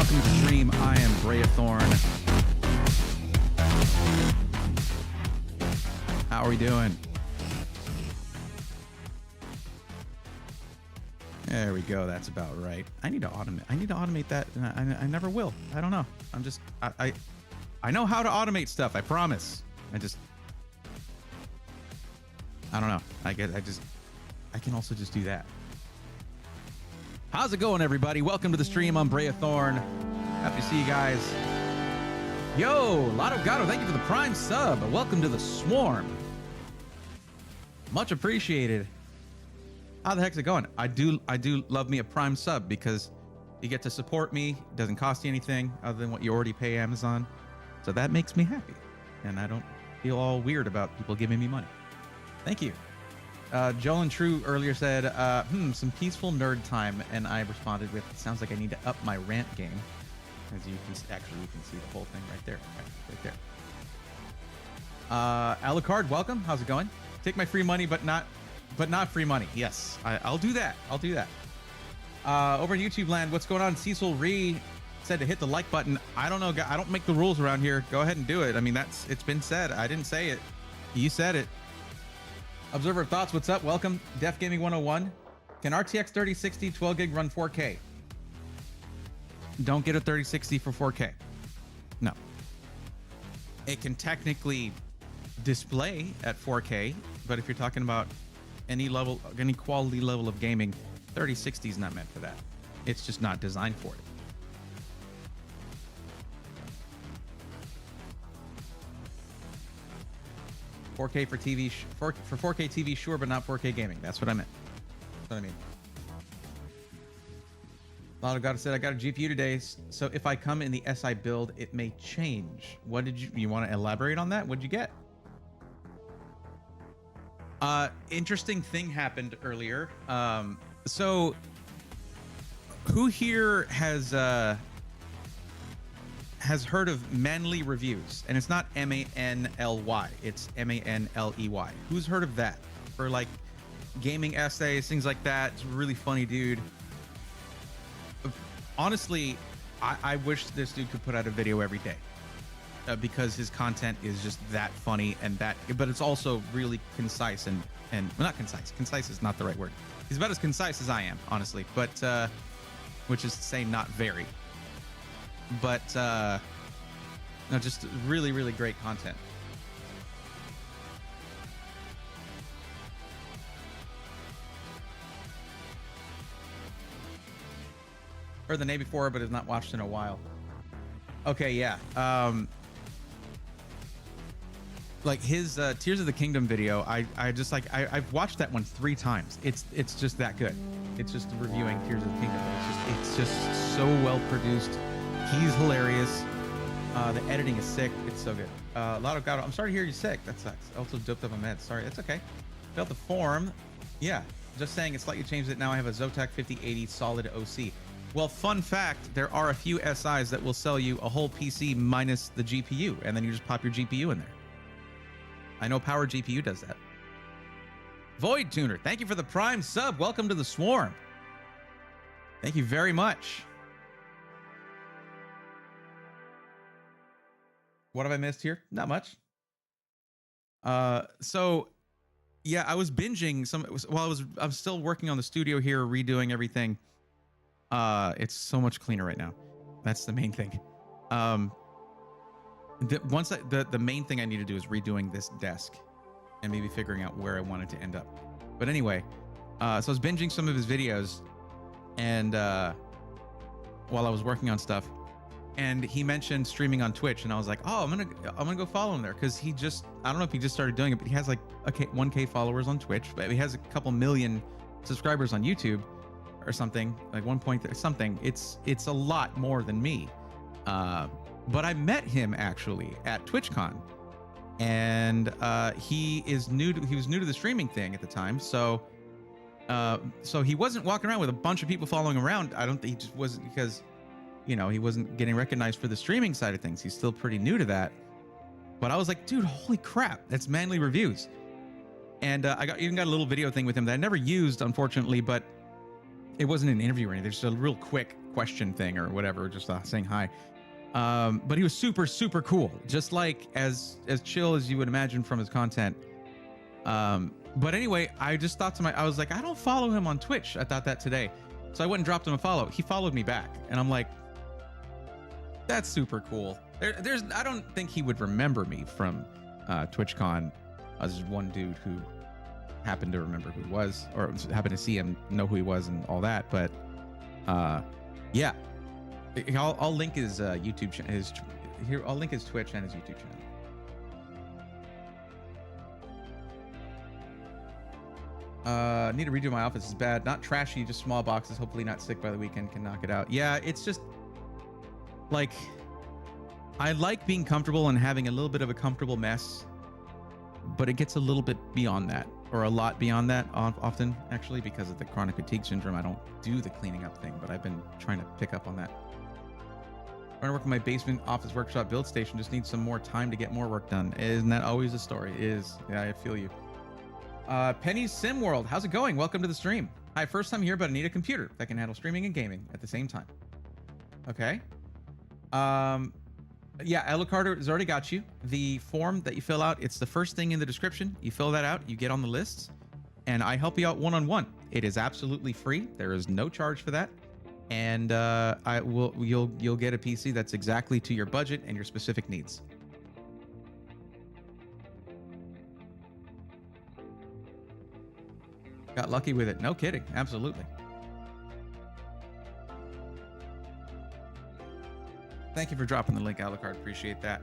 welcome to the stream. I am Thorn. How are we doing? There we go. That's about right. I need to automate that. I never will. I don't know. I know how to automate stuff. I promise. I don't know. I can also just do that. How's it going, everybody? Welcome to the stream. I'm Thorn. Happy to see you guys. Yo, Lotto Gatto, thank you for the Prime sub. Welcome to the Swarm. Much appreciated. How the heck's it going? I do love me a Prime sub because you get to support me. It doesn't cost you anything other than what you already pay Amazon. So that makes me happy. And I don't feel all weird about people giving me money. Thank you. Joel and True earlier said, some peaceful nerd time. And I responded with, it sounds like I need to up my rant game. As you can see the whole thing right there. Right there. Alucard, welcome. How's it going? Take my free money, but not free money. Yes, I'll do that. I'll do that. Over in YouTube land, what's going on? Cecil Ree said to hit the like button. I don't know. I don't make the rules around here. Go ahead and do it. I mean, it's been said. I didn't say it. You said it. Observer of Thoughts, what's up? Welcome. Def Gaming 101. Can RTX 3060 12 gig run 4K? Don't get a 3060 for 4K. No. It can technically display at 4K, but if you're talking about any quality level of gaming, 3060 is not meant for that. It's just not designed for it. $4K for TV, for 4K TV, sure, but not 4K gaming. That's what I meant. That's what I mean. Lotto God said, I got a GPU today, so if I come in the SI build, it may change. What did you want to elaborate on that? What did you get? Interesting thing happened earlier. So who here has heard of Manly Reviews? And it's not M-A-N-L-Y, it's M-A-N-L-E-Y. Who's heard of that? For like gaming essays, things like that. It's a really funny dude. Honestly, I wish this dude could put out a video every day. Because his content is just that funny and that, but it's also really concise and well, not concise. Concise is not the right word. He's about as concise as I am, honestly, but which is to say not very. But no, just really, really great content. Heard the name before, but has not watched in a while. Okay, yeah. Like his Tears of the Kingdom video, I've watched that one 3 times. It's just that good. It's just reviewing Tears of the Kingdom. It's just so well produced. He's hilarious. The editing is sick. It's so good. Lotto Gatto, I'm sorry to hear you're sick. That sucks. Also doped up a med. Sorry, it's okay. Felt the form. Yeah, just saying it's slightly changed it. Now I have a Zotac 5080 solid OC. Well, fun fact, there are a few SIs that will sell you a whole PC minus the GPU, and then you just pop your GPU in there. I know Power GPU does that. Void Tuner, thank you for the Prime sub. Welcome to the Swarm. Thank you very much. What have I missed here? Not much. So yeah, I was binging some while I'm still working on the studio here, redoing everything. It's so much cleaner right now. That's the main thing. The main thing I need to do is redoing this desk and maybe figuring out where I want it to end up. But anyway, so I was binging some of his videos and while I was working on stuff, and he mentioned streaming on Twitch, and I was like, oh, I'm gonna go follow him there, because I don't know if he just started doing it, but he has like 1K followers on Twitch, but he has a couple million subscribers on YouTube or something, like 1 something. It's a lot more than me. But I met him actually at TwitchCon, and he was new to the streaming thing at the time. So he wasn't walking around with a bunch of people following around. I don't think he just wasn't, because, you know, he wasn't getting recognized for the streaming side of things. He's still pretty new to that. But I was like, dude, holy crap, that's Manly Reviews. And I even got a little video thing with him that I never used, unfortunately, but it wasn't an interview or anything. Just a real quick question thing or whatever, just saying hi. But he was super, super cool, just like as chill as you would imagine from his content. But anyway, I just thought I was like, I don't follow him on Twitch. I thought that today. So I went and dropped him a follow. He followed me back, and I'm like, that's super cool. I don't think he would remember me from TwitchCon. I was just one dude who happened to remember who he was, or happened to see him, know who he was, and all that. But yeah, I'll link his YouTube channel. I'll link his Twitch and his YouTube channel. Need to redo my office. Is bad. Not trashy, just small boxes. Hopefully not sick by the weekend. Can knock it out. Yeah, it's just like, I like being comfortable and having a little bit of a comfortable mess, but it gets a little bit beyond that, or a lot beyond that often, actually, because of the chronic fatigue syndrome. I don't do the cleaning up thing, but I've been trying to pick up on that. Trying to work on my basement office workshop build station. Just need some more time to get more work done. Isn't that always the story? It is. Yeah, I feel you. Penny's Sim World, how's it going? Welcome to the stream. Hi, first time here, but I need a computer that can handle streaming and gaming at the same time. Okay. Yeah, Alucard has already got you. The form that you fill out, it's the first thing in the description. You fill that out, you get on the lists, and I help you out one-on-one. It is absolutely free. There is no charge for that. And you'll get a PC that's exactly to your budget and your specific needs. Got lucky with it. No kidding. Absolutely. Thank you for dropping the link, Alucard. Appreciate that.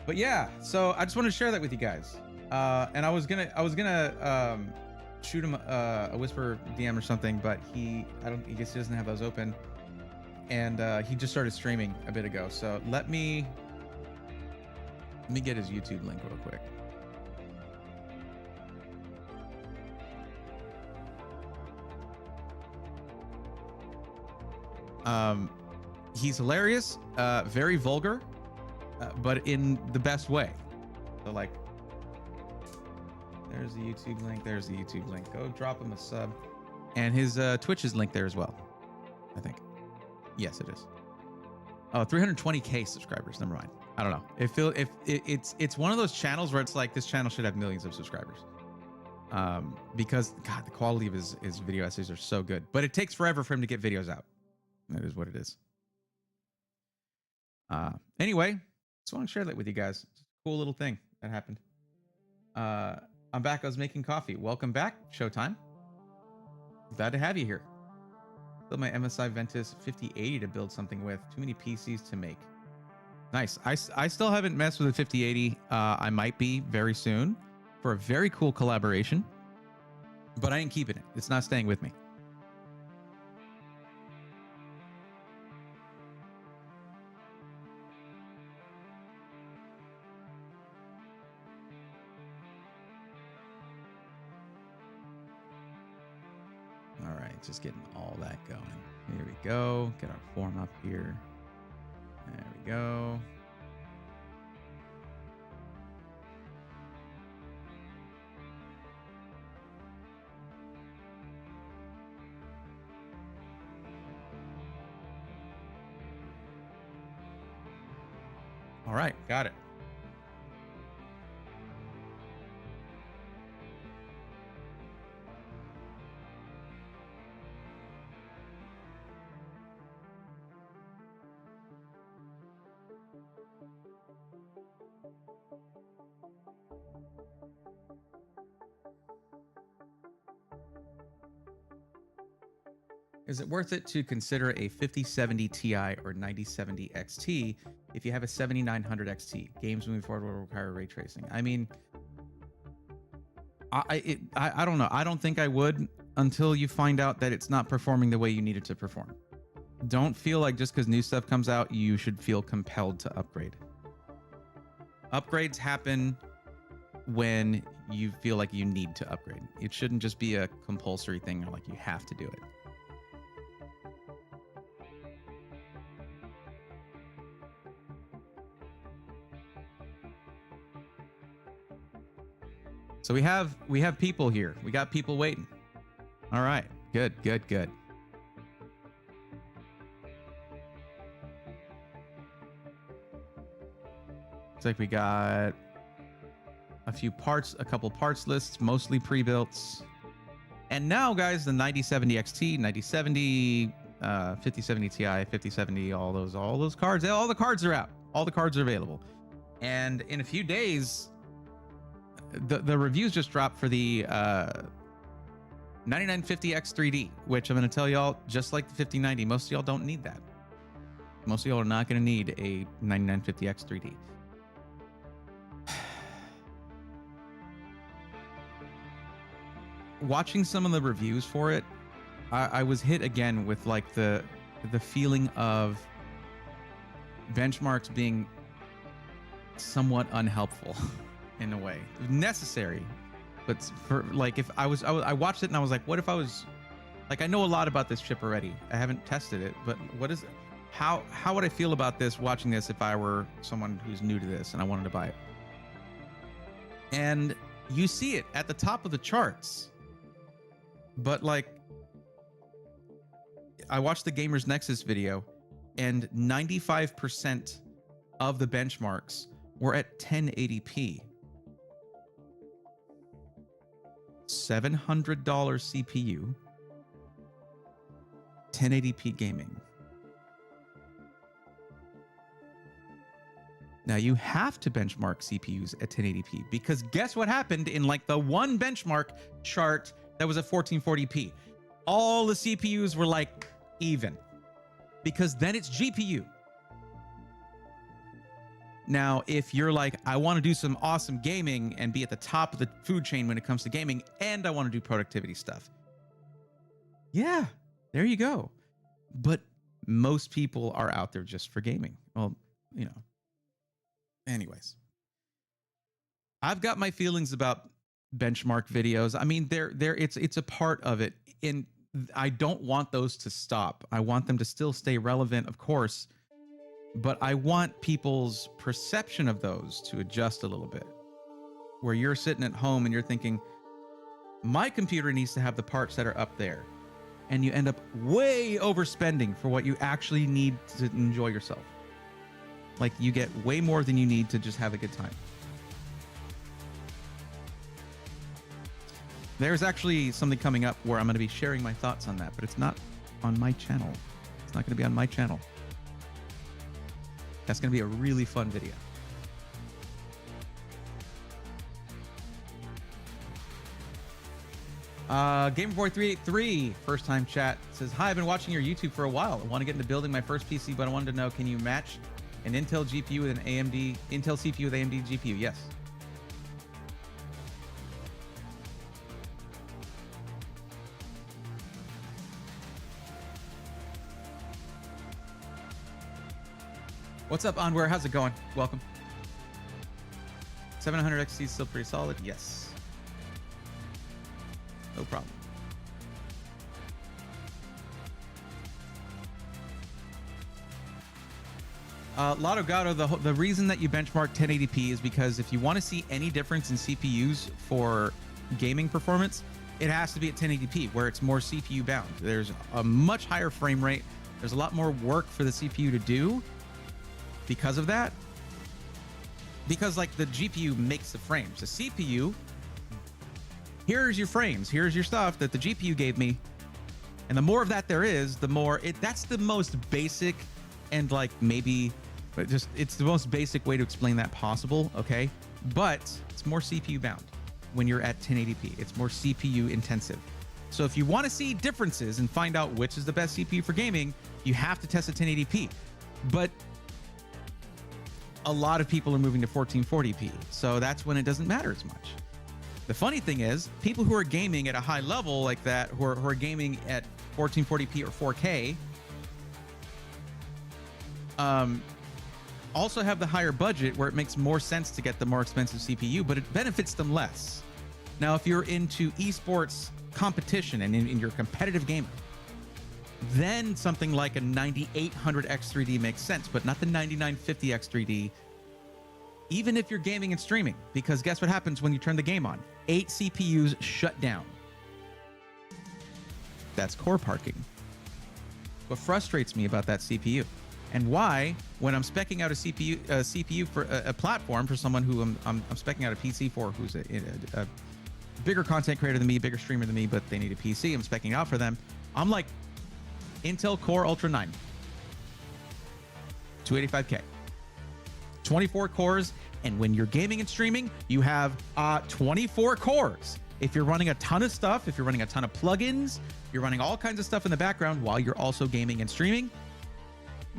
But yeah, so I just wanted to share that with you guys. And I was gonna shoot him a whisper DM or something, but he guess he doesn't have those open. And he just started streaming a bit ago. So let me get his YouTube link real quick. He's hilarious, very vulgar, but in the best way. So like, there's the YouTube link. There's the YouTube link. Go drop him a sub, and his Twitch is linked there as well, I think. Yes, it is. Oh, 320K subscribers. Never mind. I don't know. It's one of those channels where it's like, this channel should have millions of subscribers. Because God, the quality of his video essays are so good, but it takes forever for him to get videos out. That is what it is. Anyway, just want to share that with you guys. It's a cool little thing that happened. I'm back. I was making coffee. Welcome back. Showtime. Glad to have you here. Build my MSI Ventus 5080 to build something with. Too many PCs to make. Nice. I still haven't messed with a 5080. I might be very soon for a very cool collaboration, but I ain't keeping it. It's not staying with me. Just getting all that going. Here we go. Get our form up here. There we go. All right, got it. Is it worth it to consider a 5070 Ti or 9070 XT if you have a 7900 XT? Games moving forward will require ray tracing. I mean, I don't know. I don't think I would until you find out that it's not performing the way you need it to perform. Don't feel like just because new stuff comes out, you should feel compelled to upgrade. Upgrades happen when you feel like you need to upgrade. It shouldn't just be a compulsory thing or like you have to do it. So we have people here. We got people waiting. All right. Good. like we got a few parts, a couple parts lists, mostly pre-built. And now, guys, the 9070 XT, 9070, 5070 Ti, 5070, all those cards, all the cards are out. All the cards are available. And in a few days, the reviews just dropped for the 9950X3D, which I'm going to tell y'all, just like the 5090, most of y'all don't need that. Most of y'all are not going to need a 9950X3D. Watching some of the reviews for it, I was hit again with like the feeling of benchmarks being somewhat unhelpful in a way. Necessary, but for like, if I watched it and I was like, what if I was like, I know a lot about this chip already. I haven't tested it, but what is it? How would I feel about this watching this if I were someone who's new to this and I wanted to buy it? And you see it at the top of the charts. But like, I watched the Gamers Nexus video and 95% of the benchmarks were at 1080p. $700 CPU, 1080p gaming. Now you have to benchmark CPUs at 1080p because guess what happened in like the one benchmark chart that was at 1440p? All the CPUs were like even because then it's GPU. Now, if you're like, I want to do some awesome gaming and be at the top of the food chain when it comes to gaming, and I want to do productivity stuff. Yeah, there you go. But most people are out there just for gaming. Well, you know. Anyways, I've got my feelings about benchmark videos. I mean, it's a part of it. And I don't want those to stop. I want them to still stay relevant, of course. But I want people's perception of those to adjust a little bit. Where you're sitting at home and you're thinking, my computer needs to have the parts that are up there. And you end up way overspending for what you actually need to enjoy yourself. Like you get way more than you need to just have a good time. There's actually something coming up where I'm going to be sharing my thoughts on that, but it's not on my channel. It's not going to be on my channel. That's going to be a really fun video. Gamerboy383, first time chat, says, hi, I've been watching your YouTube for a while. I want to get into building my first PC, but I wanted to know, can you match an Intel GPU with an AMD, Intel CPU with AMD GPU? Yes. What's up, Onware? How's it going? Welcome. 700 XT is still pretty solid? Yes. No problem. Lotto Gato, the reason that you benchmark 1080p is because if you want to see any difference in CPUs for gaming performance, it has to be at 1080p, where it's more CPU bound. There's a much higher frame rate. There's a lot more work for the CPU to do. Because of that, because like the GPU makes the frames, the CPU, here's your frames, here's your stuff that the GPU gave me, and the more of that there is, the more that's the most basic and like maybe just it's the most basic way to explain that possible, okay? But it's more CPU bound when you're at 1080p. It's more CPU intensive. So if you want to see differences and find out which is the best CPU for gaming, you have to test at 1080p. But a lot of people are moving to 1440p, so that's when it doesn't matter as much. The funny thing is, people who are gaming at a high level like that, who are gaming at 1440p or 4K, also have the higher budget where it makes more sense to get the more expensive CPU, but it benefits them less. Now, if you're into esports competition and in your competitive gamer, then something like a 9800 X3D makes sense, but not the 9950 X3D, even if you're gaming and streaming, because guess what happens when you turn the game on? 8 CPUs shut down. That's core parking. What frustrates me about that CPU, And why, when I'm specing out a CPU for a platform for someone who I'm specing out a PC for, who's a bigger content creator than me, bigger streamer than me, but they need a PC, I'm specing out for them. I'm like, Intel Core Ultra 9, 285K, 24 cores. And when you're gaming and streaming, you have 24 cores. If you're running a ton of stuff, if you're running a ton of plugins, you're running all kinds of stuff in the background while you're also gaming and streaming,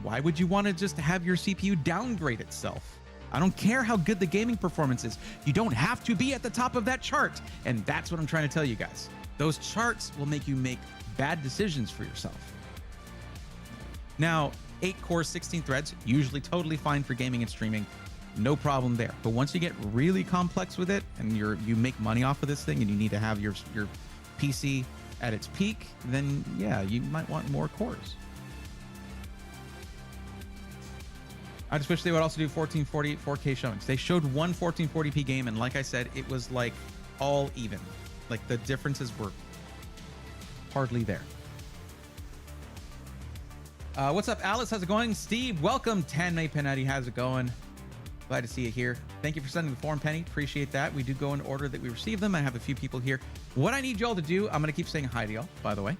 why would you want to just have your CPU downgrade itself? I don't care how good the gaming performance is. You don't have to be at the top of that chart. And that's what I'm trying to tell you guys. Those charts will make you make bad decisions for yourself. Now, 8 cores, 16 threads, usually totally fine for gaming and streaming. No problem there. But once you get really complex with it and you make money off of this thing and you need to have your PC at its peak, then yeah, you might want more cores. I just wish they would also do 1440 4K showings. They showed one 1440p game, and like I said, it was like all even. Like the differences were hardly there. What's up, Alice? How's it going? Steve, welcome. 10 Penetti, how's it going? Glad to see you here. Thank you for sending the form, Penny. Appreciate that. We do go in order that we receive them. I have a few people here. What I need y'all to do, I'm going to keep saying hi to y'all, by the way.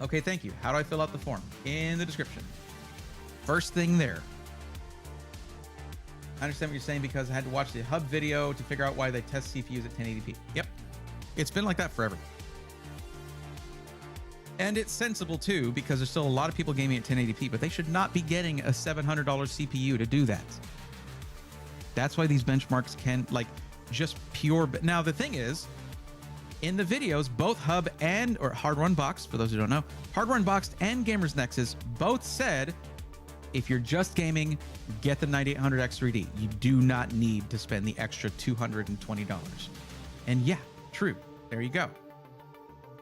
Okay, thank you. How do I fill out the form? In the description. First thing there. I understand what you're saying because I had to watch the hub video to figure out why they test CPUs at 1080p. Yep. It's been like that forever. And it's sensible too, because there's still a lot of people gaming at 1080p, but they should not be getting a $700 CPU to do that. That's why these benchmarks can, like, just pure. Now, the thing is, in the videos, both Hub or Hardware Unboxed, for those who don't know, Hardware Unboxed and Gamers Nexus both said, if you're just gaming, get the 9800X3D. You do not need to spend the extra $220. And yeah, true. There you go.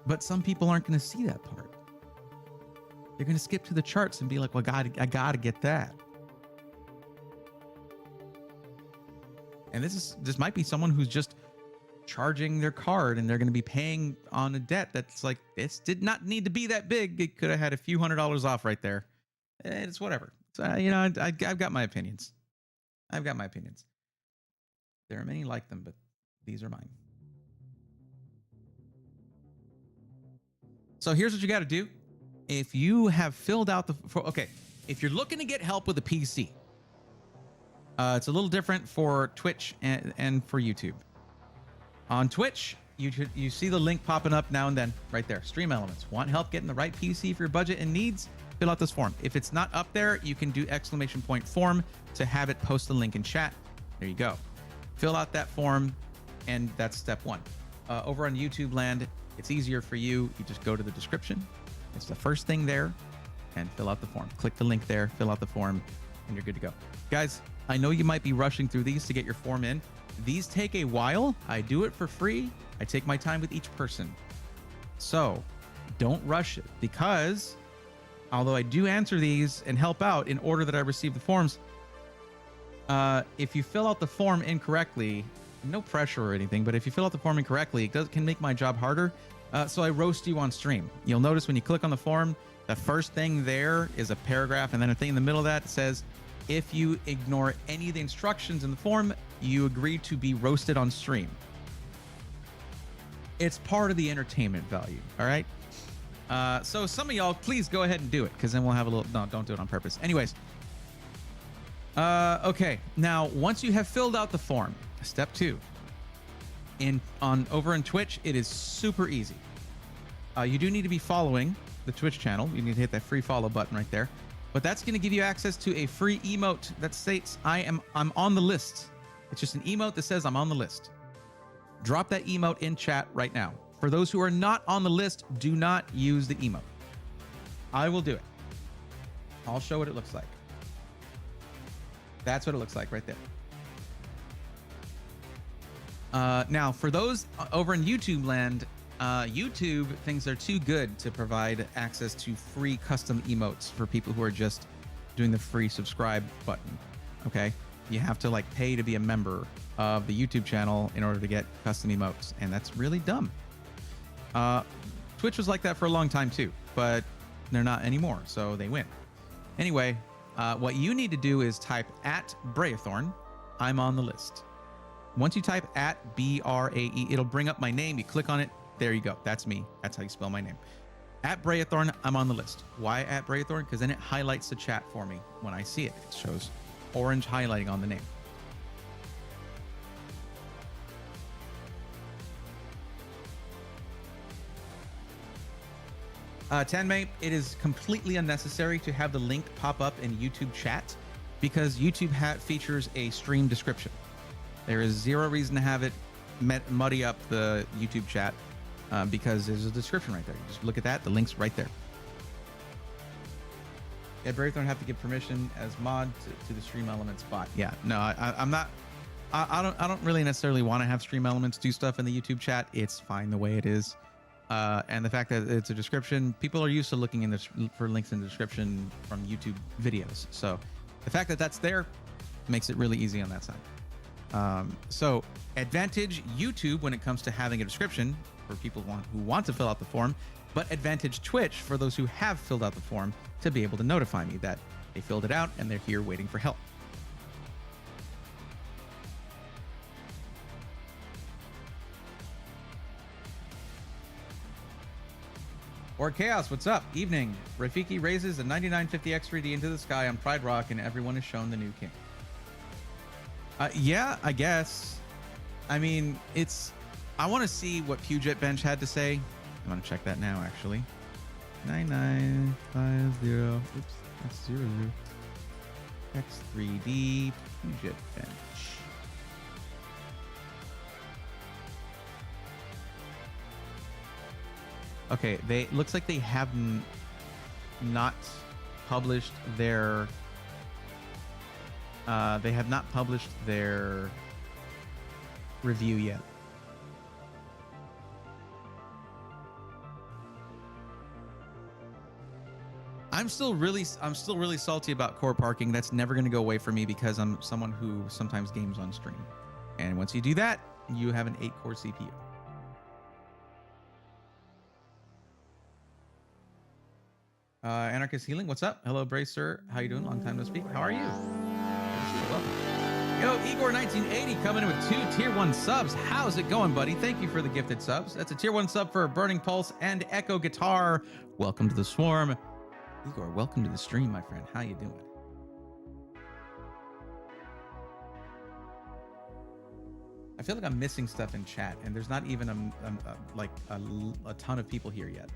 But some people aren't going to see that part. They're going to skip to the charts and be like, well, I got to get that. And this might be someone who's just charging their card and they're going to be paying on a debt that's like, this did not need to be that big. It could have had a few $100s off right there. It's whatever. So, I've got my opinions. I've got my opinions. There are many like them, but these are mine. So here's what you got to do. If you have filled out if you're looking to get help with a PC, it's a little different for Twitch and for YouTube. On Twitch, you see the link popping up now and then right there. Stream Elements. Want help getting the right PC for your budget and needs? Fill out this form. If it's not up there, you can do !form to have it post the link in chat. There you go. Fill out that form, and that's step 1. Over on YouTube land, it's easier for you. You just go to the description. It's the first thing there, and fill out the form. Click the link there, fill out the form, and you're good to go. Guys, I know you might be rushing through these to get your form in. These take a while. I do it for free. I take my time with each person. So don't rush it, because although I do answer these and help out in order that I receive the forms, if you fill out the form incorrectly, no pressure or anything, but if you fill out the form incorrectly, it can make my job harder. So I roast you on stream. You'll notice when you click on the form, the first thing there is a paragraph, and then a thing in the middle of that says, if you ignore any of the instructions in the form, you agree to be roasted on stream. It's part of the entertainment value, all right? So some of y'all, please go ahead and do it, because then we'll have a little... No, don't do it on purpose. Anyways. Okay. Now, once you have filled out the form, step 2. Over in Twitch, it is super easy. You do need to be following the Twitch channel. You need to hit that free follow button right there. But that's going to give you access to a free emote that states, I'm on the list. It's just an emote that says I'm on the list. Drop that emote in chat right now. For those who are not on the list, do not use the emote. I will do it. I'll show what it looks like. That's what it looks like right there. Now, for those over in YouTube land, YouTube thinks they're too good to provide access to free custom emotes for people who are just doing the free subscribe button. Okay? You have to pay to be a member of the YouTube channel in order to get custom emotes, and that's really dumb. Twitch was like that for a long time too, but they're not anymore, so they win. Anyway, what you need to do is type at Braethorn. I'm on the list. Once you type at BRAE, it'll bring up my name. You click on it. There you go. That's me. That's how you spell my name. At Braethorn, I'm on the list. Why at Braethorn? Because then it highlights the chat for me when I see it. It shows orange highlighting on the name. Tanmay, it is completely unnecessary to have the link pop up in YouTube chat because YouTube features a stream description. There is zero reason to have it muddy up the YouTube chat because there's a description right there. You just look at that, the link's right there. Yeah, Braithorn have to give permission as mod to the stream elements bot. Yeah, no, I'm not. I don't really necessarily want to have stream elements do stuff in the YouTube chat. It's fine the way it is. And the fact that it's a description, people are used to looking in this for links in the description from YouTube videos. So the fact that that's there makes it really easy on that side. So advantage YouTube when it comes to having a description for people who want to fill out the form, but advantage Twitch for those who have filled out the form to be able to notify me that they filled it out and they're here waiting for help. Or Chaos, what's up? Evening. Rafiki raises a 9950 X3D into the sky on Pride Rock and everyone is shown the new king. Yeah, I guess. I mean, I want to see what Puget Bench had to say. I'm going to check that now, actually. 9950. Oops, that's 00. X3D Puget Bench. Okay, looks like they have not published their review yet. I'm still really salty about core parking. That's never going to go away for me because I'm someone who sometimes games on stream. And once you do that, you have an 8-core CPU. Anarchist Healing, what's up? Hello, Bracer. How you doing? Long time no speak. How are you? Welcome. Yo, Igor1980 coming in with 2 tier 1 subs. How's it going, buddy? Thank you for the gifted subs. That's a tier 1 sub for Burning Pulse and Echo Guitar. Welcome to the swarm. Igor, welcome to the stream, my friend. How you doing? I feel like I'm missing stuff in chat, and there's not even a ton of people here yet.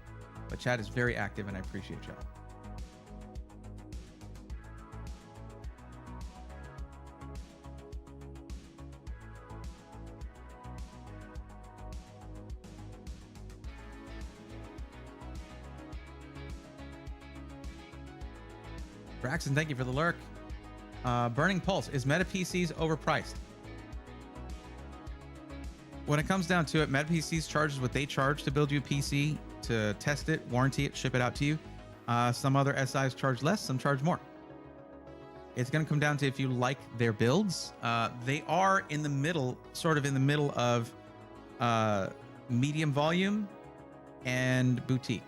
But chat is very active, and I appreciate y'all. Braxton, thank you for the lurk. Burning Pulse, is Meta PCs overpriced? When it comes down to it, Meta PCs charges what they charge to build you a PC, to test it, warranty it, ship it out to you. Some other SIs charge less, some charge more. It's going to come down to if you like their builds. They are in the middle, sort of in the middle of medium volume and boutique.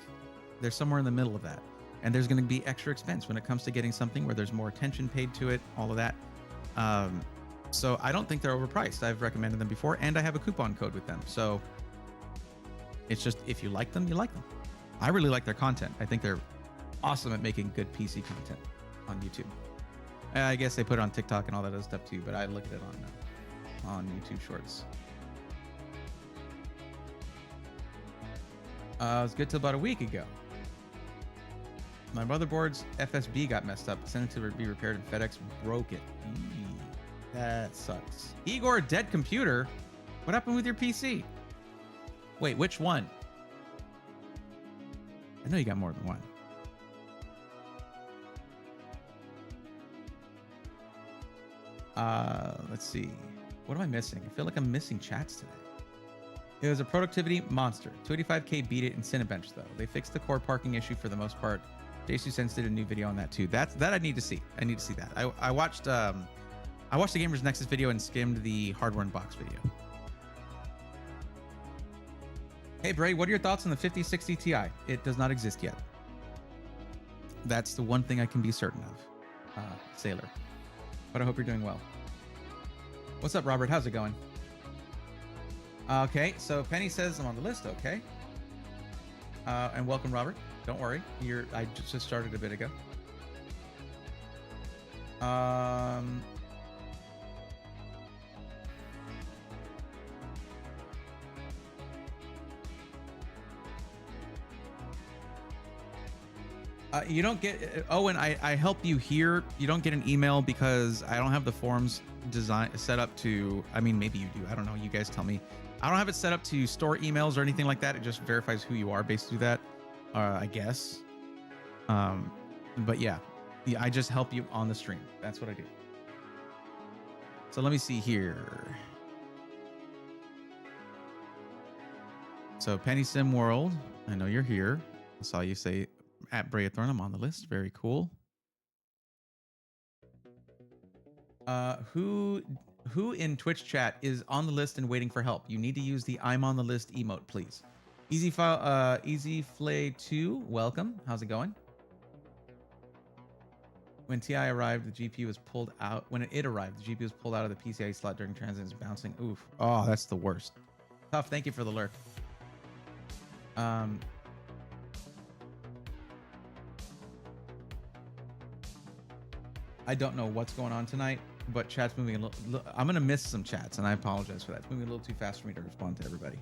They're somewhere in the middle of that. And there's going to be extra expense when it comes to getting something where there's more attention paid to it, all of that. So I don't think they're overpriced. I've recommended them before, and I have a coupon code with them. So it's just, if you like them, you like them. I really like their content. I think they're awesome at making good PC content on YouTube. I guess they put it on TikTok and all that other stuff too, but I look at it on YouTube Shorts. It was good till about a week ago. My motherboard's FSB got messed up. Sent it to be repaired and FedEx broke it. That sucks. Igor, dead computer. What happened with your PC? Wait, which one? I know you got more than one. Let's see. What am I missing? I feel like I'm missing chats today. It was a productivity monster. 285K beat it in Cinebench though. They fixed the core parking issue for the most part. JC Sense did a new video on that too. That I need to see. I need to see that. I watched the Gamers Nexus video and skimmed the Hardware Unbox video. Hey Bray, what are your thoughts on the 5060 Ti? It does not exist yet. That's the one thing I can be certain of, Sailor. But I hope you're doing well. What's up, Robert? How's it going? Okay, so Penny says I'm on the list. Okay. And welcome, Robert. Don't worry. I just started a bit ago. You don't get Owen. I help you here. You don't get an email because I don't have the forms set up to. I mean, maybe you do. I don't know. You guys tell me. I don't have it set up to store emails or anything like that. It just verifies who you are based through that. I guess. But yeah, I just help you on the stream. That's what I do. So let me see here. So Penny Sim World, I know you're here. I saw you say at Brayathorn, I'm on the list. Very cool. Who in Twitch chat is on the list and waiting for help? You need to use the I'm on the list emote, please. EasyFlay2, welcome. How's it going? When TI arrived, the GPU was pulled out. When it arrived, the GPU was pulled out of the PCIe slot during transit and is bouncing. Oof. Oh, that's the worst. Tough. Thank you for the lurk. I don't know what's going on tonight, but chat's moving a little. I'm gonna miss some chats, and I apologize for that. It's moving a little too fast for me to respond to everybody.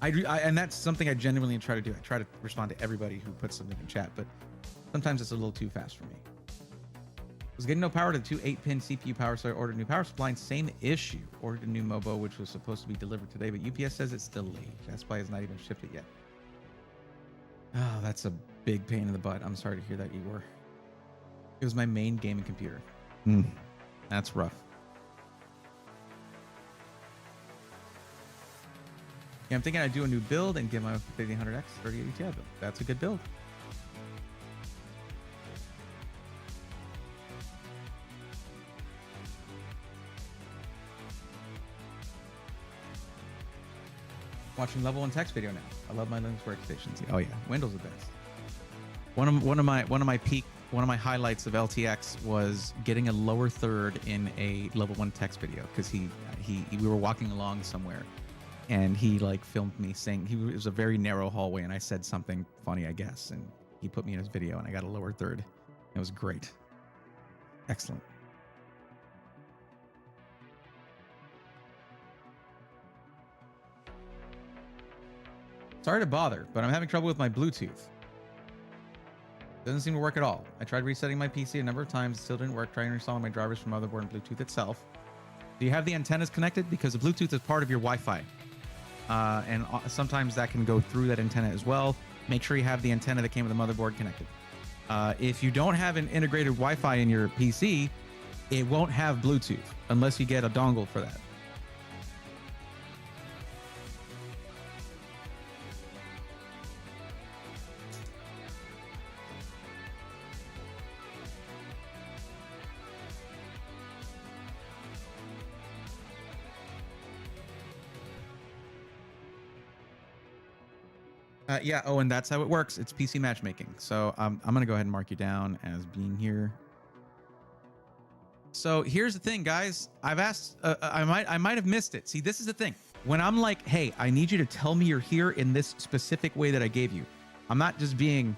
And that's something I genuinely try to do. I try to respond to everybody who puts something in chat, but sometimes it's a little too fast for me. Was getting no power to the two 8-pin CPU power, so I ordered a new power supply. And same issue. Ordered a new MOBO, which was supposed to be delivered today, but UPS says it's delayed. Best Buy has not even shipped it yet. Oh, that's a big pain in the butt. I'm sorry to hear that, Igor. It was my main gaming computer. That's rough. Yeah, I'm thinking I'd do a new build and give my 5800X 3080 Ti build. That's a good build. Watching level 1 text video now. I love my Linux workstations. Oh yeah, Windows is the best. One of my highlights of LTX was getting a lower third in a level 1 text video because we were walking along somewhere and he like filmed me saying it was a very narrow hallway and I said something funny, I guess, and he put me in his video and I got a lower third. It was great. Excellent. Sorry to bother, but I'm having trouble with my Bluetooth. Doesn't seem to work at all. I tried resetting my PC a number of times. It still didn't work. Trying to install my drivers from motherboard and Bluetooth itself. Do you have the antennas connected? Because the Bluetooth is part of your Wi-Fi. And sometimes that can go through that antenna as well. Make sure you have the antenna that came with the motherboard connected. If you don't have an integrated Wi-Fi in your PC, it won't have Bluetooth unless you get a dongle for that. Yeah. Oh, and that's how it works. It's PC matchmaking. So I'm going to go ahead and mark you down as being here. So here's the thing, guys. I've asked, I might have missed it. See, this is the thing. When I'm like, hey, I need you to tell me you're here in this specific way that I gave you. I'm not just being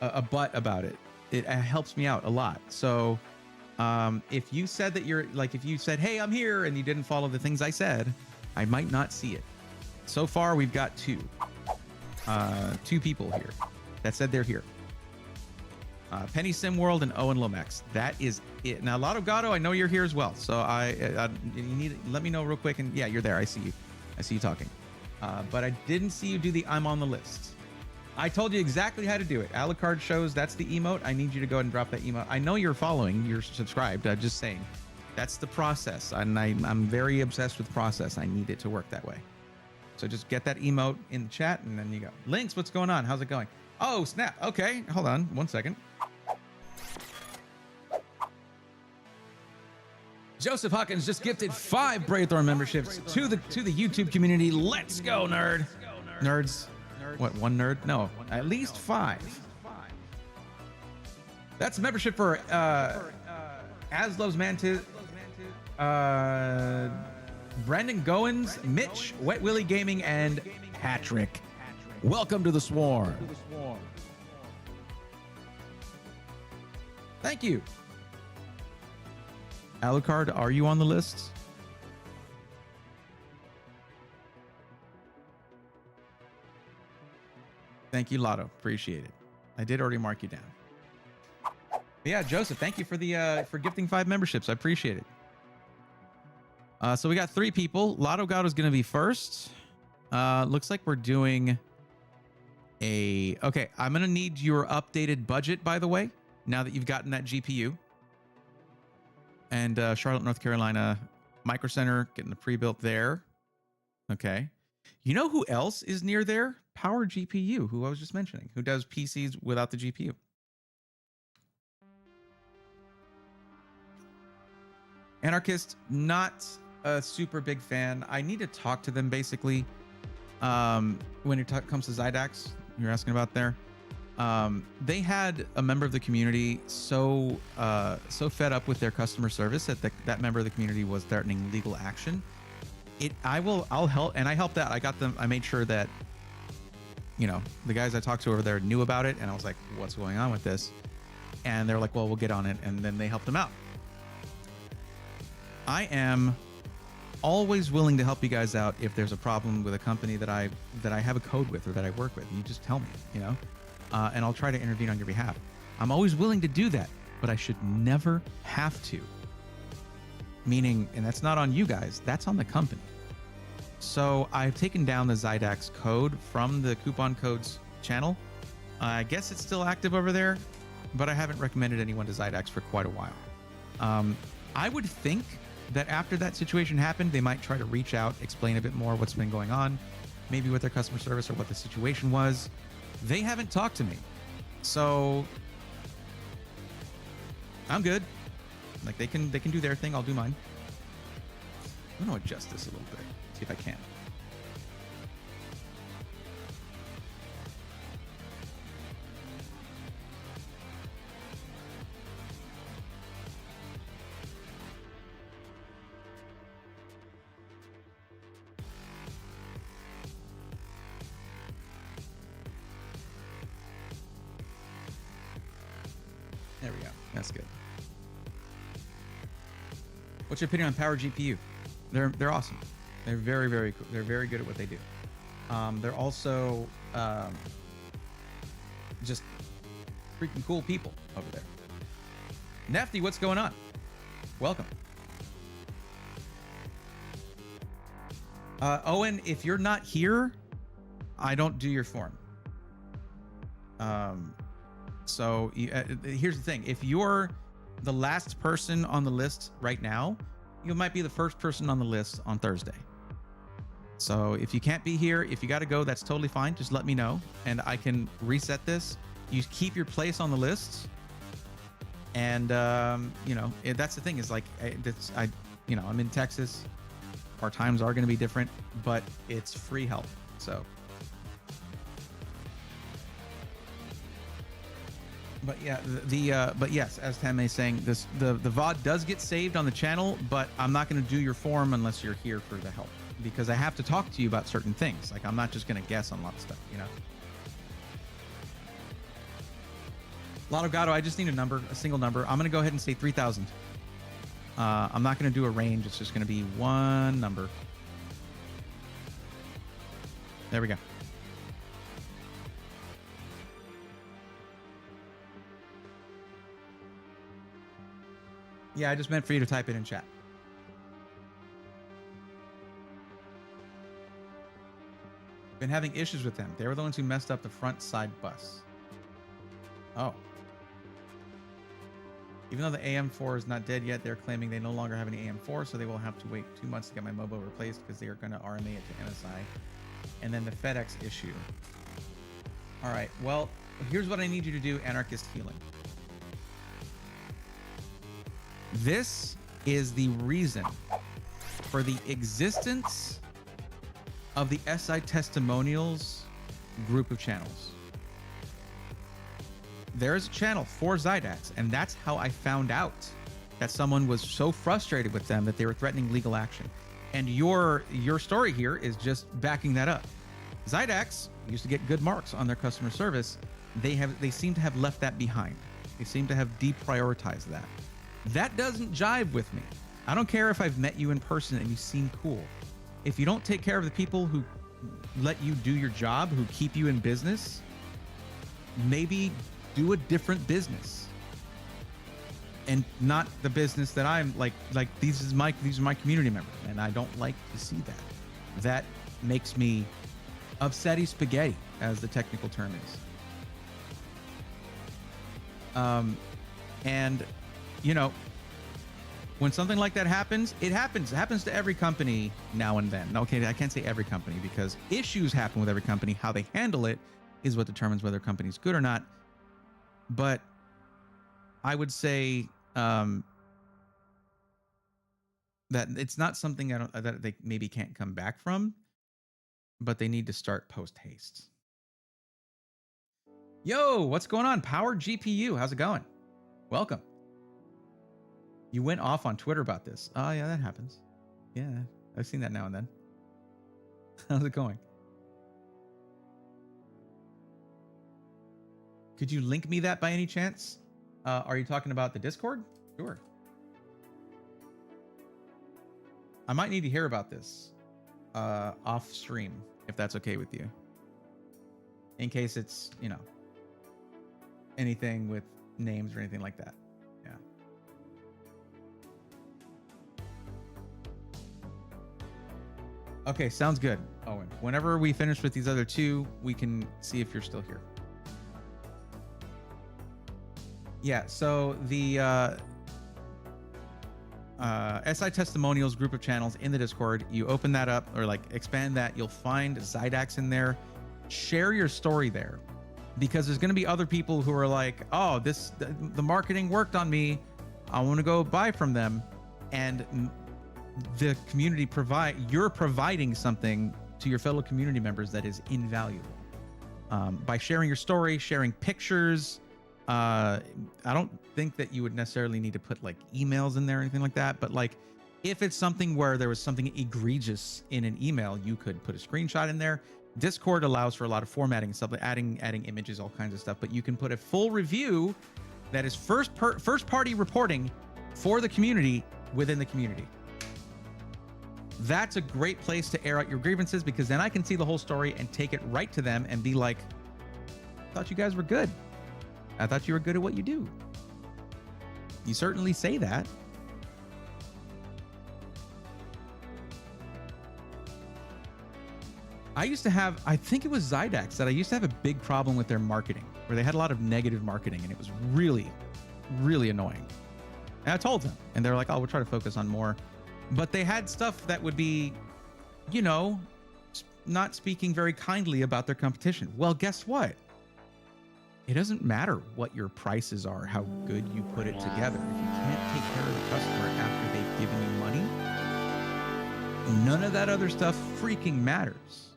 a butt about it. It helps me out a lot. So if you said that you're like, if you said, hey, I'm here, and you didn't follow the things I said, I might not see it. So far, we've got two people here that said they're here. Penny Sim World and Owen Lomax. That is it. Now, Lotto Gatto, I know you're here as well. So you need let me know real quick. And yeah, you're there. I see you. I see you talking. But I didn't see you do the I'm on the list. I told you exactly how to do it. Alucard shows that's the emote. I need you to go ahead and drop that emote. I know you're following. You're subscribed. I'm just saying. That's the process. And I'm very obsessed with process. I need it to work that way. So just get that emote in the chat and then you go. Lynx, what's going on? How's it going? Oh, snap. Okay, hold on 1 second. Joseph Hawkins just gifted 5 Braithorn memberships to the YouTube community. Let's go, nerd. Nerds. What, one nerd? No, at least 5. That's a membership for As Loves Mantis, Brandon Goins, Mitch, Wet Willie Gaming, and Patrick. Welcome to the Swarm. Thank you. Alucard, are you on the list? Thank you, Lotto. Appreciate it. I did already mark you down. But yeah, Joseph, thank you for the for gifting 5 memberships. I appreciate it. So we got 3 people. Lotto God is going to be first. Looks like we're doing a... Okay, I'm going to need your updated budget, by the way, now that you've gotten that GPU. And Charlotte, North Carolina, Micro Center, getting the pre-built there. Okay. You know who else is near there? Power GPU, who I was just mentioning, who does PCs without the GPU. Anarchist, not a super big fan. I need to talk to them basically. When it comes to Zydax, you're asking about there. They had a member of the community so fed up with their customer service that that member of the community was threatening legal action. I'll help, and I helped out. I got them. I made sure that, you know, the guys I talked to over there knew about it, and I was like, "What's going on with this?" And they're like, "Well, we'll get on it," and then they helped them out. I am always willing to help you guys out if there's a problem with a company that I have a code with or that I work with. You just tell me, you know, and I'll try to intervene on your behalf. I'm always willing to do that, but I should never have to. Meaning, and that's not on you guys, that's on the company. So I've taken down the Zydax code from the coupon codes channel. I guess it's still active over there, but I haven't recommended anyone to Zydax for quite a while. I would think that after that situation happened, they might try to reach out, explain a bit more what's been going on, maybe with their customer service or what the situation was. They haven't talked to me. So I'm good. Like they can do their thing, I'll do mine. I'm gonna adjust this a little bit, see if I can. There we go. That's good. What's your opinion on Power GPU? They're awesome. They're very, very cool. They're very good at what they do. They're also just freaking cool people over there. Nefty, what's going on? Welcome. Owen, if you're not here, I don't do your form. So here's the thing. If you're the last person on the list right now, you might be the first person on the list on Thursday. So if you can't be here, if you got to go, that's totally fine. Just let me know and I can reset this. You keep your place on the list. And, you know, that's the thing is like, you know, I'm in Texas. Our times are going to be different, but it's free help. So. But yeah, but yes, as Tam is saying, the VOD does get saved on the channel, but I'm not going to do your form unless you're here for the help, because I have to talk to you about certain things. Like I'm not just going to guess on a lot of stuff, you know. Lotto Gatto, I just need a single number. I'm going to go ahead and say 3,000. I'm not going to do a range. It's just going to be one number. There we go. Yeah, I just meant for you to type it in chat. Been having issues with them. They were the ones who messed up the front side bus. Oh. Even though the AM4 is not dead yet, they're claiming they no longer have any AM4, so they will have to wait 2 months to get my Mobo replaced because they are going to RMA it to MSI. And then the FedEx issue. All right, well, here's what I need you to do, Anarchist Healing. This is the reason for the existence of the SI Testimonials group of channels. there is a channel for Zydax, and that's how I found out that someone was so frustrated with them that they were threatening legal action. And your story here is just backing that up. Zydax used to get good marks on their customer service. They seem to have left that behind. They seem to have deprioritized that. That doesn't jive with me. I don't care if I've met you in person and you seem cool. If you don't take care of the people who let you do your job, who keep you in business, maybe do a different business. And not the business that I'm like these are my community members, and I don't like to see that. That makes me upsetty spaghetti, as the technical term is. And you know, when something like that happens, it happens to every company now and then. Okay, I can't say every company because issues happen with every company. How they handle it is what determines whether a company's good or not. But I would say that it's not something that they maybe can't come back from, but they need to start post haste. Yo, what's going on? Power GPU, how's it going? Welcome. You went off on Twitter about this. Oh yeah, that happens. Yeah, I've seen that now and then. How's it going? Could you link me that by any chance? Are you talking about the Discord? Sure. I might need to hear about this off stream, if that's okay with you. In case it's, you know, anything with names or anything like that. Yeah. Okay, sounds good, Owen. Whenever we finish with these other two, we can see if you're still here. Yeah, so the SI Testimonials group of channels in the Discord, you open that up or like expand that, you'll find Zydax in there. Share your story there, because there's going to be other people who are like, oh, the marketing worked on me, I want to go buy from them. And the community you're providing something to your fellow community members that is invaluable. By sharing your story, sharing pictures. I don't think that you would necessarily need to put like emails in there or anything like that, but like if it's something where there was something egregious in an email, you could put a screenshot in there. Discord allows for a lot of formatting and stuff, like adding images, all kinds of stuff, but you can put a full review that is first party reporting for the community within the community. That's a great place to air out your grievances, because then I can see the whole story and take it right to them and be like, I thought you guys were good. I thought you were good at what you do. You certainly say that. I used to have, I think it was Zydax, that I used to have a big problem with their marketing, where they had a lot of negative marketing, and it was really, really annoying. And I told them, and they were like, oh, we'll try to focus on more. But they had stuff that would be, you know, not speaking very kindly about their competition. Well, guess what? It doesn't matter what your prices are, how good you put it together. If you can't take care of the customer after they've given you money, none of that other stuff freaking matters.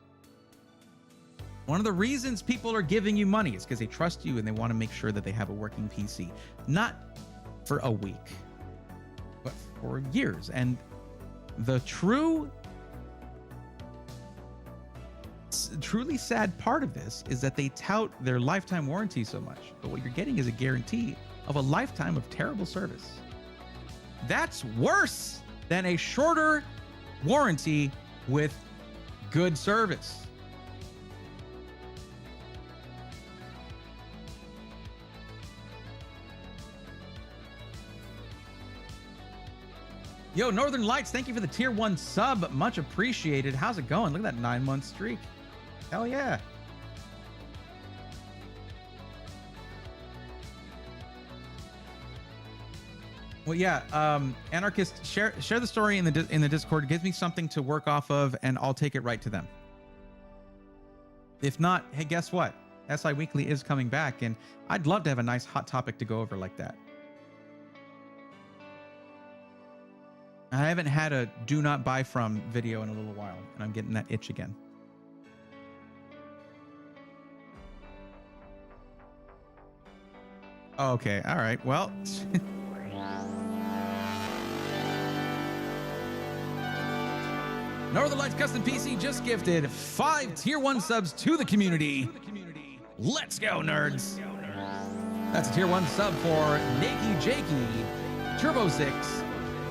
One of the reasons people are giving you money is because they trust you and they want to make sure that they have a working PC. Not for a week, but for years. And the truly sad part of this is that they tout their lifetime warranty so much, but what you're getting is a guarantee of a lifetime of terrible service. That's worse than a shorter warranty with good service. Yo, Northern Lights, thank you for the tier 1 sub. Much appreciated. How's it going? Look at that 9-month streak. Hell yeah. Well, yeah, Anarchist, share the story in the Discord. Give me something to work off of, and I'll take it right to them. If not, hey, guess what? SI Weekly is coming back, and I'd love to have a nice hot topic to go over like that. I haven't had a do not buy from video in a little while, and I'm getting that itch again. Okay. All right. Well, Northern Lights Custom PC just gifted 5 tier 1 subs to the community. Let's go, nerds. That's a tier 1 sub for Nakey Jakey, Turbo 6,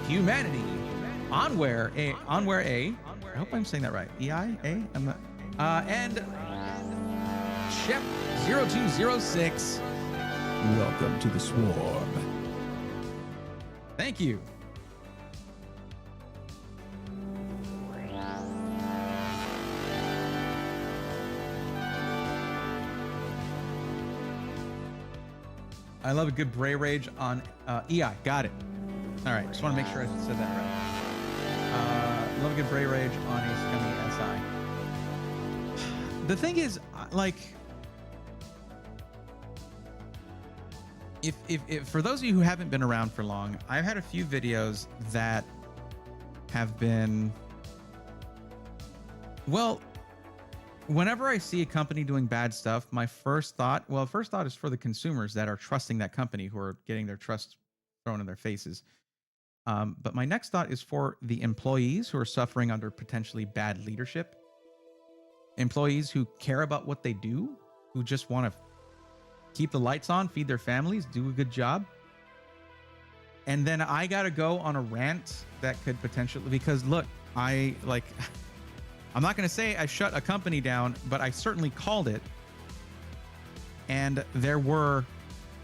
Humanity, Onware A. I hope I'm saying that right. EIA? I'm not. And Shep 0206. Welcome to the swarm. Thank you. I love a good Bray Rage on EI. Got it. All right. Just want to make sure I said that right. Love a good Bray Rage on a scummy SI. The thing is, like, if for those of you who haven't been around for long, I've had a few videos that have been, well, whenever I see a company doing bad stuff, my first thought is for the consumers that are trusting that company, who are getting their trust thrown in their faces. But my next thought is for the employees who are suffering under potentially bad leadership. Employees who care about what they do, who just want to keep the lights on, feed their families, do a good job. And then I got to go on a rant that could potentially, because look, I'm not going to say I shut a company down, but I certainly called it. And there were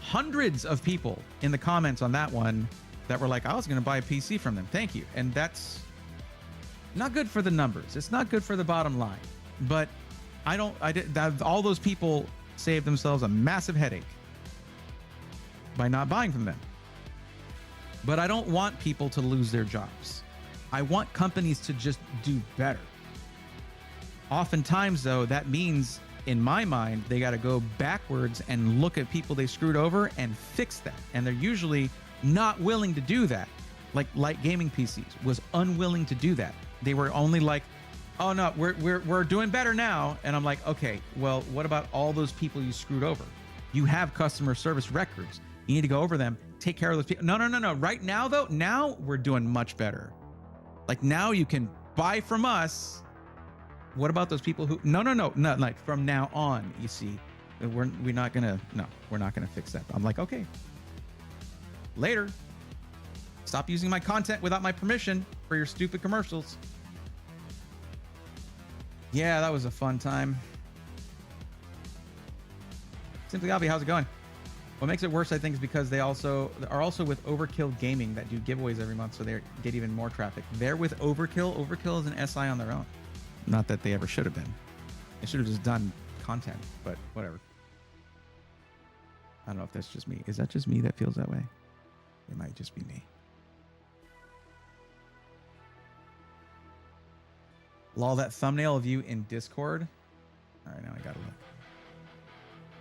hundreds of people in the comments on that one that were like, I was going to buy a PC from them. Thank you. And that's not good for the numbers. It's not good for the bottom line. But all those people saved themselves a massive headache by not buying from them. But I don't want people to lose their jobs. I want companies to just do better. Oftentimes, though, that means, in my mind, they got to go backwards and look at people they screwed over and fix that. And they're usually not willing to do that. Like Light Gaming PCs was unwilling to do that. They were only like, oh no, we're doing better now. And I'm like, okay, well, what about all those people you screwed over? You have customer service records. You need to go over them, take care of those people. No. Right now, though, now we're doing much better. Like, now you can buy from us. What about those people who, no, like from now on, you see, we're not gonna fix that. I'm like, okay, later. Stop using my content without my permission for your stupid commercials. Yeah, that was a fun time. Simply Obby, how's it going? What makes it worse, I think, is because they are also with Overkill Gaming that do giveaways every month, so they get even more traffic. They're with Overkill. Overkill is an SI on their own. Not that they ever should have been. They should have just done content, but whatever. I don't know if that's just me. Is that just me that feels that way? It might just be me. Lol, that thumbnail of you in Discord. All right, now I gotta look.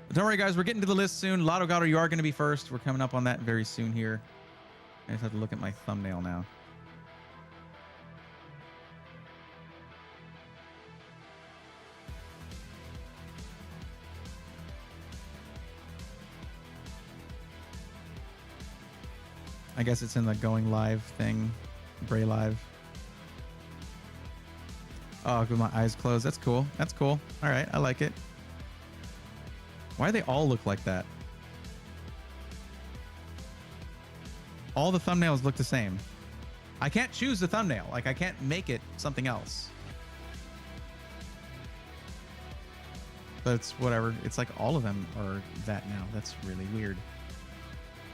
But don't worry, guys. We're getting to the list soon. Lotto Gato, you are going to be first. We're coming up on that very soon here. I just have to look at my thumbnail now. I guess it's in the going live thing. Bray Live. Oh, with my eyes closed. That's cool. That's cool. All right. I like it. Why do they all look like that? All the thumbnails look the same. I can't choose the thumbnail. Like, I can't make it something else. But it's whatever. It's like all of them are that now. That's really weird.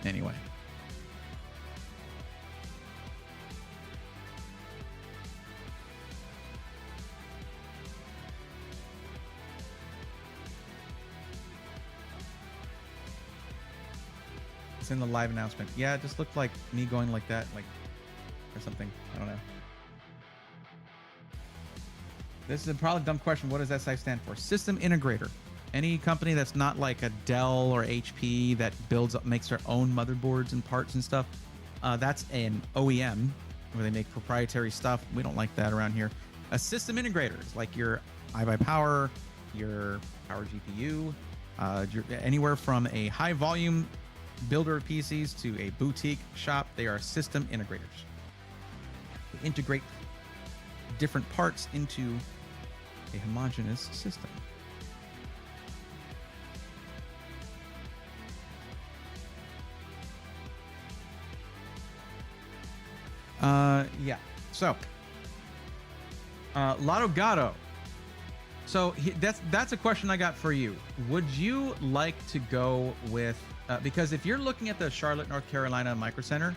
Anyway. It's in the live announcement. Yeah, it just looked like me going like that, like, or something. I don't know. This is a probably dumb question. What does SI stand for? System integrator. Any company that's not like a Dell or HP that makes their own motherboards and parts and stuff. That's an OEM where they make proprietary stuff. We don't like that around here. A system integrator is like your iBuyPower, your Power GPU, anywhere from a high volume builder of PCs to a boutique shop. They are system integrators. They integrate different parts into a homogeneous system. Yeah. So, Lotto Gatto. So that's a question I got for you. Would you like to go with because if you're looking at the Charlotte, North Carolina Micro Center,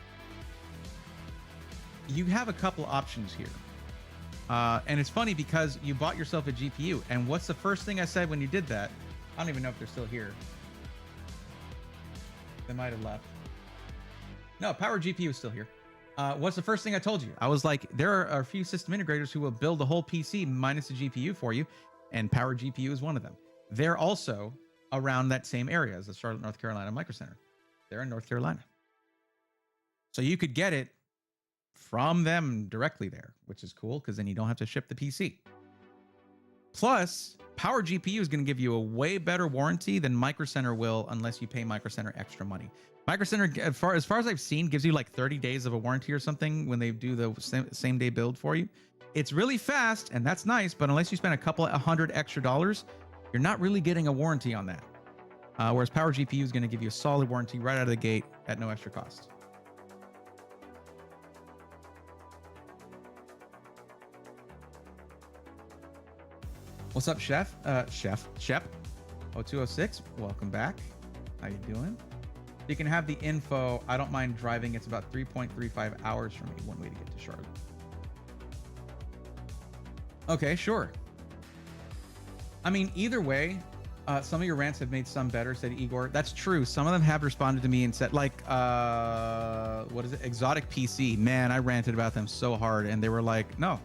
you have a couple options here. And it's funny because you bought yourself a GPU. And what's the first thing I said when you did that? I don't even know if they're still here. They might have left. No, Power GPU is still here. What's the first thing I told you? I was like, there are a few system integrators who will build the whole PC minus the GPU for you. And Power GPU is one of them. They're also around that same area as the Charlotte, North Carolina Micro Center. They're in North Carolina. So you could get it from them directly there, which is cool because then you don't have to ship the PC. Plus, Power GPU is going to give you a way better warranty than Micro Center will unless you pay Micro Center extra money. Micro Center, as far as I've seen, gives you like 30 days of a warranty or something when they do the same day build for you. It's really fast, and that's nice, but unless you spend a couple of $100 extra, you're not really getting a warranty on that. Whereas Power GPU is going to give you a solid warranty right out of the gate at no extra cost. What's up, Chef? Shep 0206, welcome back. How you doing? You can have the info. I don't mind driving. It's about 3.35 hours for me, one way to get to Charlotte. Okay, sure. I mean, either way, some of your rants have made some better, said Igor. That's true. Some of them have responded to me and said, like, what is it? Exotic PC. Man, I ranted about them so hard. And they were like, no,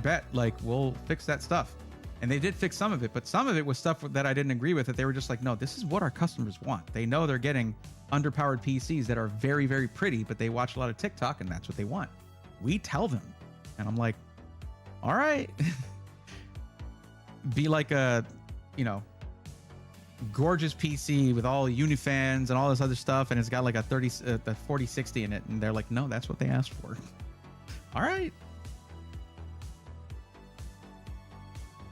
bet, like, we'll fix that stuff. And they did fix some of it, but some of it was stuff that I didn't agree with, that they were just like, no, this is what our customers want. They know they're getting underpowered PCs that are very, very pretty, but they watch a lot of TikTok and that's what they want. We tell them. And I'm like, all right. Be like a, gorgeous PC with all Unifans and all this other stuff, and it's got like a 4060 in it, and they're like, no, that's what they asked for. All right.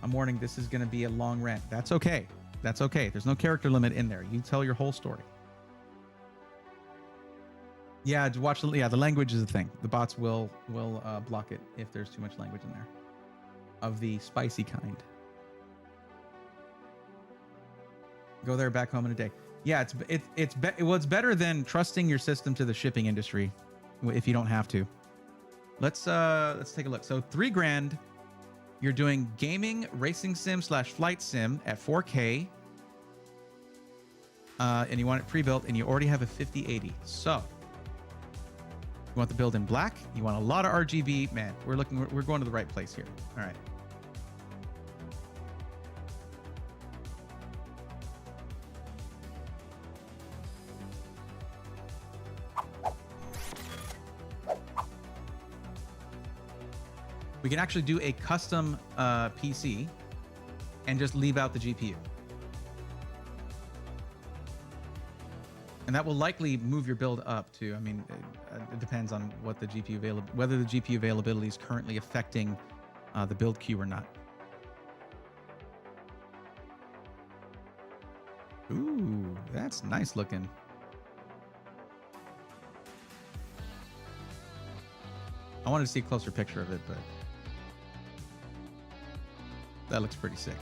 I'm warning, this is going to be a long rant. That's okay. That's okay. There's no character limit in there. You tell your whole story. Yeah, the language is a thing. The bots will block it if there's too much language in there, of the spicy kind. Go there, back home in a day. Yeah, it's better than trusting your system to the shipping industry if you don't have to. Let's take a look. So $3,000, you're doing gaming, racing sim / flight sim at 4K, and you want it pre-built, and you already have a 5080. So you want the build in black. You want a lot of RGB. Man, we're going to the right place here. All right. We can actually do a custom PC and just leave out the GPU. And that will likely move your build up too. I mean, it depends on what the GPU whether the GPU availability is currently affecting the build queue or not. Ooh, that's nice looking. I wanted to see a closer picture of it, but that looks pretty sick.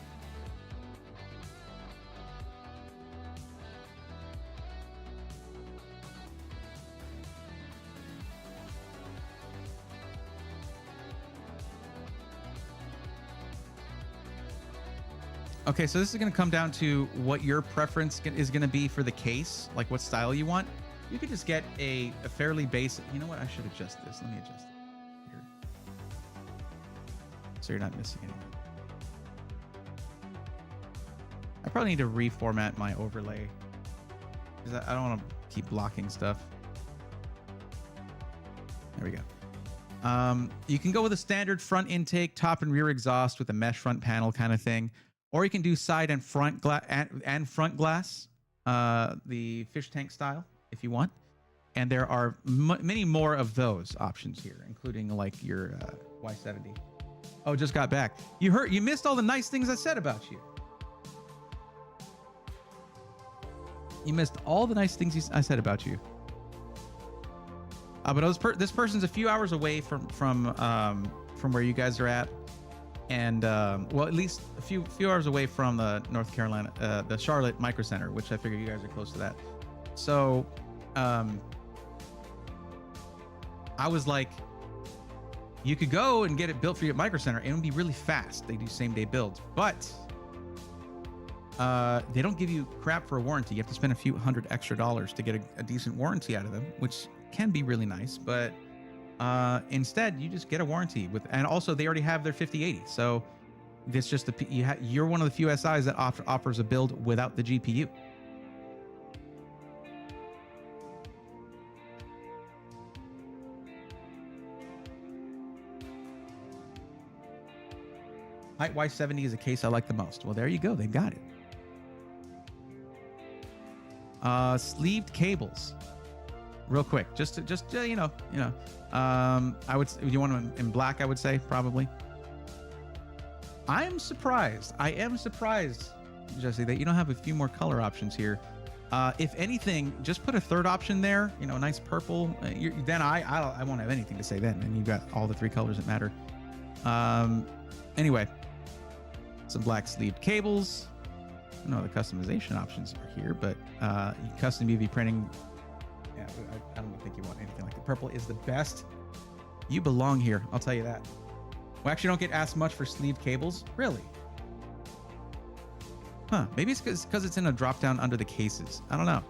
Okay, so this is going to come down to what your preference is going to be for the case, like what style you want. You could just get a fairly basic. You know what? I should adjust this. Let me adjust it here, so you're not missing anything. I probably need to reformat my overlay because I don't want to keep blocking stuff. There we go. You can go with a standard front intake, top and rear exhaust with a mesh front panel kind of thing, or you can do side and front glass, the fish tank style. if you want. And there are many more of those options here, including like your Y70. Oh, just got back. You missed all the nice things I said about you. You missed all the nice things I said about you. But this person's a few hours away from where you guys are at, and well, at least a few hours away from the North Carolina, the Charlotte Micro Center, which I figure you guys are close to that. So, I was like, you could go and get it built for you at Micro Center, and it would be really fast. They do same day builds, but they don't give you crap for a warranty. You have to spend a few $100 extra to get a decent warranty out of them, which can be really nice. But instead, you just get a warranty and also they already have their 5080. So this just you're one of the few SIs that offers a build without the GPU. Y70 is a case I like the most. Well, there you go. They've got it. Sleeved cables. Real quick, just you know. I would. You want them in black? I would say probably. I am surprised, Jesse, that you don't have a few more color options here. If anything, just put a third option there. You know, a nice purple. Then I won't have anything to say then, and you've got all the three colors that matter. Anyway, some black sleeved cables. I don't know the customization options are here, but custom UV printing. Yeah, I don't think you want anything like that. Purple is the best. You belong here, I'll tell you that. We actually don't get asked much for sleeved cables. Really? Huh, maybe it's because it's in a drop down under the cases. I don't know.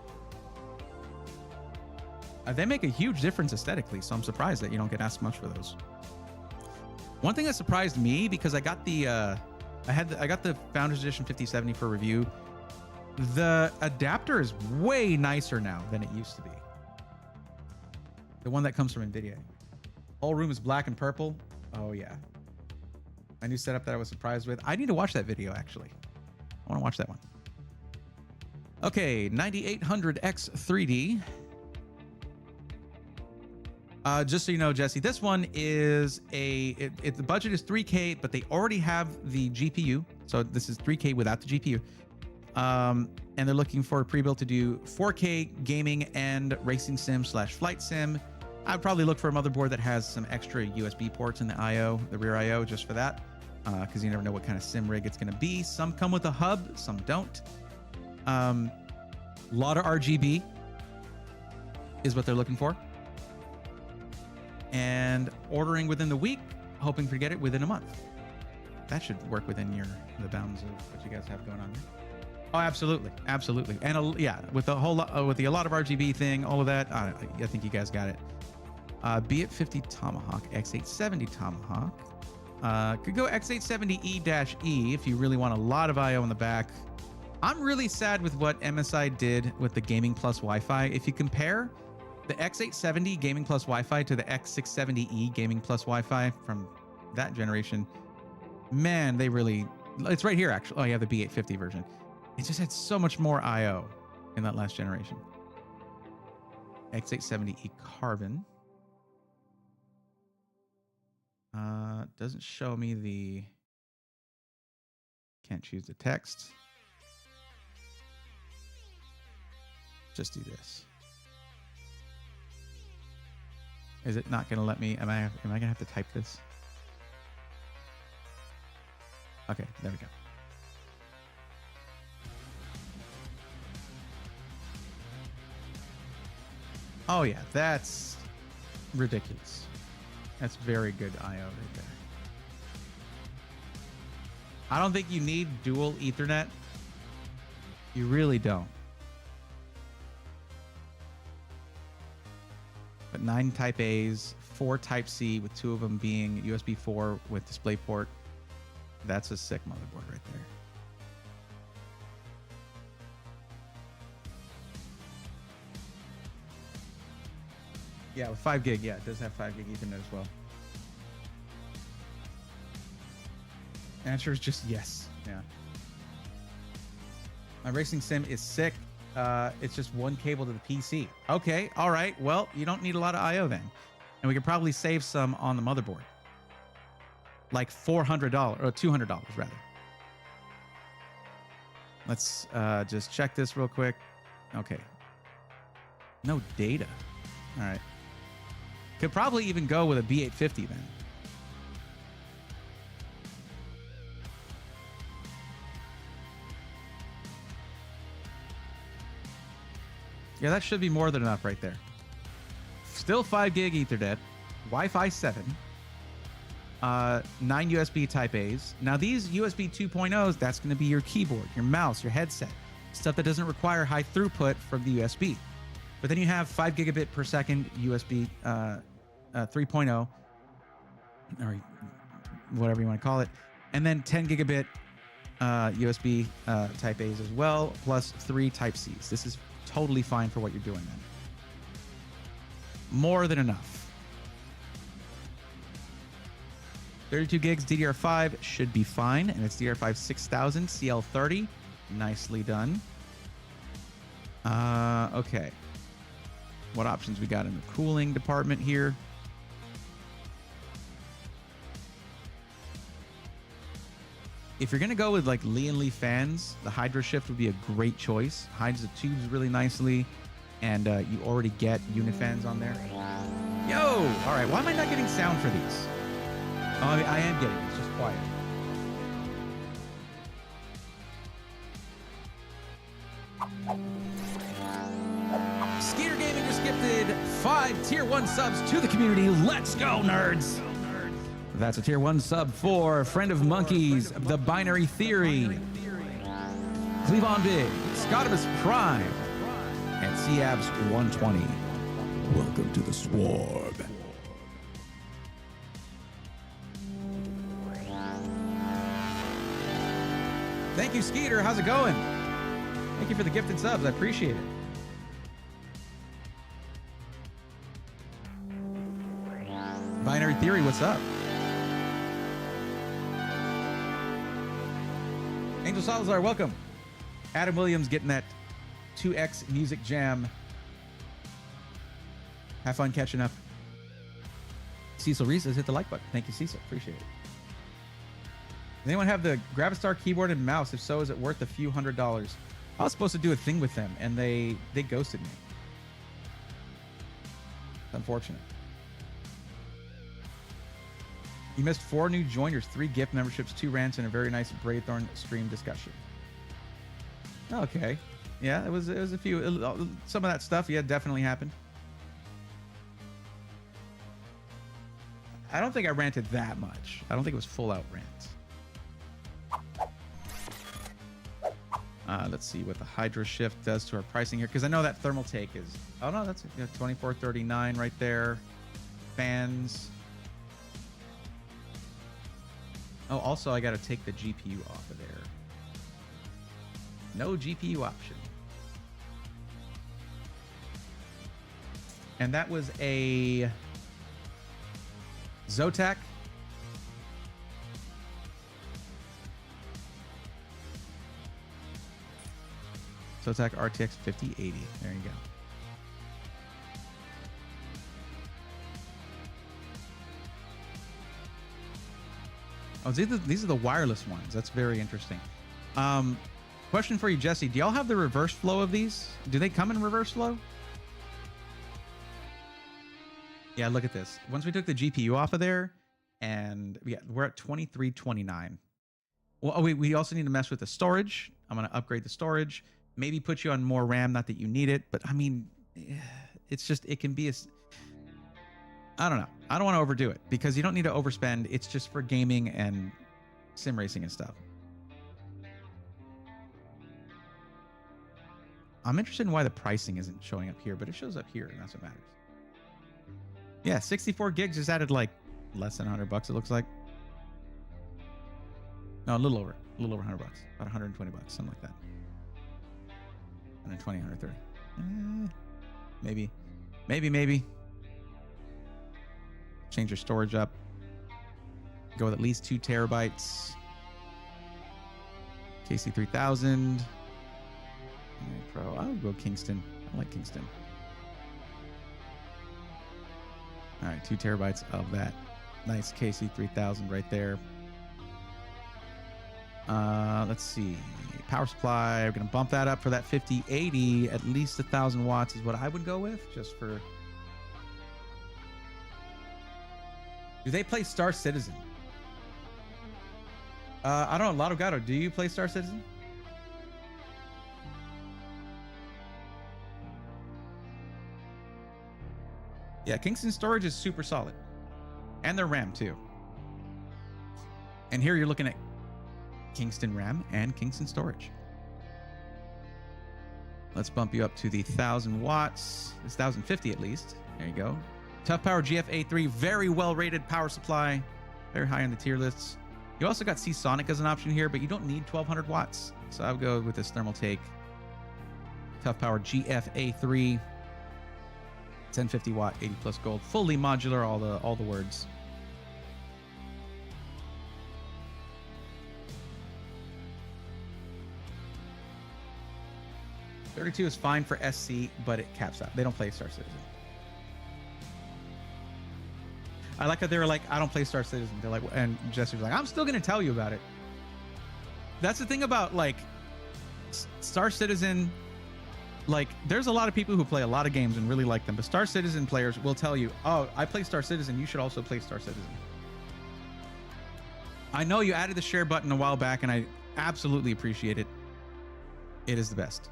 They make a huge difference aesthetically, so I'm surprised that you don't get asked much for those. One thing that surprised me, because I got the I got the Founders Edition 5070 for review. The adapter is way nicer now than it used to be. The one that comes from NVIDIA. Whole room is black and purple. Oh yeah. My new setup that I was surprised with. I need to watch that video actually. I want to watch that one. Okay, 9800X3D. Just so you know, Jesse, this one is the budget is 3K, but they already have the GPU. So this is 3K without the GPU. And they're looking for a pre-built to do 4K gaming and racing sim / flight sim. I'd probably look for a motherboard that has some extra USB ports in the IO, the rear IO, just for that. Because you never know what kind of sim rig it's going to be. Some come with a hub, some don't. A lot of RGB is what they're looking for. And ordering within the week, hoping to get it within a month. That should work within the bounds of what you guys have going on here. Oh, absolutely, absolutely, and yeah, with a whole lot, with a lot of RGB thing, all of that. I think you guys got it. B850 Tomahawk, X870 Tomahawk. Could go X870E-E if you really want a lot of I/O in the back. I'm really sad with what MSI did with the Gaming Plus Wi-Fi. If you compare the X870 Gaming Plus Wi-Fi to the X670E Gaming Plus Wi-Fi from that generation, man, they really... It's right here, actually. Oh, you have the B850 version. It just had so much more I/O in that last generation. X870E Carbon. Doesn't show me the... Can't choose the text. Just do this. Is it not going to let me? Am I going to have to type this? Okay, there we go. Oh yeah, that's ridiculous. That's very good I/O right there. I don't think you need dual Ethernet. You really don't. But 9 Type A's, 4 Type C, with 2 of them being USB 4 with DisplayPort. That's a sick motherboard right there. Yeah, with 5 gig. Yeah, it does have 5 gig Ethernet as well. Answer is just yes. Yeah. My racing sim is sick. it's just one cable to the PC. Okay, all right. Well, you don't need a lot of I/O then, and we could probably save some on the motherboard, like $400 or $200 rather. Let's just check this real quick. Okay. No data. All right. Could probably even go with a B850 then. Yeah, that should be more than enough right there. Still 5 gig Ethernet, Wi-Fi 7, 9 USB Type A's. Now these USB 2.0s, that's going to be your keyboard, your mouse, your headset, stuff that doesn't require high throughput from the USB. But then you have 5 gigabit per second USB 3.0, or whatever you want to call it, and then 10 gigabit USB Type A's as well, plus 3 Type C's. This is totally fine for what you're doing then. More than enough. 32 gigs DDR5 should be fine, and it's DDR5 6000 CL30. Nicely done. Okay. What options we got in the cooling department here? If you're going to go with like Lee and Lee fans, the Hydra Shift would be a great choice. Hides the tubes really nicely, and you already get unifans on there. Yo! All right, why am I not getting sound for these? Oh, I am getting it. It's just quiet. Skeeter Gaming just gifted 5 Tier 1 subs to the community. Let's go, nerds! That's a Tier 1 sub for Friend of Monkeys, The Binary Theory, Cleavon Big, Scotimus Prime, and Seabs 120. Welcome to the Swarm. Thank you, Skeeter. How's it going? Thank you for the gifted subs. I appreciate it. Binary Theory, what's up? Angel Salazar, welcome. Adam Williams getting that 2X Music Jam. Have fun catching up. Cecil Reese has hit the like button. Thank you, Cecil. Appreciate it. Does anyone have the Gravistar keyboard and mouse? If so, is it worth a few $100s? I was supposed to do a thing with them, and they ghosted me. It's unfortunate. You missed 4 new joiners, 3 gift memberships, 2 rants, and a very nice Braithorn stream discussion. Okay. Yeah, it was a few. Some of that stuff, yeah, definitely happened. I don't think I ranted that much. I don't think it was full out rants. Let's see what the Hydra Shift does to our pricing here, because I know that thermal take is. Oh no, that's $24.39 right there. Fans. Oh, also I got to take the GPU off of there. No GPU option. And that was a Zotac. Zotac RTX 5080. There you go. Oh, these are the wireless ones. That's very interesting. Question for you, Jesse. Do y'all have the reverse flow of these? Do they come in reverse flow? Yeah, look at this. Once we took the GPU off of there, and yeah, we're at 2329. Well, we also need to mess with the storage. I'm going to upgrade the storage. Maybe put you on more RAM, not that you need it, but I mean, it's just, it can be a... I don't know. I don't want to overdo it because you don't need to overspend. It's just for gaming and sim racing and stuff. I'm interested in why the pricing isn't showing up here, but it shows up here, and that's what matters. Yeah, 64 gigs just added like less than $100, it looks like. No, a little over $100, about $120, something like that. 120, 130. Maybe. Change your storage up. Go with at least 2 terabytes. KC3000. Pro. I'll go Kingston. I like Kingston. All right, 2 terabytes of that. Nice KC3000 right there. Let's see. Power supply. We're going to bump that up for that 5080. At least 1,000 watts is what I would go with, just for... Do they play Star Citizen? I don't know. Lotto Gato, do you play Star Citizen? Yeah, Kingston storage is super solid. And their RAM too. And here you're looking at Kingston RAM and Kingston storage. Let's bump you up to the 1,000 watts. It's 1,050 at least. There you go. Tough Power GFA3, very well rated power supply. Very high on the tier lists. You also got Seasonic as an option here, but you don't need 1,200 watts. So I would go with this thermal take. Tough Power GFA3. 1050 watt, 80 plus gold, fully modular, all the words. $32 is fine for SC, but it caps out. They don't play Star Citizen. I like that they were like, I don't play Star Citizen. They're like, and Jesse was like, I'm still gonna tell you about it. That's the thing about like Star Citizen. Like, there's a lot of people who play a lot of games and really like them, but Star Citizen players will tell you, oh, I play Star Citizen, you should also play Star Citizen. I know you added the share button a while back, and I absolutely appreciate it. It is the best.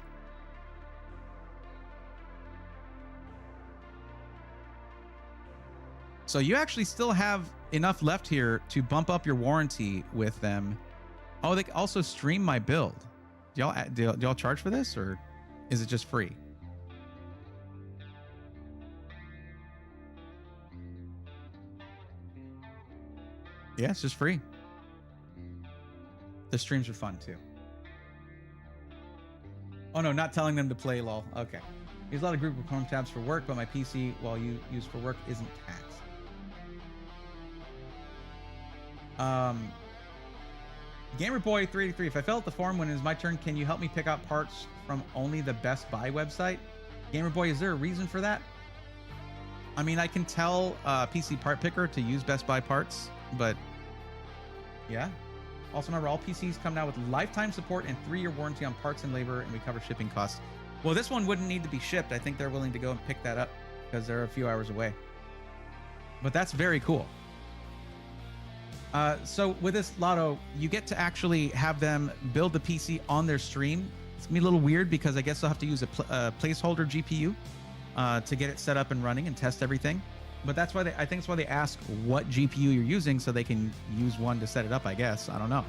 So you actually still have enough left here to bump up your warranty with them. Oh, they also stream my build. Do y'all charge for this, or is it just free? Yeah, it's just free. The streams are fun too. Oh no, not telling them to play lol. Okay. Use a lot of Google Chrome tabs for work, but my PC, while you use for work, isn't taxed. Gamerboy383, if I fill out the form when it's my turn, can you help me pick out parts from only the Best Buy website? Gamerboy, is there a reason for that? I mean, I can tell PC Part Picker to use Best Buy parts, but yeah. Also remember, all PCs come now with lifetime support and 3-year warranty on parts and labor, and we cover shipping costs. Well, this one wouldn't need to be shipped. I think they're willing to go and pick that up because they're a few hours away. But that's very cool. So with this Lotto, you get to actually have them build the PC on their stream. It's gonna be a little weird because I guess they'll have to use a placeholder GPU to get it set up and running and test everything. But that's why I think it's why they ask what GPU you're using, so they can use one to set it up, I guess. I don't know.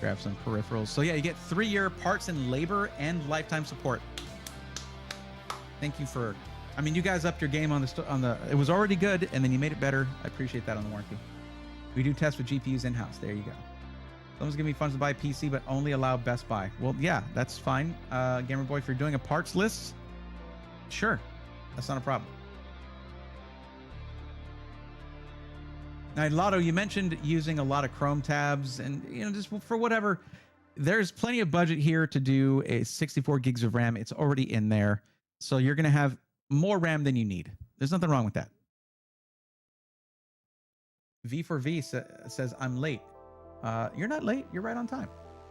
Grab some peripherals. So yeah, you get 3-year parts and labor and lifetime support. Thank you for... I mean, you guys upped your game on the. It was already good, and then you made it better. I appreciate that on the warranty. We do test with GPUs in-house. There you go. Someone's giving me funds to buy a PC, but only allow Best Buy. Well, yeah, that's fine. Gamerboy, if you're doing a parts list, sure, that's not a problem. Now, Lotto, you mentioned using a lot of Chrome tabs, and just for whatever. There's plenty of budget here to do a 64 gigs of RAM. It's already in there, so you're gonna have more RAM than you need. There's nothing wrong with that. V4V says, I'm late. You're not late. You're right on time.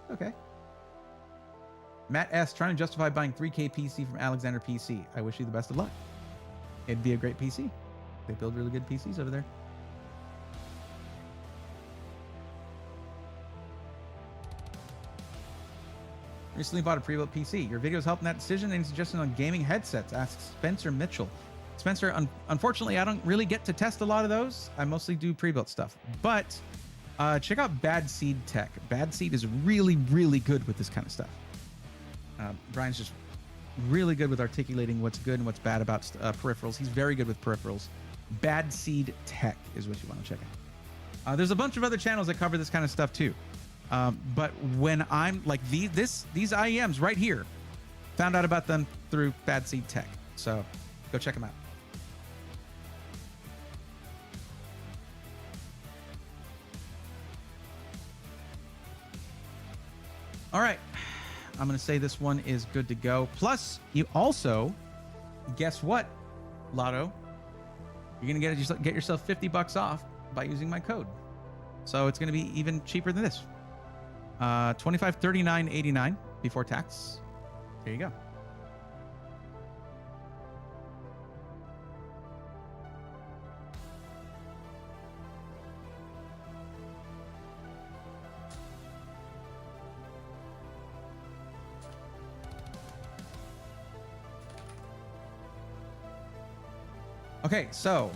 Okay. Matt S. trying to justify buying 3K PC from Alexander PC. I wish you the best of luck. It'd be a great PC. They build really good PCs over there. Recently bought a pre-built PC. Your videos helped in that decision. Any suggestions on gaming headsets? Asks Spencer Mitchell. Spencer, unfortunately, I don't really get to test a lot of those. I mostly do pre-built stuff. But check out Bad Seed Tech. Bad Seed is really, really good with this kind of stuff. Brian's just really good with articulating what's good and what's bad about peripherals. He's very good with peripherals. Bad Seed Tech is what you want to check out. There's a bunch of other channels that cover this kind of stuff too. But when I'm like these IEMs right here, found out about them through Bad Seed Tech. So go check them out. All right. I'm going to say this one is good to go. Plus, you also, guess what, Lotto? You're going to get yourself $50 off by using my code. So it's going to be even cheaper than this. $25.39.89 before tax. There you go. Okay, so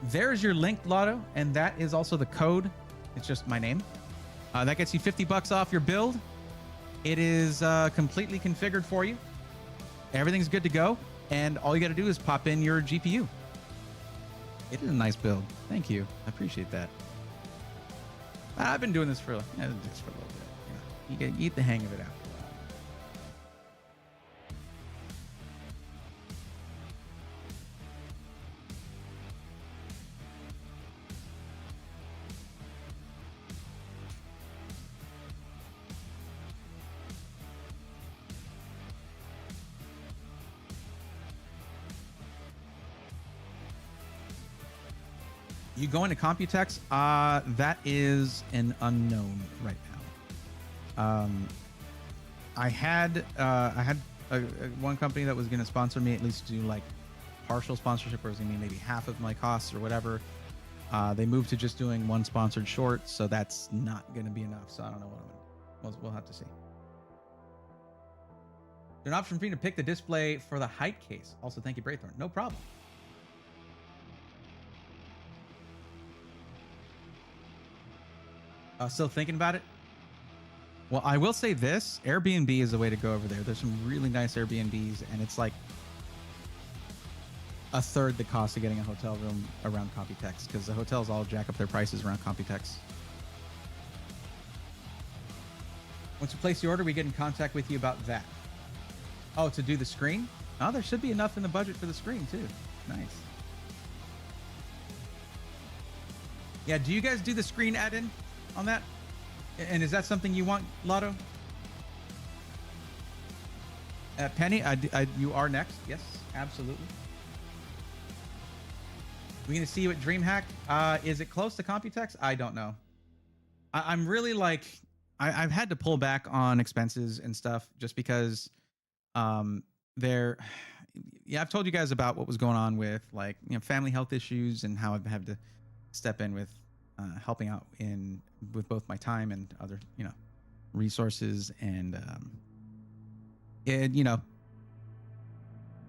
there's your link, Lotto, and that is also the code. It's just my name. That gets you $50 off your build. It is completely configured for you. Everything's good to go, and all you got to do is pop in your GPU. It is a nice build. Thank you. I appreciate that. I've been doing this for a little bit. You get the hang of it out. You go into Computex, that is an unknown right now. I had one company that was going to sponsor me, at least do like partial sponsorship, or it was going to be maybe half of my costs or whatever. They moved to just doing one sponsored short, so that's not going to be enough. So I don't know what we'll have to see. There's an option for you to pick the display for the height case. Also, thank you, Braithorn. No problem. Still thinking about it? Well, I will say this. Airbnb is the way to go over there. There's some really nice Airbnbs, and it's like a third the cost of getting a hotel room around Computex, because the hotels all jack up their prices around Computex. Once you place the order, we get in contact with you about that. Oh, to do the screen? Oh, there should be enough in the budget for the screen, too. Nice. Yeah, do you guys do the screen add-in on that? And is that something you want, Lotto? Penny, you are next. Yes, absolutely. We're going to see you at DreamHack. Is it close to Computex? I don't know. I'm really like, I've had to pull back on expenses and stuff just because I've told you guys about what was going on with like, family health issues and how I've had to step in with helping out with both my time and other, resources. And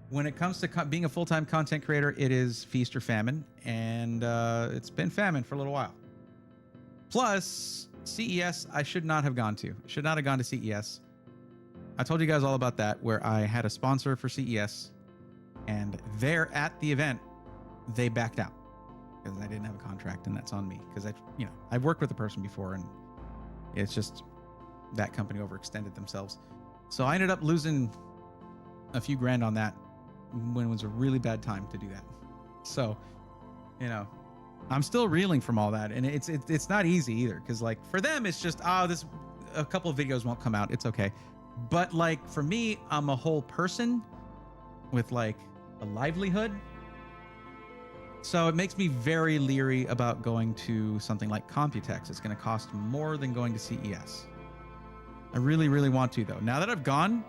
when it comes to being a full-time content creator, it is feast or famine, and it's been famine for a little while. Plus, CES, I should not have gone to. Should not have gone to CES. I told you guys all about that, where I had a sponsor for CES, and there at the event, they backed out because I didn't have a contract, and that's on me because I've worked with a person before, and it's just that company overextended themselves. So I ended up losing a few grand on that when it was a really bad time to do that. So, I'm still reeling from all that, and it's not easy either, because like for them it's just a couple of videos won't come out, it's okay. But like for me, I'm a whole person with like a livelihood. So it makes me very leery about going to something like Computex. It's going to cost more than going to CES. I really, really want to though. Now that I've gone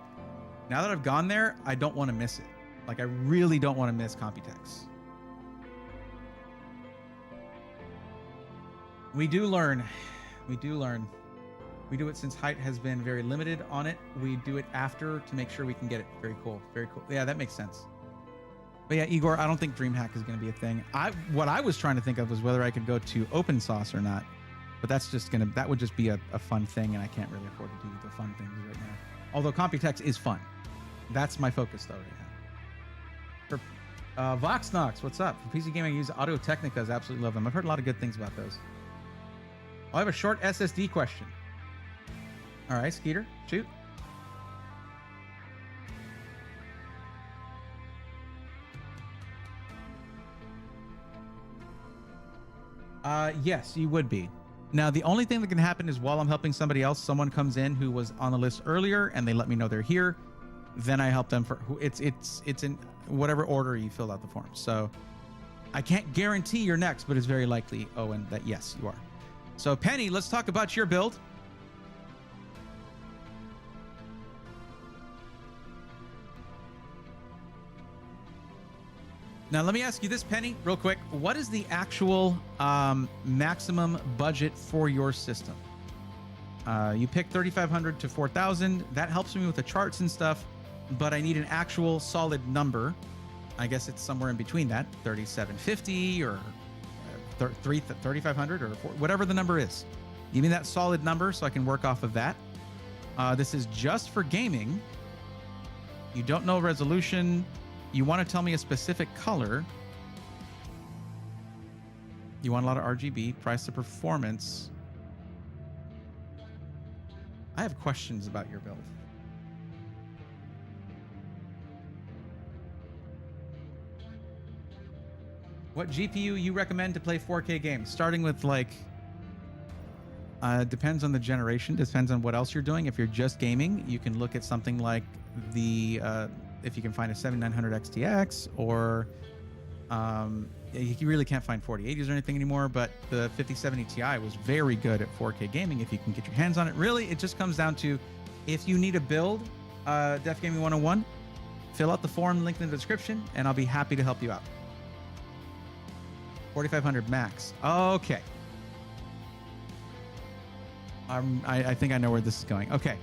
there, I don't want to miss it. Like I really don't want to miss Computex. We do learn. We do learn. We do it since height has been very limited on it. We do it after to make sure we can get it. Very cool. Very cool. Yeah, that makes sense. But yeah, Igor, I don't think DreamHack is going to be a thing. What I was trying to think of was whether I could go to open source or not. But that would just be a fun thing, and I can't really afford to do the fun things right now. Although Computex is fun. That's my focus though right now. For Voxnox, what's up? For PC gaming, I use Audio Technicas. Absolutely love them. I've heard a lot of good things about those. I have a short SSD question. All right, Skeeter, shoot. Yes, you would be. Now, the only thing that can happen is while I'm helping somebody else, someone comes in who was on the list earlier and they let me know they're here. Then I help them for it's in whatever order you filled out the form. So I can't guarantee you're next, but it's very likely, Owen, that yes, you are. So Penny, let's talk about your build. Now, let me ask you this, Penny, real quick. What is the actual maximum budget for your system? You picked 3,500 to 4,000. That helps me with the charts and stuff, but I need an actual solid number. I guess it's somewhere in between that, 3,750 or 3,500 or whatever the number is. Give me that solid number so I can work off of that. This is just for gaming. You don't know resolution. You want to tell me a specific color. You want a lot of RGB, price to performance. I have questions about your build. What GPU you recommend to play 4K games? Starting with like, depends on the generation, depends on what else you're doing. If you're just gaming, you can look at something like the, if you can find a 7900 XTX or, you really can't find 4080s or anything anymore, but the 5070 Ti was very good at 4K gaming if you can get your hands on it. Really, it just comes down to if you need a build, Def Gaming 101, fill out the form, link in the description, and I'll be happy to help you out. 4,500 max. Okay. I think I know where this is going. Okay.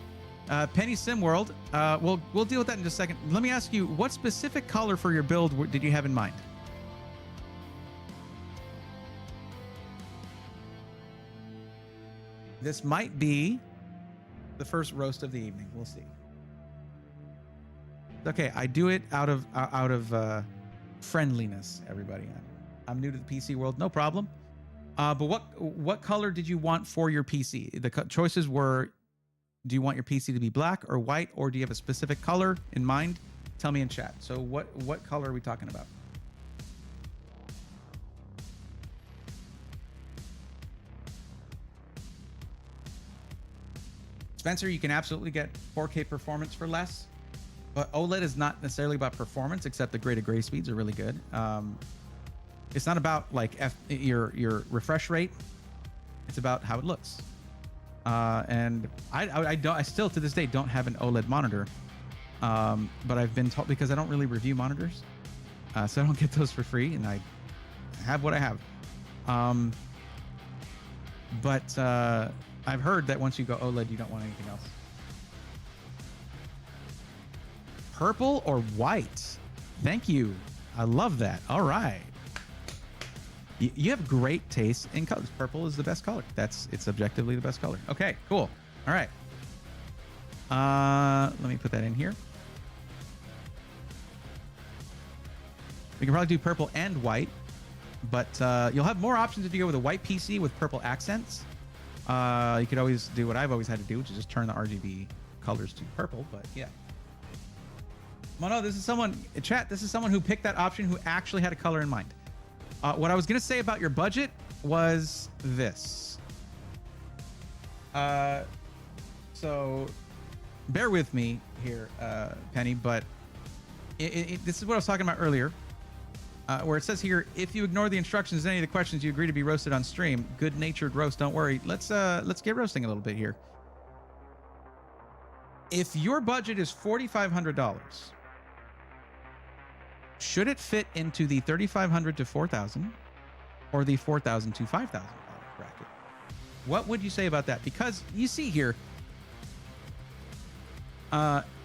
Penny Sim World. We'll deal with that in just a second. Let me ask you, what specific color for your build did you have in mind? This might be the first roast of the evening. We'll see. Okay, I do it out of friendliness, everybody. I'm new to the PC world, no problem. But what color did you want for your PC? The choices were, do you want your PC to be black or white, or do you have a specific color in mind? Tell me in chat. So what color are we talking about? Spencer, you can absolutely get 4K performance for less, but OLED is not necessarily about performance, except the graded gray speeds are really good. It's not about like your refresh rate. It's about how it looks. And I still to this day don't have an OLED monitor, but I've been told, because I don't really review monitors, so I don't get those for free, and I have what I have. But I've heard that once you go OLED, you don't want anything else. Purple or white? Thank you. I love that. All right. You have great taste in colors. Purple is the best color. It's objectively the best color. Okay, cool. All right. Let me put that in here. We can probably do purple and white, but you'll have more options if you go with a white PC with purple accents. You could always do what I've always had to do, which is just turn the RGB colors to purple, but yeah. Mono, this is someone, chat, this is someone who picked that option who actually had a color in mind. What I was going to say about your budget was this. So bear with me here, Penny, but this is what I was talking about earlier, where it says here, if you ignore the instructions, any of the questions, you agree to be roasted on stream. Good-natured roast. Don't worry. Let's get roasting a little bit here. If your budget is $4,500, should it fit into the $3,500 to $4,000 or the $4,000 to $5,000 bracket? What would you say about that? Because you see here,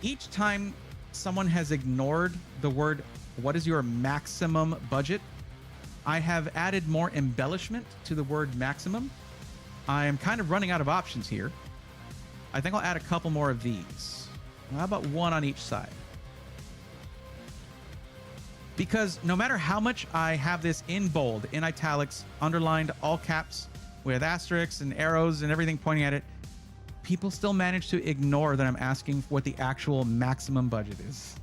each time someone has ignored the word, what is your maximum budget, I have added more embellishment to the word maximum. I am kind of running out of options here. I think I'll add a couple more of these. How about one on each side? Because no matter how much I have this in bold, in italics, underlined, all caps, with asterisks and arrows and everything pointing at it, people still manage to ignore that I'm asking what the actual maximum budget is.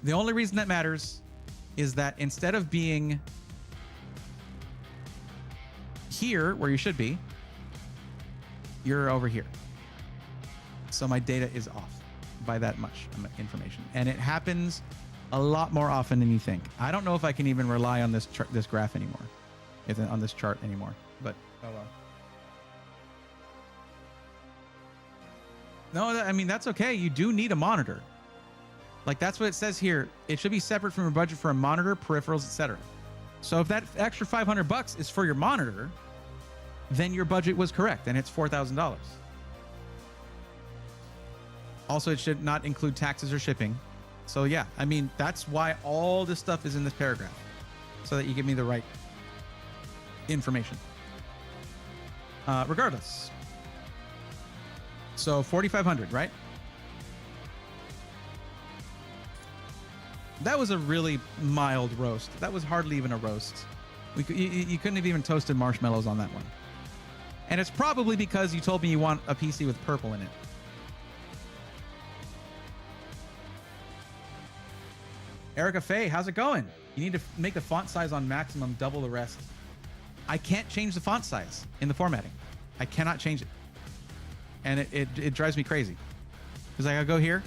The only reason that matters is that instead of being here, where you should be, you're over here. So my data is off by that much information. And it happens a lot more often than you think. I don't know if I can even rely on this this graph anymore, on this chart anymore, but oh well. No, I mean, that's okay. You do need a monitor. Like, that's what it says here. It should be separate from your budget for a monitor, peripherals, etc. So if that extra $500 is for your monitor, then your budget was correct, and it's $4,000. Also, it should not include taxes or shipping. So yeah, I mean, that's why all this stuff is in this paragraph, so that you give me the right information. Regardless. So 4,500, right? That was a really mild roast. That was hardly even a roast. You couldn't have even toasted marshmallows on that one. And it's probably because you told me you want a PC with purple in it. Erica Faye, how's it going? You need to make the font size on maximum double the rest. I can't change the font size in the formatting. I cannot change it. And it drives me crazy. Because I gotta go here.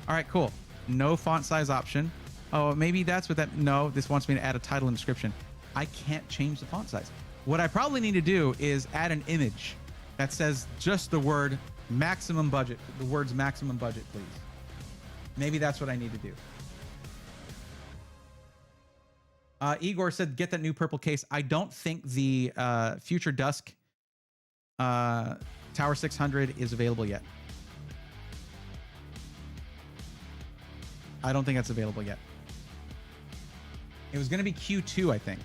All right, cool. No font size option. Oh, maybe that's what that... No, this wants me to add a title and description. I can't change the font size. What I probably need to do is add an image that says just the word maximum budget. The words maximum budget, please. Maybe that's what I need to do. Igor said, get that new purple case. I don't think the Future Dusk Tower 600 is available yet. I don't think that's available yet. It was going to be Q2, I think.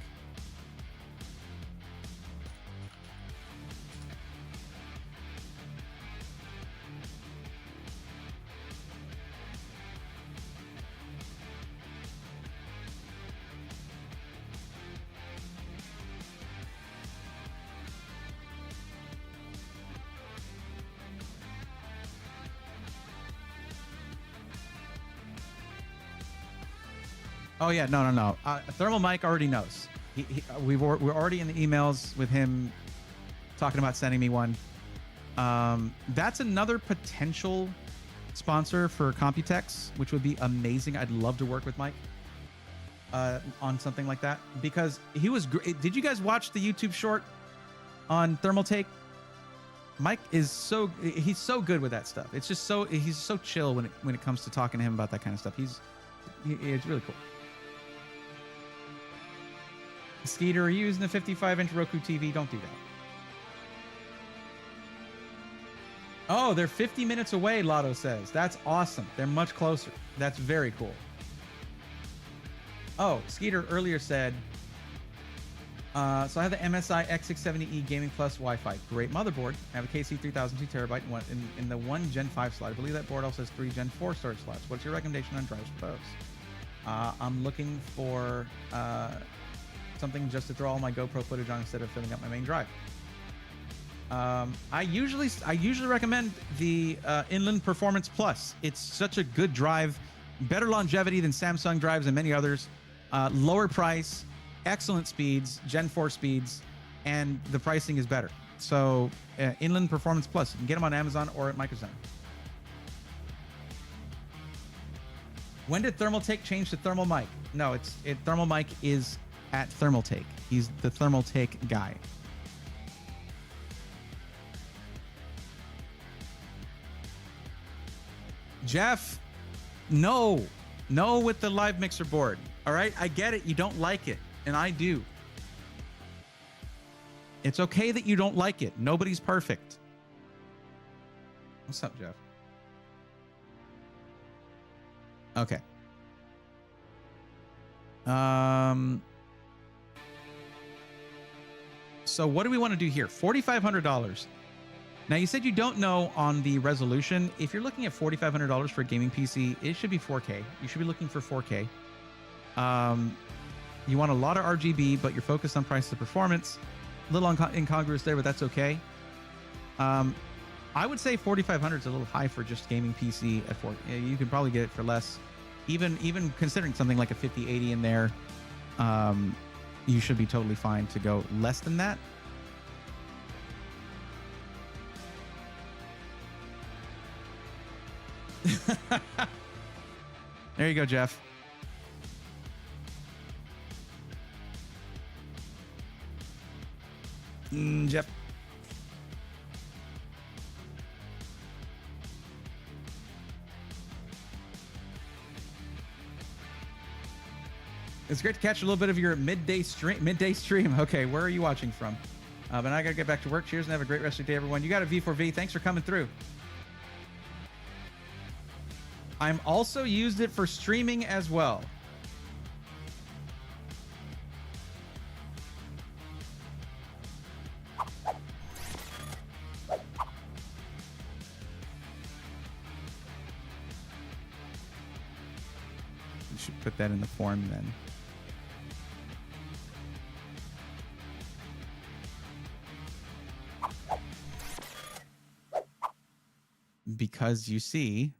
Oh yeah, no. Thermal Mike already knows. We're already in the emails with him talking about sending me one. That's another potential sponsor for Computex, which would be amazing. I'd love to work with Mike on something like that, because he was great. Did you guys watch the YouTube short on Thermal Take? Mike is he's so good with that stuff. It's just he's so chill when it comes to talking to him about that kind of stuff. It's really cool. Skeeter, are you using the 55-inch Roku TV? Don't do that. Oh, they're 50 minutes away, Lotto says. That's awesome. They're much closer. That's very cool. Oh, Skeeter earlier said, so I have the MSI X670E Gaming Plus Wi-Fi. Great motherboard. I have a KC3000 2TB in the 1 Gen 5 slot. I believe that board also has 3 Gen 4 storage slots. What's your recommendation on drives for those? I'm looking for something just to throw all my GoPro footage on instead of filling up my main drive. I usually recommend the Inland Performance Plus. It's such a good drive, better longevity than Samsung drives and many others, lower price, excellent speeds, Gen 4 speeds, and the pricing is better. So Inland Performance Plus, you can get them on Amazon or at Micro Center. When did Thermal Take change to Thermal Mike? No, Thermal Mike is at Thermal Take. He's the Thermal Take guy. Jeff, no with the live mixer board. All right, I get it. You don't like it, and I do. It's okay that you don't like it. Nobody's perfect. What's up, Jeff? Okay. So what do we want to do here? $4,500. Now, you said you don't know on the resolution. If you're looking at $4,500 for a gaming PC, it should be 4K. You should be looking for 4K. You want a lot of RGB, but you're focused on price to performance. A little incongruous there, but that's okay. I would say 4,500 is a little high for just gaming PC at 4K. You can probably get it for less. Even considering something like a 5080 in there, you should be totally fine to go less than that. There you go, Jeff. Jeff. It's great to catch a little bit of your midday stream. Okay, where are you watching from? But I gotta get back to work. Cheers and have a great rest of your day, everyone. You got a V4V. Thanks for coming through. I'm also used it for streaming as well. You should put that in the form then. Because you see,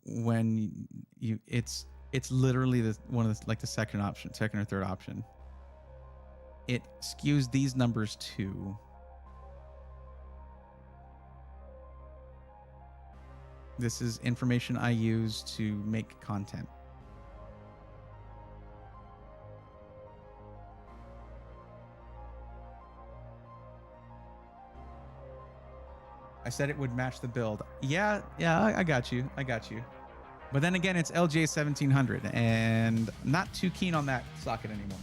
when you it's literally one of the, like the second or third option. It skews these numbers too. This is information I use to make content. I said it would match the build. Yeah, I got you. But then again, it's LGA 1700, and not too keen on that socket anymore.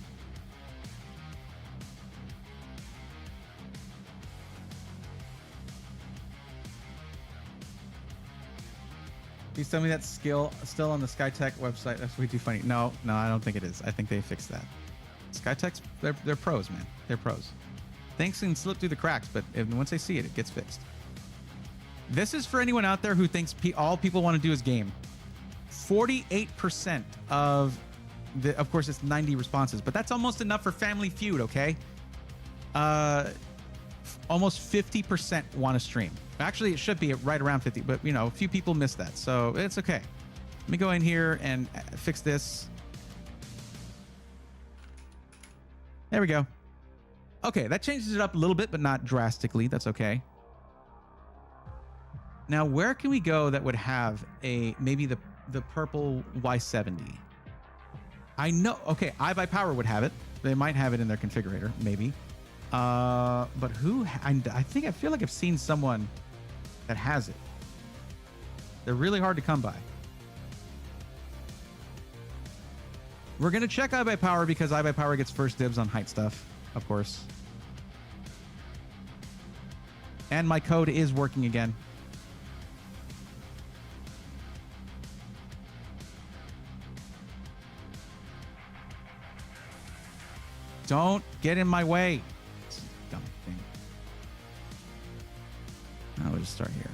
Please tell me that's still on the Skytech website. That's way too funny. No, I don't think it is. I think they fixed that. Skytech's, they're pros, man. They're pros. Things can slip through the cracks, but once they see it, it gets fixed. This is for anyone out there who thinks all people want to do is game. 48% of course, it's 90 responses, but that's almost enough for Family Feud, okay? Almost 50% want to stream. Actually, it should be right around 50, but a few people missed that, so it's okay. Let me go in here and fix this. There we go. Okay, that changes it up a little bit, but not drastically. That's okay. Now, where can we go that would have maybe the purple Y70? I know, okay, iBuyPower would have it. They might have it in their configurator, maybe. But who? I feel like I've seen someone that has it. They're really hard to come by. We're gonna check iBuyPower because iBuyPower gets first dibs on height stuff, of course. And my code is working again. Don't get in my way. Dumb thing. I'll just start here.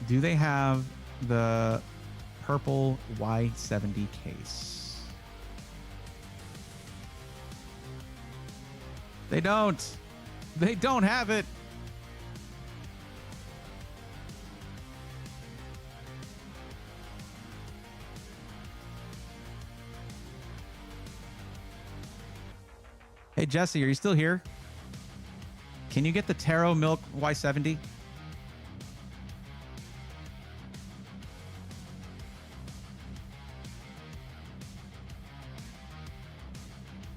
Do they have the purple Y70 case? They don't. They don't have it. Hey, Jesse, are you still here? Can you get the Taro Milk Y70?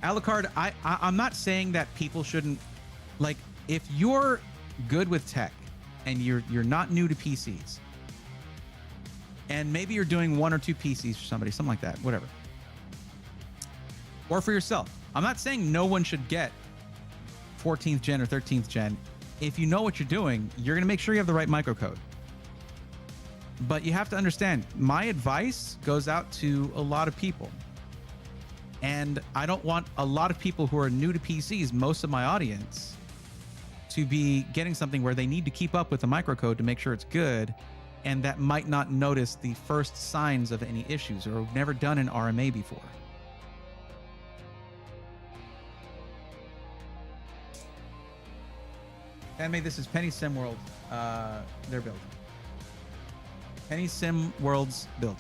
Alucard, I'm not saying that people shouldn't, like, if you're good with tech and you're not new to PCs, and maybe you're doing 1 or 2 PCs for somebody, something like that, whatever, or for yourself. I'm not saying no one should get 14th gen or 13th gen. If you know what you're doing, you're going to make sure you have the right microcode. But you have to understand, my advice goes out to a lot of people. And I don't want a lot of people who are new to PCs, most of my audience, to be getting something where they need to keep up with the microcode to make sure it's good, and that might not notice the first signs of any issues or have never done an RMA before. Anime, this is Penny Sim World, their build. Penny Sim World's build.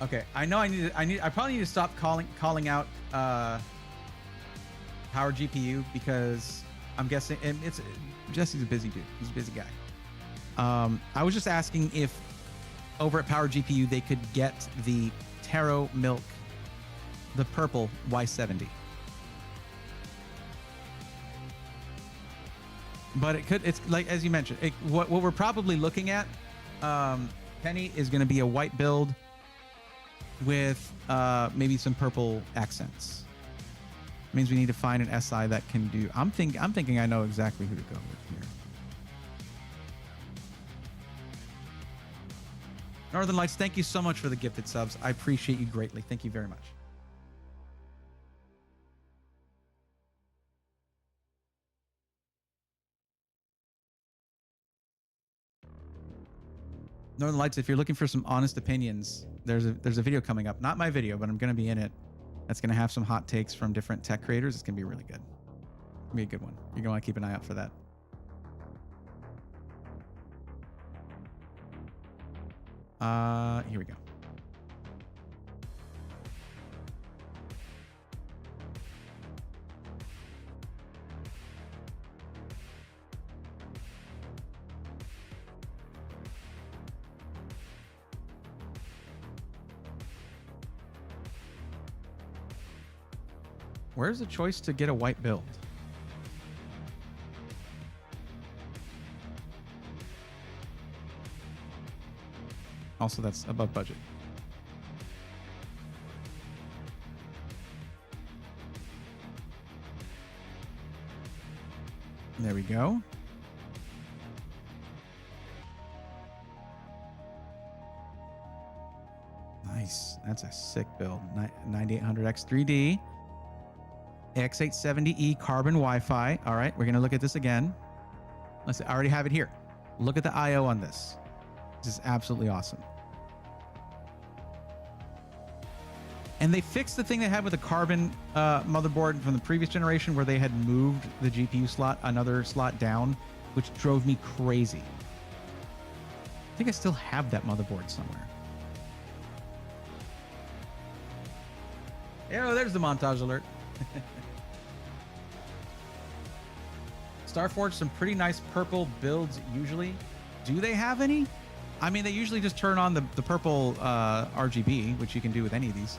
Okay, I know I probably need to stop calling out power GPU because I'm guessing, and it's Jesse's a busy dude. He's a busy guy. I was just asking if over at Power GPU they could get the Taro Milk, the purple Y70. But it's like, as you mentioned, what we're probably looking at, Penny, is going to be a white build with maybe some purple accents. Means we need to find an SI that can do. I'm thinking I know exactly who to go with here. Northern Lights, thank you so much for the gifted subs. I appreciate you greatly. Thank you very much. Northern Lights, if you're looking for some honest opinions, there's a video coming up. Not my video, but I'm going to be in it. That's going to have some hot takes from different tech creators. It's going to be really good. It's going to be a good one. You're going to want to keep an eye out for that. Here we go. Where's the choice to get a white build? Also, that's above budget. There we go. Nice. That's a sick build. 9800X3D. X870E carbon Wi-Fi. All right, we're going to look at this again. Let's see, I already have it here. Look at the I/O on this. This is absolutely awesome. And they fixed the thing they had with the carbon motherboard from the previous generation where they had moved the GPU slot another slot down, which drove me crazy. I think I still have that motherboard somewhere. Oh, there's the montage alert. Starforge, some pretty nice purple builds usually. Do they have any? I mean, they usually just turn on the purple RGB, which you can do with any of these.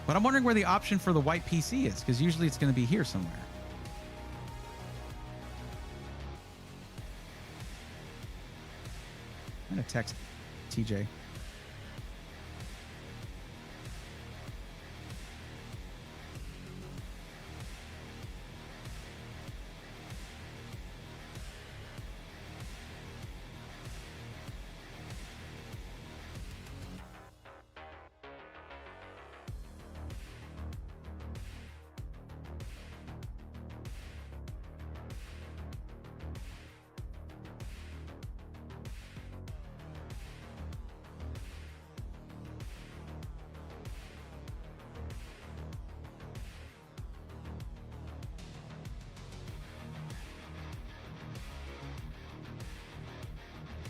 But I'm wondering where the option for the white PC is, because usually it's going to be here somewhere. I'm going to text TJ.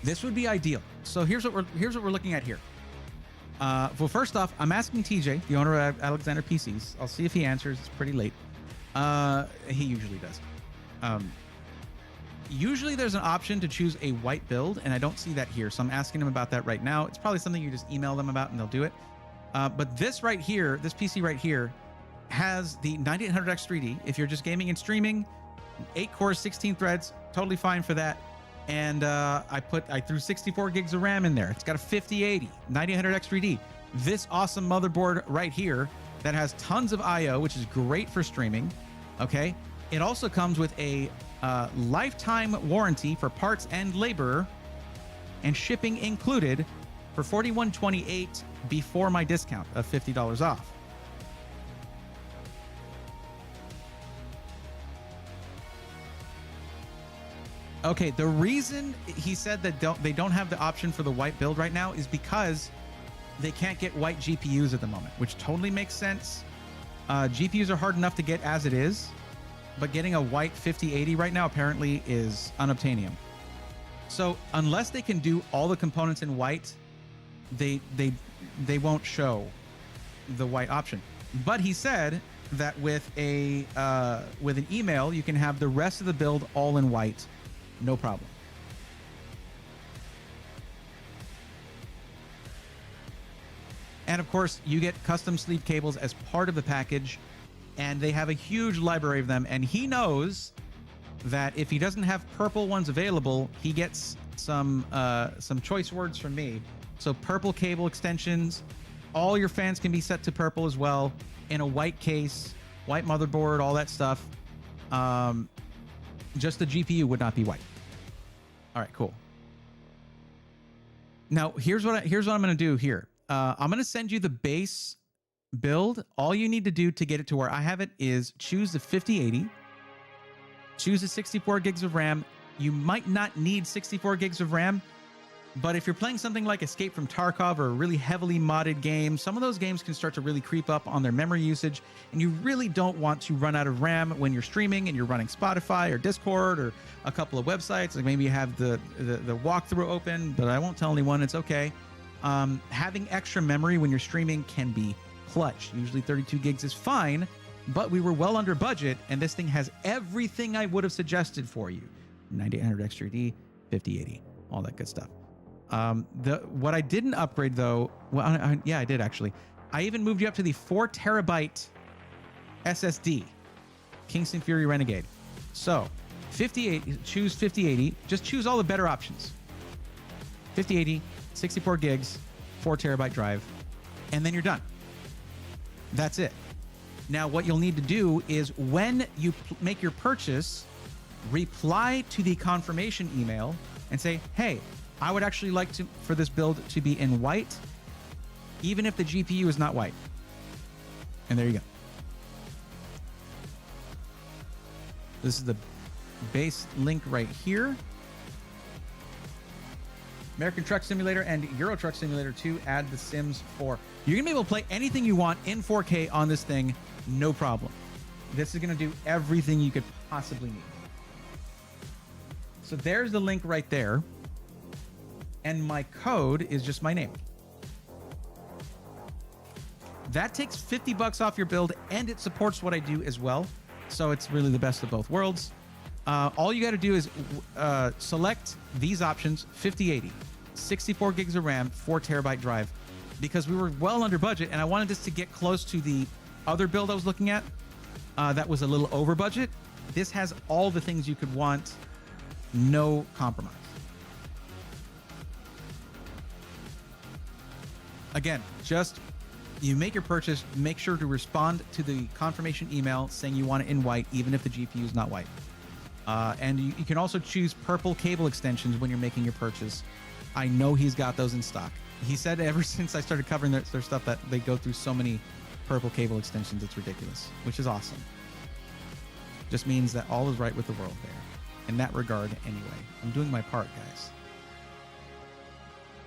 This would be ideal. So here's what we're looking at here. Well, first off, I'm asking TJ, the owner of Alexander PCs. I'll see if he answers. It's pretty late. He usually does. Usually there's an option to choose a white build, and I don't see that here. So I'm asking him about that right now. It's probably something you just email them about and they'll do it. But this right here, this PC right here, has the 9800X3D. If you're just gaming and streaming, 8 cores, 16 threads, totally fine for that. And I threw 64 gigs of RAM in there. It's got a 5080 9800X3D. This awesome motherboard right here that has tons of I/O, which is great for streaming. Okay. It also comes with a lifetime warranty for parts and labor, and shipping included for $41.28 before my discount of $50 off. Okay, the reason he said that they don't have the option for the white build right now is because they can't get white GPUs at the moment, which totally makes sense. GPUs are hard enough to get as it is, but getting a white 5080 right now apparently is unobtainium. So unless they can do all the components in white they won't show the white option. But he said that with an email, you can have the rest of the build all in white, no problem. And of course, you get custom sleeve cables as part of the package, and they have a huge library of them. And he knows that if he doesn't have purple ones available, he gets some choice words from me. So purple cable extensions, all your fans can be set to purple as well, in a white case, white motherboard, all that stuff. Just the GPU would not be white. All right, cool. Now here's what I'm going to do here. I'm going to send you the base build. All you need to do to get it to where I have it is choose the 5080, choose the 64 gigs of RAM. You might not need 64 gigs of RAM, but if you're playing something like Escape from Tarkov or a really heavily modded game, some of those games can start to really creep up on their memory usage, and you really don't want to run out of RAM when you're streaming and you're running Spotify or Discord or a couple of websites. Like maybe you have the walkthrough open, but I won't tell anyone. It's okay. Having extra memory when you're streaming can be clutch. Usually 32 gigs is fine, but we were well under budget, and this thing has everything I would have suggested for you. 9800 XTD, 5080, all that good stuff. What I didn't upgrade though, well, yeah, I did actually. I even moved you up to the 4 terabyte SSD, Kingston Fury Renegade. So 58, choose 5080, just choose all the better options. 5080, 64 gigs, 4 terabyte drive, and then you're done. That's it. Now, what you'll need to do is when you make your purchase, reply to the confirmation email and say, hey, I would actually like for this build to be in white, even if the GPU is not white. And there you go. This is the base link right here. American Truck Simulator and Euro Truck Simulator 2 add The Sims 4. You're going to be able to play anything you want in 4K on this thing, no problem. This is going to do everything you could possibly need. So there's the link right there. And my code is just my name. That takes $50 off your build, and it supports what I do as well. So it's really the best of both worlds. All you got to do is select these options: 5080, 64 gigs of RAM, 4 terabyte drive, because we were well under budget, and I wanted this to get close to the other build I was looking at that was a little over budget. This has all the things you could want, no compromise. Again, just you make your purchase, make sure to respond to the confirmation email saying you want it in white, even if the GPU is not white. And you can also choose purple cable extensions when you're making your purchase. I know he's got those in stock. He said ever since I started covering their stuff that they go through so many purple cable extensions, it's ridiculous, which is awesome. Just means that all is right with the world there. In that regard, anyway. I'm doing my part, guys.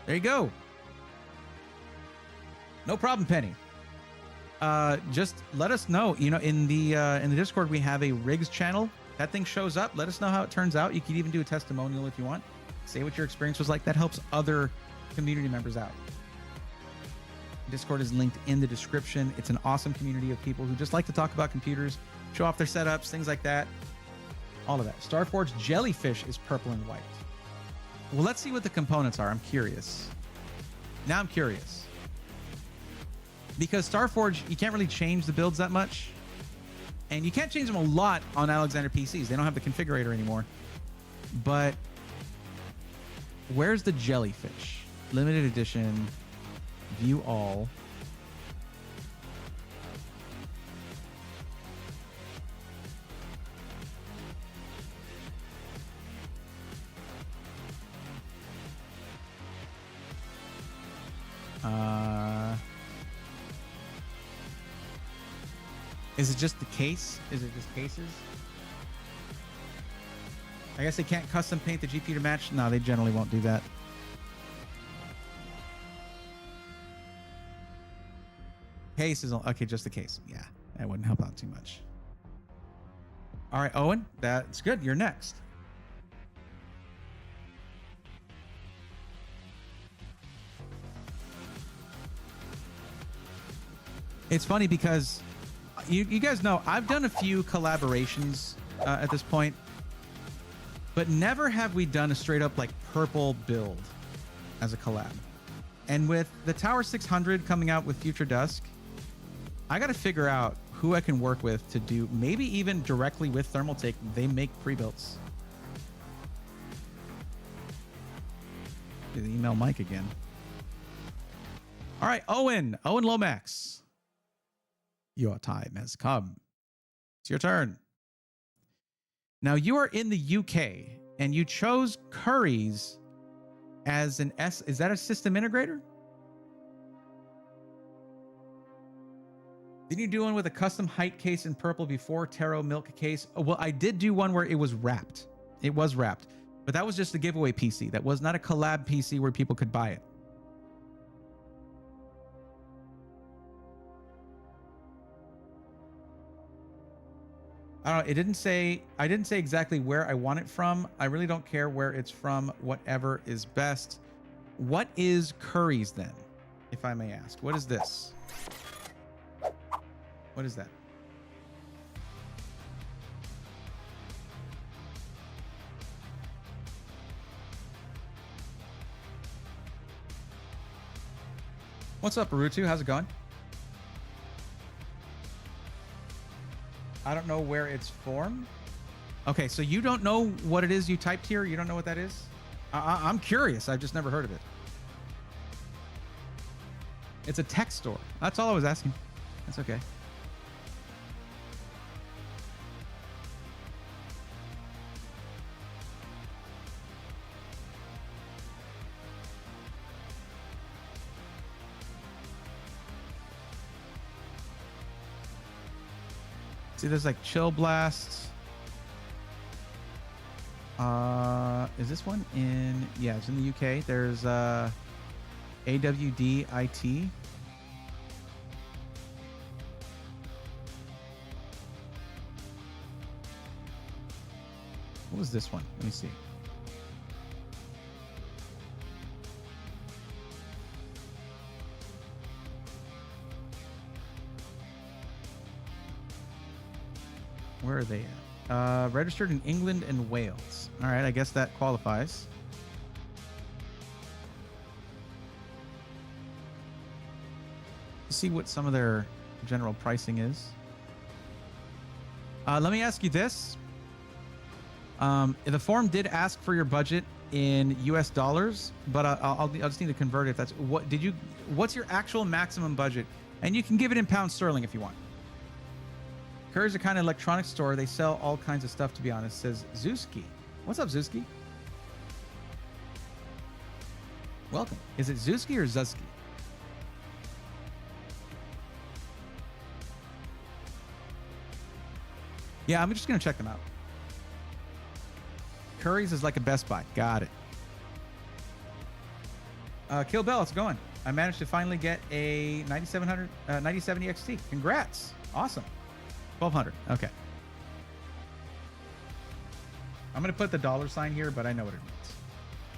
There you go. No problem, Penny. Just let us know. You know, in the Discord, we have a rigs channel. That thing shows up. Let us know how it turns out. You can even do a testimonial if you want. Say what your experience was like. That helps other community members out. Discord is linked in the description. It's an awesome community of people who just like to talk about computers, show off their setups, things like that. All of that. Starforge Jellyfish is purple and white. Well, let's see what the components are. I'm curious. Now I'm curious. Because Starforge, you can't really change the builds that much. And you can't change them a lot on Alexander PCs. They don't have the configurator anymore. But where's the Jellyfish? Limited edition. View all. Is it just the case? Is it just cases? I guess they can't custom paint the GPU to match. No, they generally won't do that. Case is okay, just the case. Yeah, that wouldn't help out too much. All right, Owen, that's good. You're next. It's funny because you guys know I've done a few collaborations at this point, but never have we done a straight up like purple build as a collab. And with the Tower 600 coming out with Future Dusk, I got to figure out who I can work with to do, maybe even directly with Thermaltake. They make pre-builts. Email Mike again. All right, Owen Lomax. Your time has come. It's your turn. Now you are in the UK and you chose Curry's as an S. Is that a system integrator? Didn't you do one with a custom height case in purple before Taro Milk case? Oh, well, I did do one where it was wrapped. It was wrapped, but that was just a giveaway PC. That was not a collab PC where people could buy it. I don't know. It didn't say, I didn't say exactly where I want it from. I really don't care where it's from, whatever is best. What is Curry's then, if I may ask? What is this? What is that? What's up, Barutu? How's it going? I don't know where it's from. Okay, so you don't know what it is you typed here? You don't know what that is? I'm curious. I've just never heard of it. It's a tech store. That's all I was asking. That's okay. See, there's like Chill Blast. Is this one in? Yeah, it's in the UK. There's AWD-IT. What was this one? Let me see. Where are they at? Registered in England and Wales. All right, I guess that qualifies. See what some of their general pricing is. Let me ask you this. The form did ask for your budget in US dollars, but I'll just need to convert it. If that's what did you? What's your actual maximum budget? And you can give it in pound sterling if you want. Curry's a kind of electronics store. They sell all kinds of stuff, to be honest, says Zuski. What's up, Zuski? Welcome. Is it Zuski or Zuski? Yeah, I'm just going to check them out. Curry's is like a Best Buy. Got it. Kill Bell, how's it going? I managed to finally get a 9070 XT. Congrats. Awesome. 1200. Okay. I'm going to put the $sign here, but I know what it means.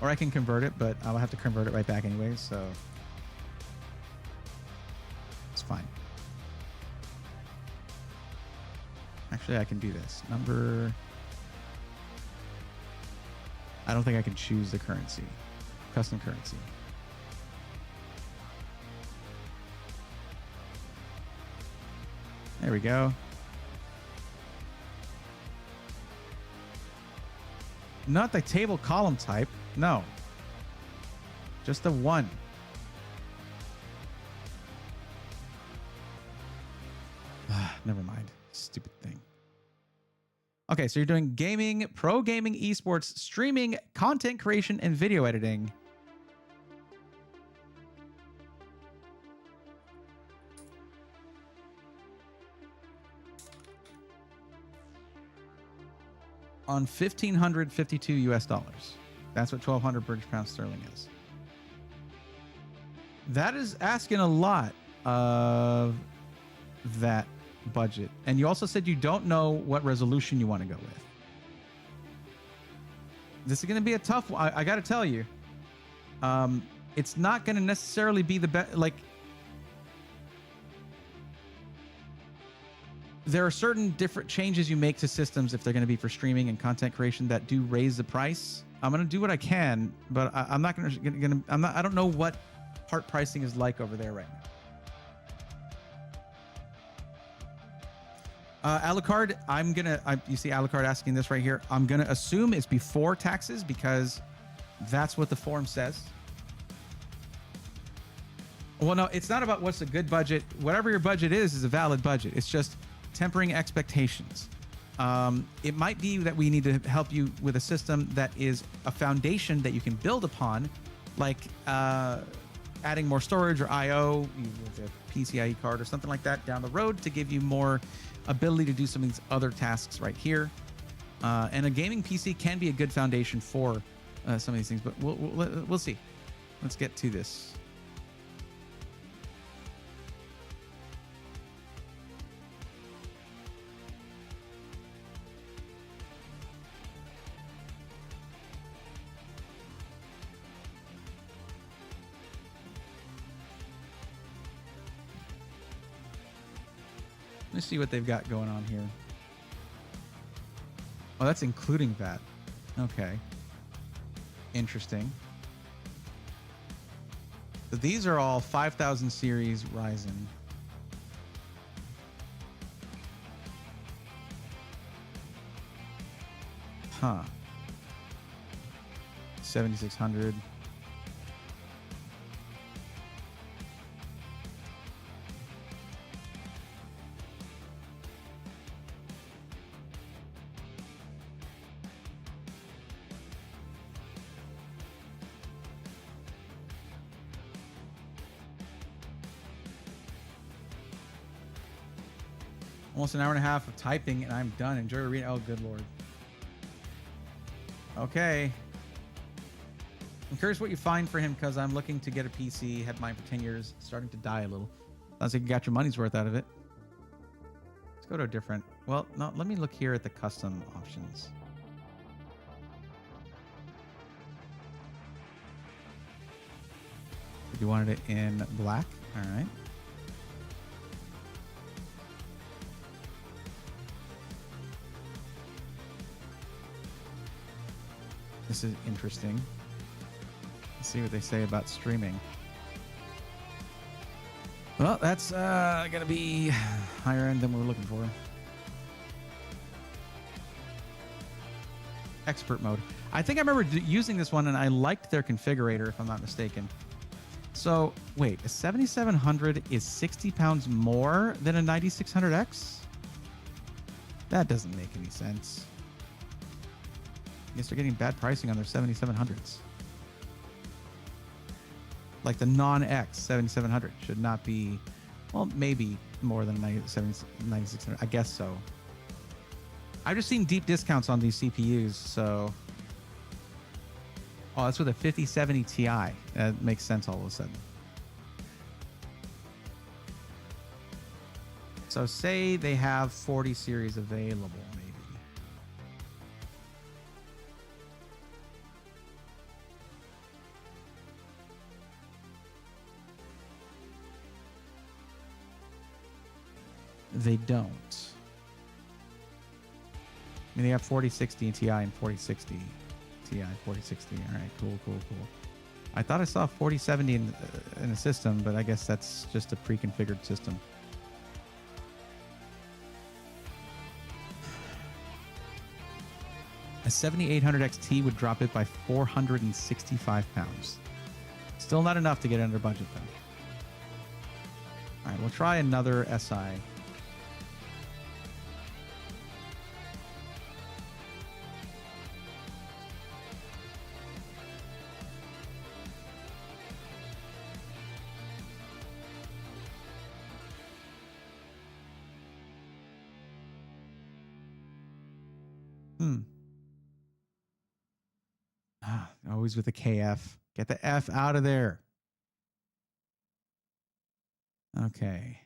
Or I can convert it, but I'll have to convert it right back anyways, so it's fine. Actually, I can do this. I don't think I can choose the currency. Custom currency. There we go. Not the table column type. No. Just the one. Never mind. Stupid thing. Okay, so you're doing gaming, pro gaming, esports, streaming, content creation, and video editing. On 1,552 US dollars. That's what 1,200 British pounds sterling is. That is asking a lot of that budget. And you also said you don't know what resolution you want to go with. This is going to be a tough one. I got to tell you, it's not going to necessarily be the best. Like, there are certain different changes you make to systems if they're going to be for streaming and content creation that do raise the price. I'm going to do what I can, but I'm not going to. I don't know what part pricing is like over there right now. Alucard, you see Alucard asking this right here. I'm going to assume it's before taxes because that's what the form says. Well, no, it's not about what's a good budget. Whatever your budget is a valid budget. It's just tempering expectations. It might be that we need to help you with a system that is a foundation that you can build upon, like adding more storage or I/O with a PCIe card or something like that down the road to give you more ability to do some of these other tasks right here. And a gaming PC can be a good foundation for some of these things, but we'll see. Let's get to this. Let's see what they've got going on here. Oh, that's including that. Okay. Interesting. So these are all 5000 series Ryzen. Huh. 7600. Almost an hour and a half of typing and I'm done. Enjoy reading. Oh, good Lord. Okay. I'm curious what you find for him because I'm looking to get a PC. Had mine for 10 years. Starting to die a little. Sounds like you got your money's worth out of it. Let's go to a different. Well, no, let me look here at the custom options. You wanted it in black? All right. This is interesting. Let's see what they say about streaming. Well, that's going to be higher end than we're looking for. Expert mode. I think I remember using this one and I liked their configurator, if I'm not mistaken. So, wait, a 7700 is 60 pounds more than a 9600X? That doesn't make any sense. I guess they're getting bad pricing on their 7700s. Like the non-X 7700 should not be, well, maybe more than 9600. I guess so. I've just seen deep discounts on these CPUs, so. Oh, that's with a 5070 Ti. That makes sense all of a sudden. So say they have 40 series available, maybe. They don't. I mean, they have 4060 Ti and 4060 Ti, 4060. All right, cool. I thought I saw 4070 in a system, but I guess that's just a pre-configured system. A 7800 XT would drop it by 465 pounds. Still not enough to get under budget, though. All right, we'll try another SI. Always with a KF. Get the F out of there. Okay.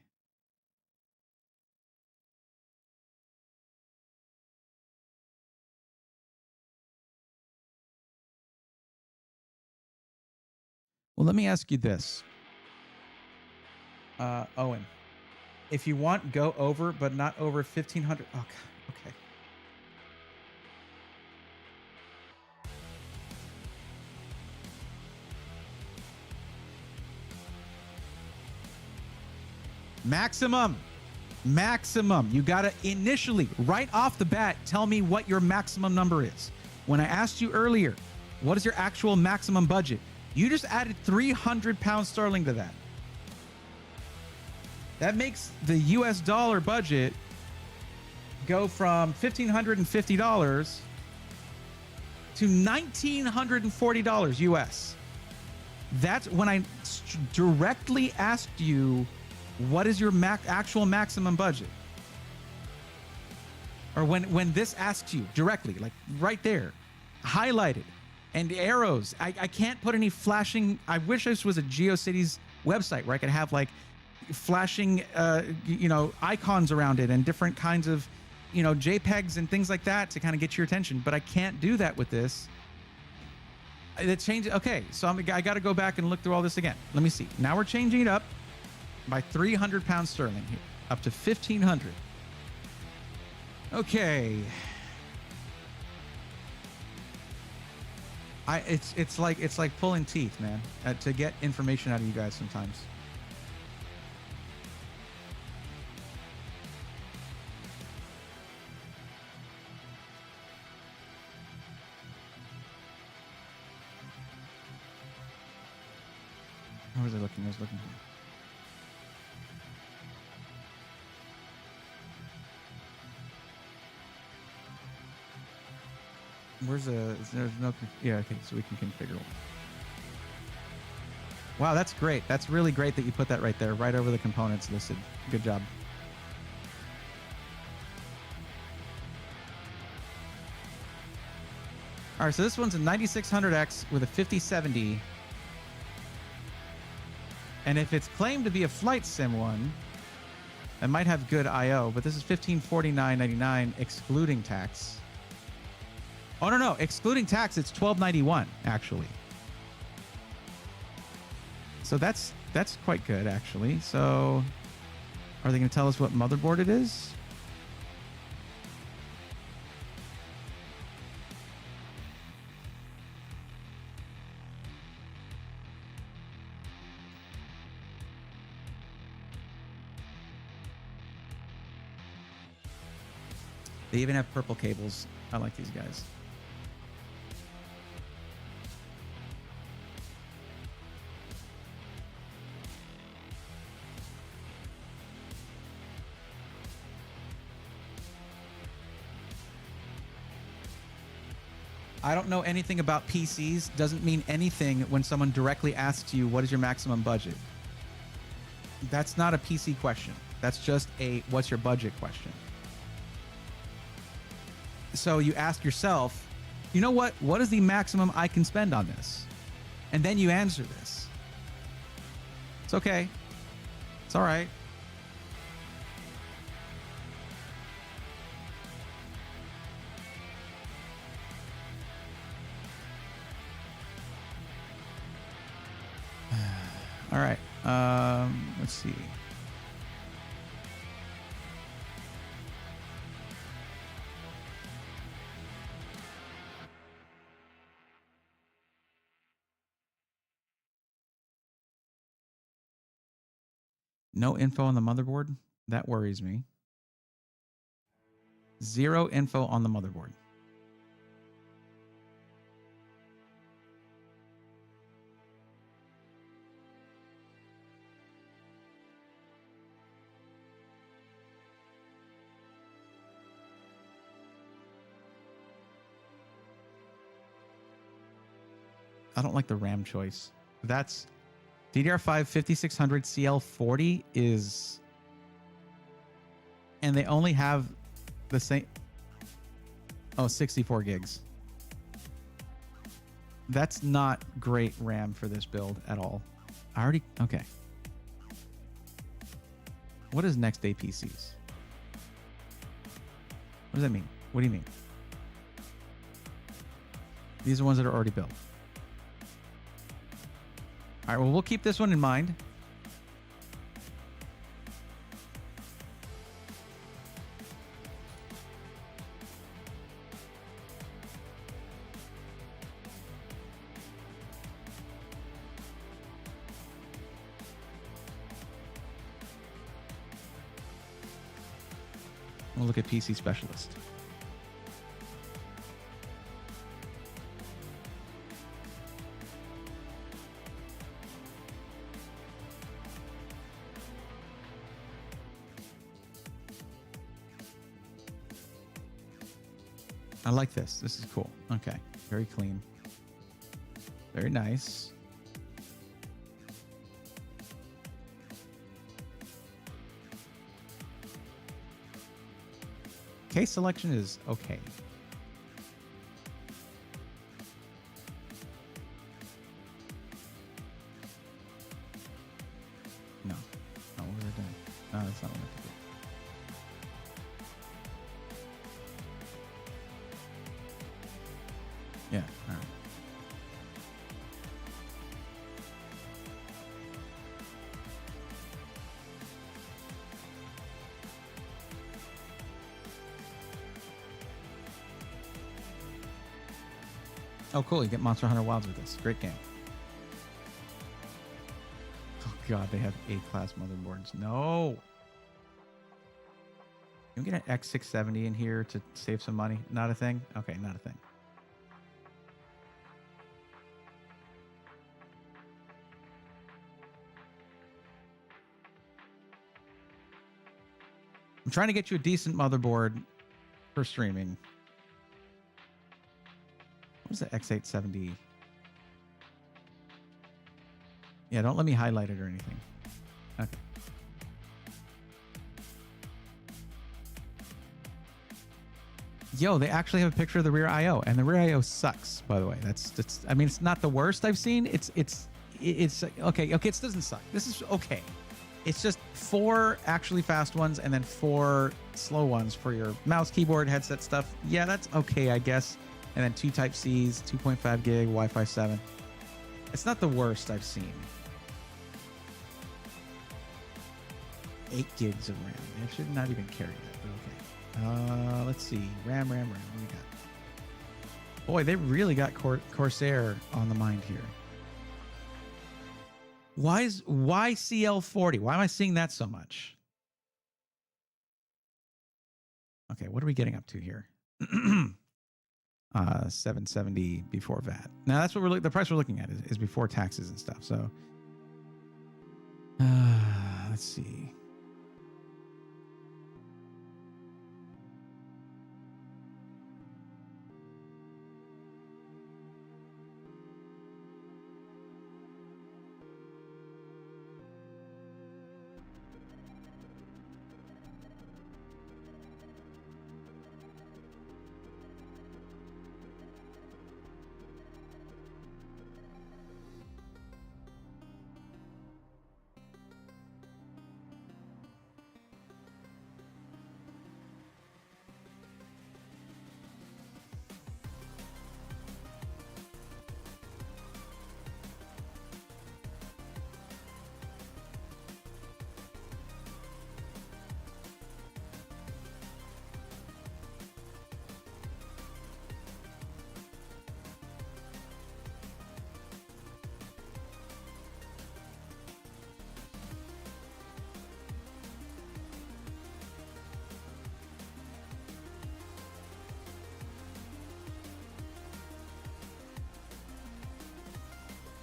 Well, let me ask you this. Owen. If you want, go over, but not over 1,500. Oh, okay. Maximum. You got to initially, right off the bat, tell me what your maximum number is. When I asked you earlier, what is your actual maximum budget? You just added 300 pounds sterling to that. That makes the US dollar budget go from $1,550 to $1,940 US. That's when I directly asked you, what is your actual maximum budget? Or when this asks you directly, like right there, highlighted, and arrows. I can't put any flashing. I wish this was a GeoCities website where I could have like flashing, icons around it and different kinds of, JPEGs and things like that to kind of get your attention. But I can't do that with this. It changed. Okay, so I got to go back and look through all this again. Let me see. Now we're changing it up by 300 pounds sterling here, up to 1,500. Okay. It's like pulling teeth, man, to get information out of you guys sometimes. Where was I looking? I was looking here. There's no, yeah, okay, so we can configure one. Wow, that's great. That's really great that you put that right there, right over the components listed. Good job. All right, so this one's a 9600X with a 5070. And if it's claimed to be a flight sim one, it might have good I/O, but this is $1,549.99 excluding tax. Oh, no, excluding tax, it's $1,291 actually. So that's quite good actually. So are they going to tell us what motherboard it is? They even have purple cables. I like these guys. I don't know anything about PCs. Doesn't mean anything when someone directly asks you, what is your maximum budget? That's not a PC question. That's just a what's your budget question. So you ask yourself, you know what? What is the maximum I can spend on this? And then you answer this. It's okay. It's all right. All right. Let's see. No info on the motherboard? That worries me. Zero info on the motherboard. I don't like the RAM choice. That's DDR5 5600 CL40 is, and they only have the same. Oh, 64 gigs. That's not great RAM for this build at all. Okay. What is next day PCs? What does that mean? What do you mean? These are ones that are already built. All right, well, we'll keep this one in mind. We'll look at PC Specialist. I like this. This is cool. Okay. Very clean. Very nice. Case selection is okay. No. No, what was I doing? No, that's not what I meant to do. Yeah, all right. Oh, cool. You get Monster Hunter Wilds with this. Great game. Oh, God. They have A-class motherboards. No. Can we get an X670 in here to save some money? Not a thing? Okay, not a thing. I'm trying to get you a decent motherboard for streaming. What is the X870? Yeah, don't let me highlight it or anything. Okay. Yo, they actually have a picture of the rear I/O, and the rear I/O sucks. By the way, that's I mean, it's not the worst I've seen. It's okay. Okay, it doesn't suck. This is okay. It's just 4 actually fast ones and then 4 slow ones for your mouse, keyboard, headset stuff. Yeah, that's okay, I guess. And then 2 Type-Cs, 2.5 gig, Wi-Fi 7. It's not the worst I've seen. 8 gigs of RAM. It should not even carry that, but okay. Let's see. RAM. What do we got? Boy, they really got Corsair on the mind here. Why CL40? Why am I seeing that so much? Okay, what are we getting up to here? 770 before VAT. Now that's what the price we're looking at is before taxes and stuff. So let's see.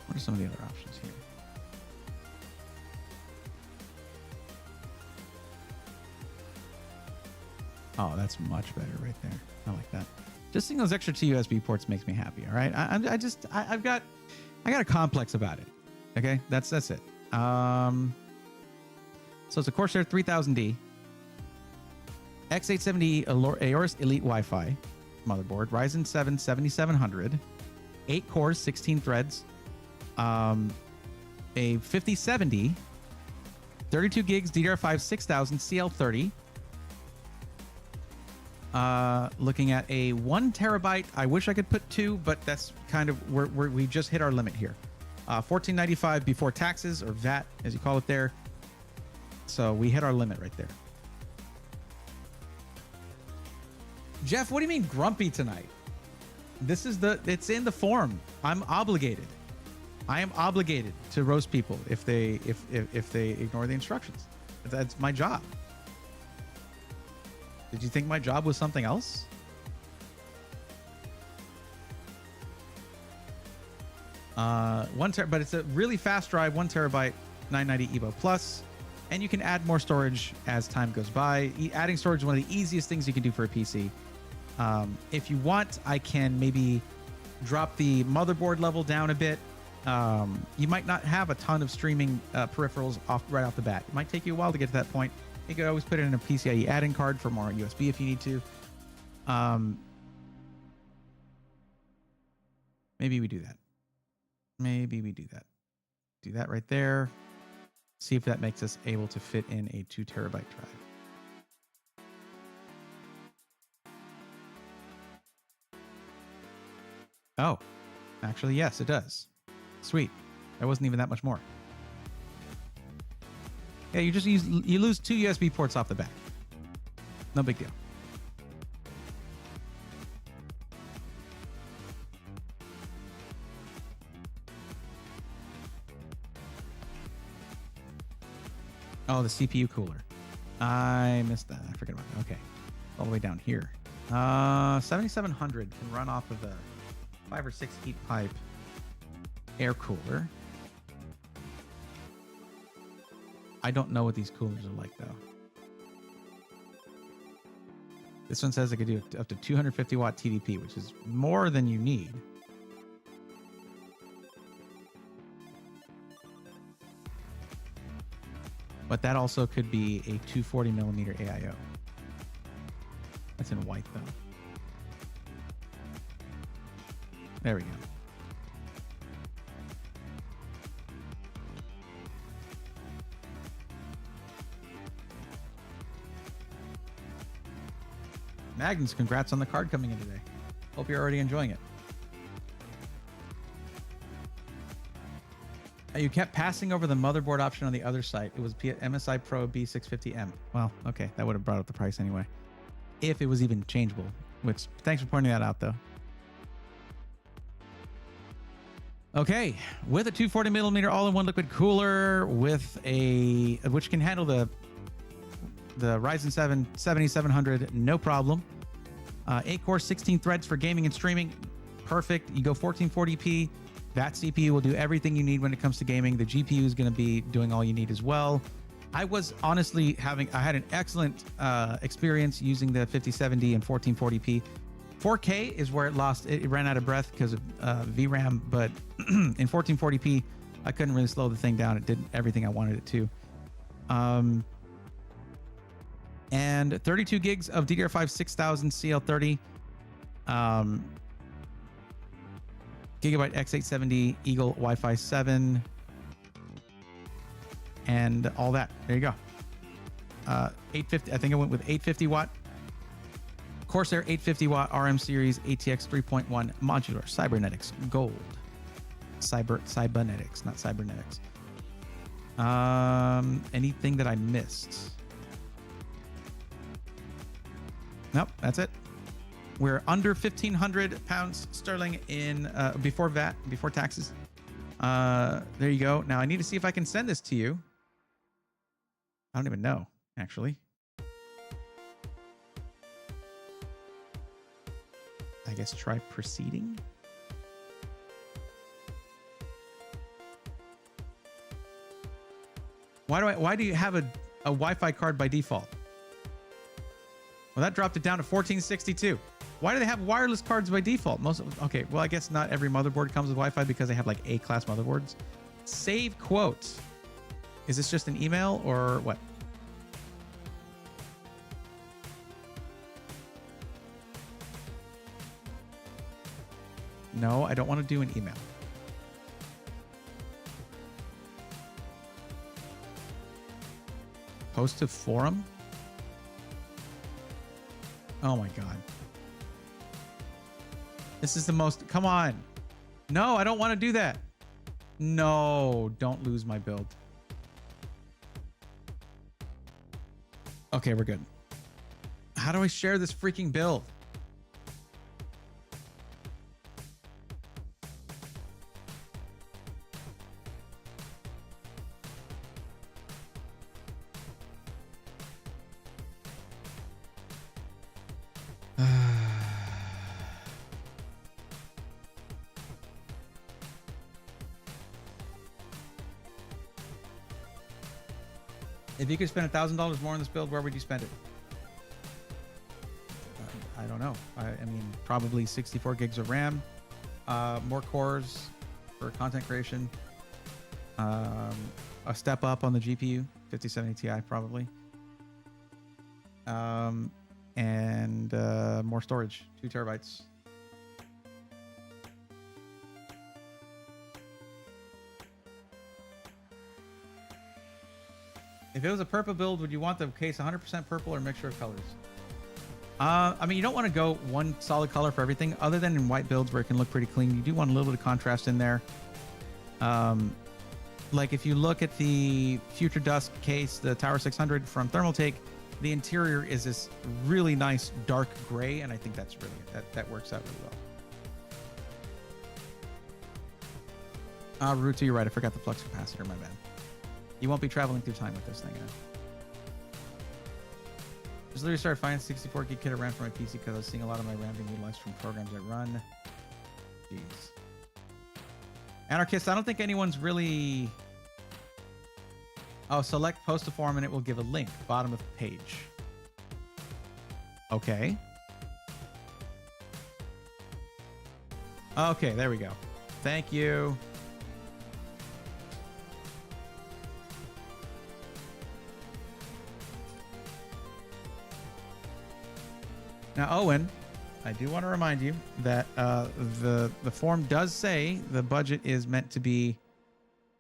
What are some of the other options here? Oh, that's much better right there. I like that. Just seeing those extra 2 USB ports makes me happy. All right, I've got a complex about it. Okay, that's it. So it's a Corsair 3000D, X870 Aorus Elite Wi-Fi motherboard, Ryzen 7 7700, 8 cores, 16 threads. A 5070, 32 gigs DDR5 6000 CL30. Looking at a 1 terabyte. I wish I could put 2, but that's kind of we just hit our limit here. $14.95 before taxes, or VAT as you call it there. So we hit our limit right there. Jeff, what do you mean grumpy tonight? It's in the form. I'm obligated. I am obligated to roast people if they ignore the instructions. That's my job. Did you think my job was something else? But it's a really fast drive, 1 terabyte, 990 Evo Plus, and you can add more storage as time goes by. Adding storage is one of the easiest things you can do for a PC. If you want, I can maybe drop the motherboard level down a bit. You might not have a ton of streaming peripherals right off the bat. It might take you a while to get to that point. You could always put it in a PCIe add-in card for more USB if you need to. Maybe we do that. Maybe we do that. Do that right there. See if that makes us able to fit in a 2 terabyte drive. Oh, actually, yes, it does. Sweet. That wasn't even that much more. Yeah, you lose 2 USB ports off the bat. No big deal. Oh, the CPU cooler. I missed that. I forget about that. Okay. All the way down here. 7700 can run off of a 5 or 6 heat pipe air cooler. I don't know what these coolers are like, though. This one says I could do up to 250 watt TDP, which is more than you need. But that also could be a 240 millimeter AIO. That's in white, though. There we go. Magnus, congrats on the card coming in today. Hope you're already enjoying it. You kept passing over the motherboard option on the other site. It was MSI Pro B650M. Well, okay, that would have brought up the price anyway. If it was even changeable, which thanks for pointing that out, though. Okay, with a 240 millimeter all-in-one liquid cooler with which can handle the Ryzen 7 7700, no problem. 8-core, 16 threads for gaming and streaming, perfect. You go 1440p. That CPU will do everything you need when it comes to gaming. The GPU is going to be doing all you need as well. I was honestly I had an excellent experience using the 5070 and 1440p. 4K is where it ran out of breath because of VRAM, but in 1440p, I couldn't really slow the thing down. It did everything I wanted it to. And 32 gigs of DDR5 6000 CL30. Gigabyte X870 Eagle Wi-Fi 7 and all that. There you go. 850. I think I went with 850 watt Corsair 850 watt RM series ATX 3.1 modular cybernetics gold. Cybernetics, not cybernetics. Anything that I missed? Nope, that's it. We're under 1,500 pounds sterling in before VAT, before taxes. There you go. Now I need to see if I can send this to you. I don't even know, actually. I guess try proceeding. Why do you have a Wi-Fi card by default? Well, that dropped it down to 1462. Why do they have wireless cards by default? Okay, well, I guess not every motherboard comes with Wi-Fi because they have like A-class motherboards. Save quote. Is this just an email or what? No, I don't want to do an email. Post to forum? Oh my God. This is the most, come on. No, I don't want to do that. No, don't lose my build. Okay, we're good. How do I share this freaking build? If you could spend $1,000 more on this build, where would you spend it? I don't know. I mean, probably 64 gigs of RAM, more cores for content creation, a step up on the GPU, 5070 Ti probably, and more storage, 2 terabytes. If it was a purple build, would you want the case 100% purple or mixture of colors? I mean, you don't want to go one solid color for everything, other than in white builds where it can look pretty clean. You do want a little bit of contrast in there. Like if you look at the Future Dusk case, the Tower 600 from Thermaltake, the interior is this really nice dark gray, and I think that's really that works out really well. Ruta, you're right. I forgot the flux capacitor. My bad. You won't be traveling through time with this thing. Just literally started finding 64 gig kit of RAM for my PC because I was seeing a lot of my RAM being utilized from programs I run. Jeez. Anarchist, I don't think anyone's really... Oh, select post to forum and it will give a link. Bottom of the page. Okay. Okay, there we go. Thank you. Now, Owen, I do want to remind you that the form does say the budget is meant to be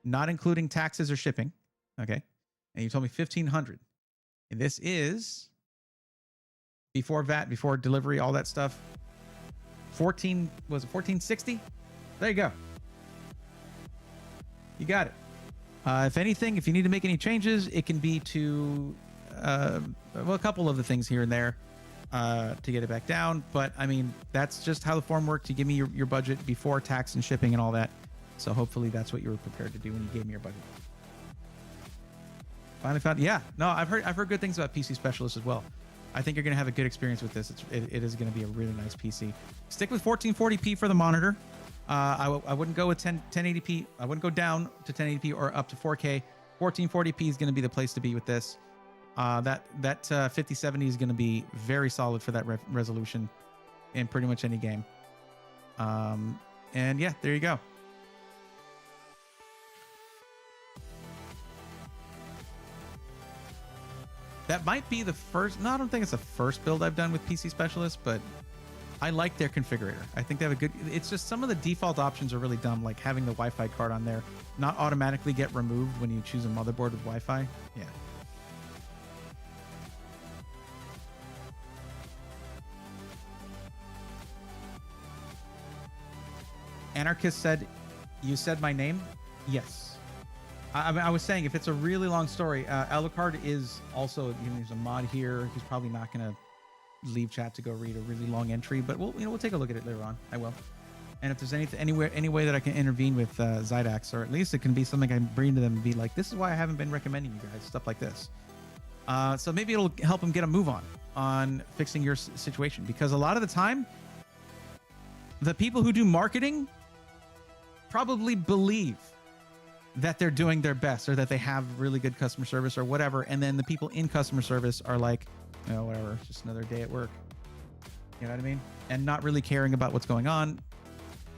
not including taxes or shipping. Okay. And you told me 1,500. And this is before VAT, before delivery, all that stuff. 1460? There you go. You got it. If anything, if you need to make any changes, it can be to, well, a couple of the things here and there. To get it back down, but I mean that's just how the form worked. You give me your budget before tax and shipping and all that, so hopefully that's what you were prepared to do when you gave me your budget. Finally found, yeah, no, I've heard good things about PC Specialist as well. I think you're gonna have a good experience with this. It is gonna be a really nice PC. Stick with 1440p for the monitor. I wouldn't go with 1080p. I wouldn't go down to 1080p or up to 4K. 1440p is gonna be the place to be with this. That 5070 is going to be very solid for that resolution in pretty much any game. And yeah, there you go. That might be the first, no, I don't think it's the first build I've done with PC Specialist, but I like their configurator. I think they have a good, it's just some of the default options are really dumb, like having the Wi-Fi card on there, not automatically get removed when you choose a motherboard with Wi-Fi. Yeah. Anarchist said, you said my name? Yes. I was saying, if it's a really long story, Alucard is also, there's a mod here. He's probably not going to leave chat to go read a really long entry, but we'll take a look at it later on. I will. And if there's any way that I can intervene with Zydax, or at least it can be something I can bring to them and be like, this is why I haven't been recommending you guys, stuff like this. So maybe it'll help them get a move on fixing your situation, because a lot of the time, the people who do marketing probably believe that they're doing their best or that they have really good customer service or whatever, and then the people in customer service are like, whatever, it's just another day at work. You know what I mean? And not really caring about what's going on,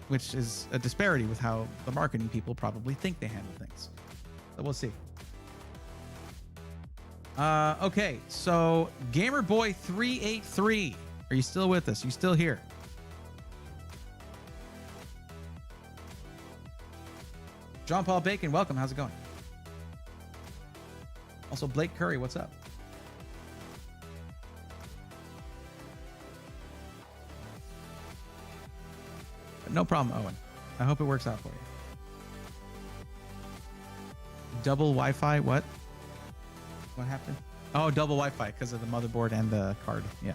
which is a disparity with how the marketing people probably think they handle things. So we'll see. Okay, so GamerBoy383, are you still with us? Are you still here? John Paul Bacon, welcome. How's it going? Also, Blake Curry, what's up? No problem, Owen. I hope it works out for you. Double Wi-Fi, what? What happened? Oh, double Wi-Fi because of the motherboard and the card. Yeah.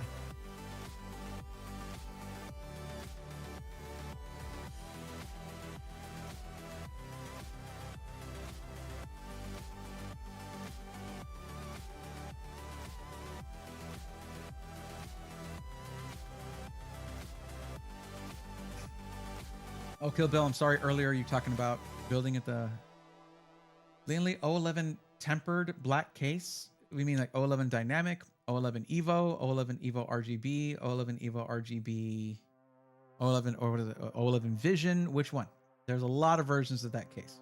Oh, Kill Bill, I'm sorry. Earlier, you talking about building at the Linley 011 tempered black case. We mean like O11 dynamic, O11 Evo, O11 Evo RGB, O11 Evo RGB, O11 or what is it? O11 Vision. Which one? There's a lot of versions of that case.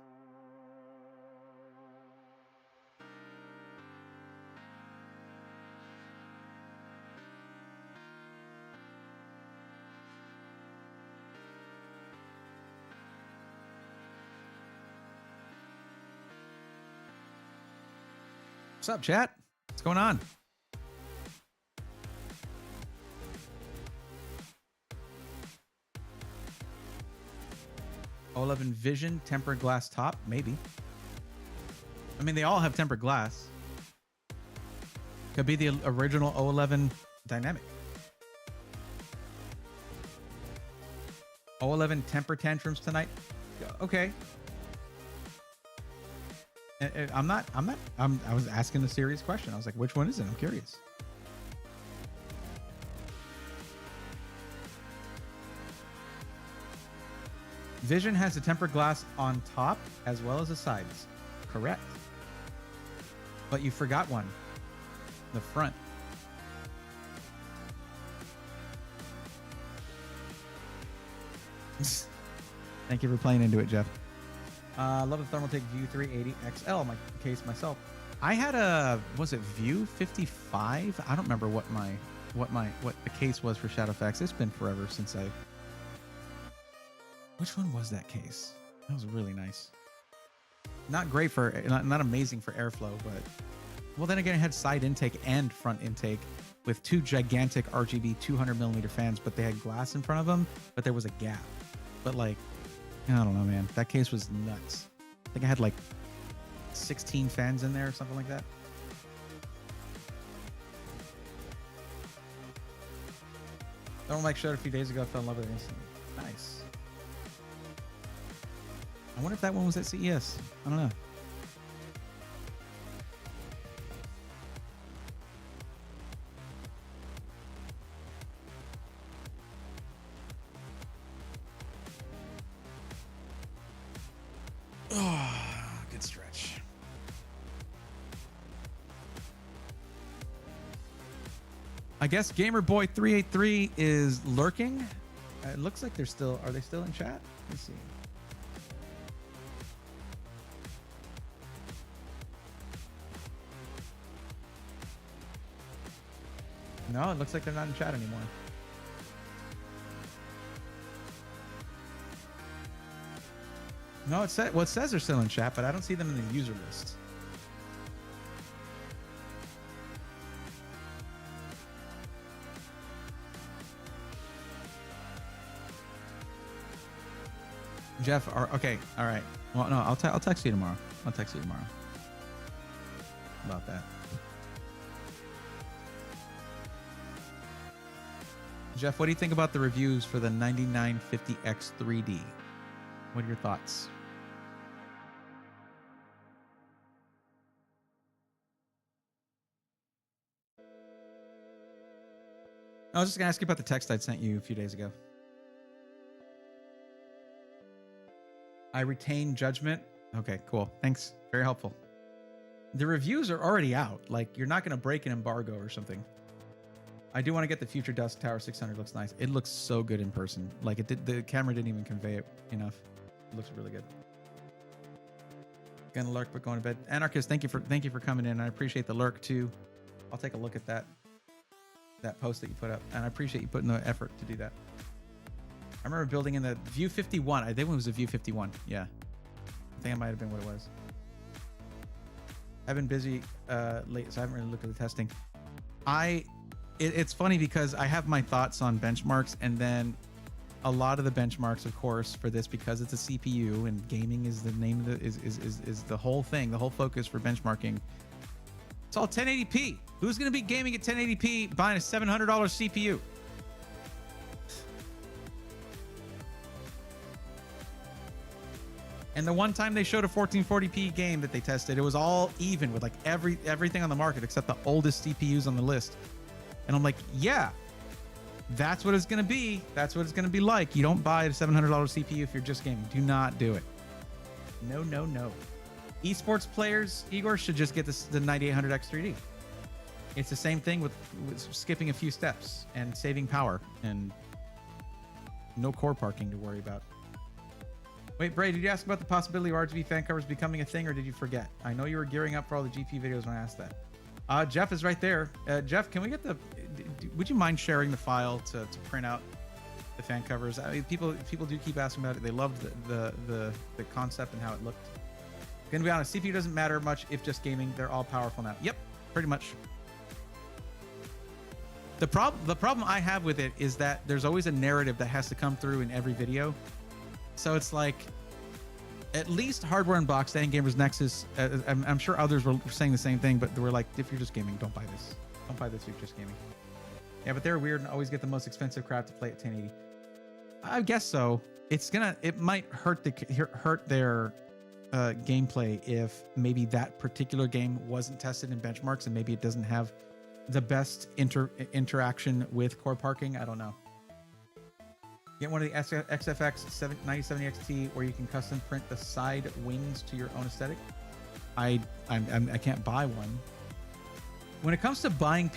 What's up, chat? What's going on? O11 Vision tempered glass top, maybe. I mean, they all have tempered glass. Could be the original O11 dynamic. O11 temper tantrums tonight. Okay. I was asking a serious question. I was like, which one is it? I'm curious. Vision has a tempered glass on top as well as the sides. Correct. But you forgot one. The front. Thank you for playing into it, Jeff. Love the Thermaltake View 380 XL, my case myself. I had a, was it View 55? I don't remember what the case was for Shadowfax. It's been forever since I. Which one was that case? That was really nice. Not great for, not amazing for airflow, but well, then again, it had side intake and front intake with two gigantic RGB 200mm fans, but they had glass in front of them, but there was a gap. But like, I don't know, man. That case was nuts. I think I had like 16 fans in there or something like that. Don't like showed a few days ago. I fell in love with it instantly. Nice. I wonder if that one was at CES. I don't know. Oh, good stretch. I guess GamerBoy383 is lurking. It looks like they're still. Are they still in chat? Let's see. No, it looks like they're not in chat anymore. No, it says, well, it says they're still in chat, but I don't see them in the user list. Jeff, okay, all right. Well, no, I'll text you tomorrow. I'll text you tomorrow about that. Jeff, what do you think about the reviews for the 9950X 3D? What are your thoughts? I was just gonna ask you about the text I'd sent you a few days ago. I retain judgment. Okay, cool. Thanks. Very helpful. The reviews are already out. Like, you're not gonna break an embargo or something. I do want to get the Future Dusk Tower 600. Looks nice. It looks so good in person. Like, it did. The camera didn't even convey it enough. It looks really good. Gonna lurk, but going to bed. Anarchist, thank you for coming in. I appreciate the lurk too. I'll take a look at that post that you put up, and I appreciate you putting the effort to do that. I remember building in the View 51. I think it was a View 51. Yeah, I think it might have been what it was. I've been busy late, so I haven't really looked at the testing. It's funny because I have my thoughts on benchmarks, and then a lot of the benchmarks, of course, for this, because it's a CPU and gaming is the name of the is the whole thing, the whole focus for benchmarking. It's all 1080p. Who's going to be gaming at 1080p buying a $700 CPU? And the one time they showed a 1440p game that they tested, it was all even with like everything on the market except the oldest CPUs on the list. And I'm like, yeah, that's what it's going to be. That's what it's going to be like. You don't buy a $700 CPU if you're just gaming. Do not do it. No, no, no. Esports players, Igor, should just get the 9800 X3D. It's the same thing with skipping a few steps and saving power and no core parking to worry about. Wait, Bray, did you ask about the possibility of RGB fan covers becoming a thing, or did you forget? I know you were gearing up for all the GP videos when I asked that. Jeff is right there. Jeff, can we get would you mind sharing the file to print out the fan covers? I mean, people do keep asking about it. They loved the concept and how it looked. Gonna be honest, CPU doesn't matter much if just gaming. They're all powerful now. Yep, pretty much. The problem I have with it is that there's always a narrative that has to come through in every video. So it's like, at least Hardware Unboxed and Gamers Nexus, I'm sure others were saying the same thing, but they were like, if you're just gaming, don't buy this. Don't buy this if you're just gaming. Yeah, but they're weird and always get the most expensive crap to play at 1080. I guess so. It might hurt their gameplay if maybe that particular game wasn't tested in benchmarks and maybe it doesn't have the best interaction with core parking. I don't know. Get one of the XFX 9070 XT where you can custom print the side wings to your own aesthetic. I can't buy one. When it comes to buying,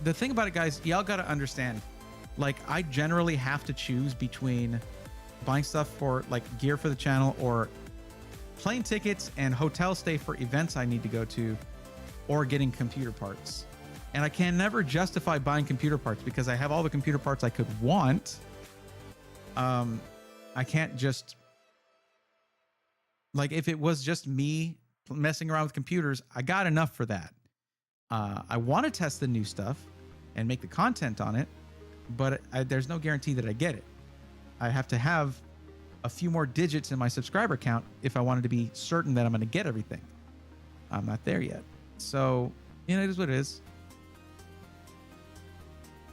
the thing about it, guys, y'all got to understand, like, I generally have to choose between buying stuff for like gear for the channel or plane tickets and hotel stay for events I need to go to, or getting computer parts. And I can never justify buying computer parts because I have all the computer parts I could want. I can't just, like, if it was just me messing around with computers, I got enough for that. I want to test the new stuff and make the content on it, but there's no guarantee that I get it. I have to have a few more digits in my subscriber count if I wanted to be certain that I'm going to get everything. I'm not there yet. So, you know, it is what it is.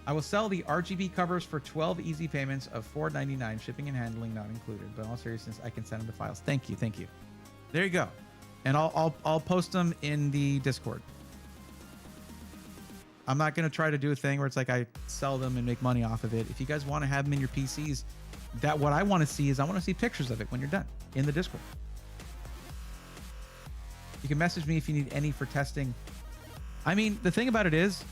I will sell the RGB covers for 12 easy payments of $4.99, shipping and handling not included. But in all seriousness, I can send them to files. Thank you, thank you. There you go. And I'll post them in the Discord. I'm not going to try to do a thing where it's like I sell them and make money off of it. If you guys want to have them in your PCs, what I want to see is I want to see pictures of it when you're done in the Discord. You can message me if you need any for testing. I mean, the thing about it is,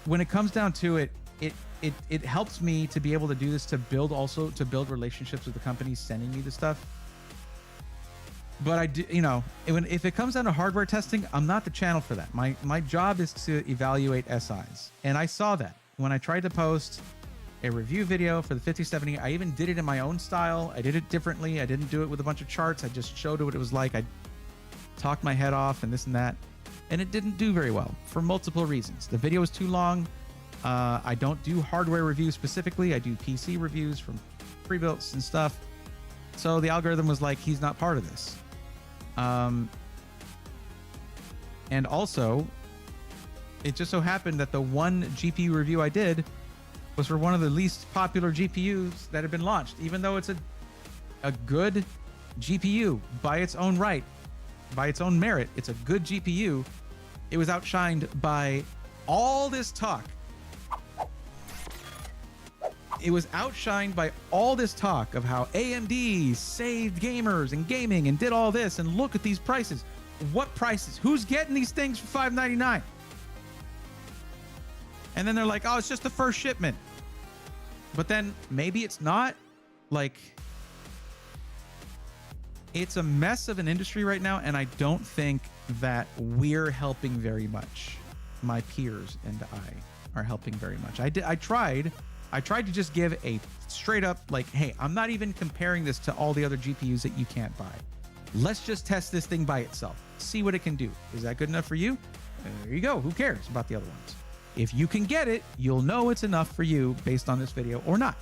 when it comes down to it, it helps me to be able to do this, to build relationships with the companies sending me the stuff. But I do, you know, if it comes down to hardware testing, I'm not the channel for that. My job is to evaluate SIs. And I saw that when I tried to post a review video for the 5070. I even did it in my own style. I did it differently. I didn't do it with a bunch of charts. I just showed it what it was like. I talked my head off and this and that. And it didn't do very well for multiple reasons. The video was too long. I don't do hardware reviews specifically. I do PC reviews from pre-builts and stuff. So the algorithm was like, he's not part of this. And also, it just so happened that the one GPU review I did was for one of the least popular GPUs that had been launched, even though it's a good GPU by its own right, by its own merit. It's a good GPU. It was outshined by all this talk. It was outshined by all this talk of how AMD saved gamers and gaming and did all this, and look at these prices. What prices? Who's getting these things for $599? And then they're like, oh, it's just the first shipment. But then maybe it's not. Like, it's a mess of an industry right now, and I don't think that we're helping very much. My peers and I are helping very much. I tried to just give a straight up, like, hey, I'm not even comparing this to all the other GPUs that you can't buy. Let's just test this thing by itself. See what it can do. Is that good enough for you? There you go. Who cares about the other ones? If you can get it, you'll know it's enough for you based on this video or not.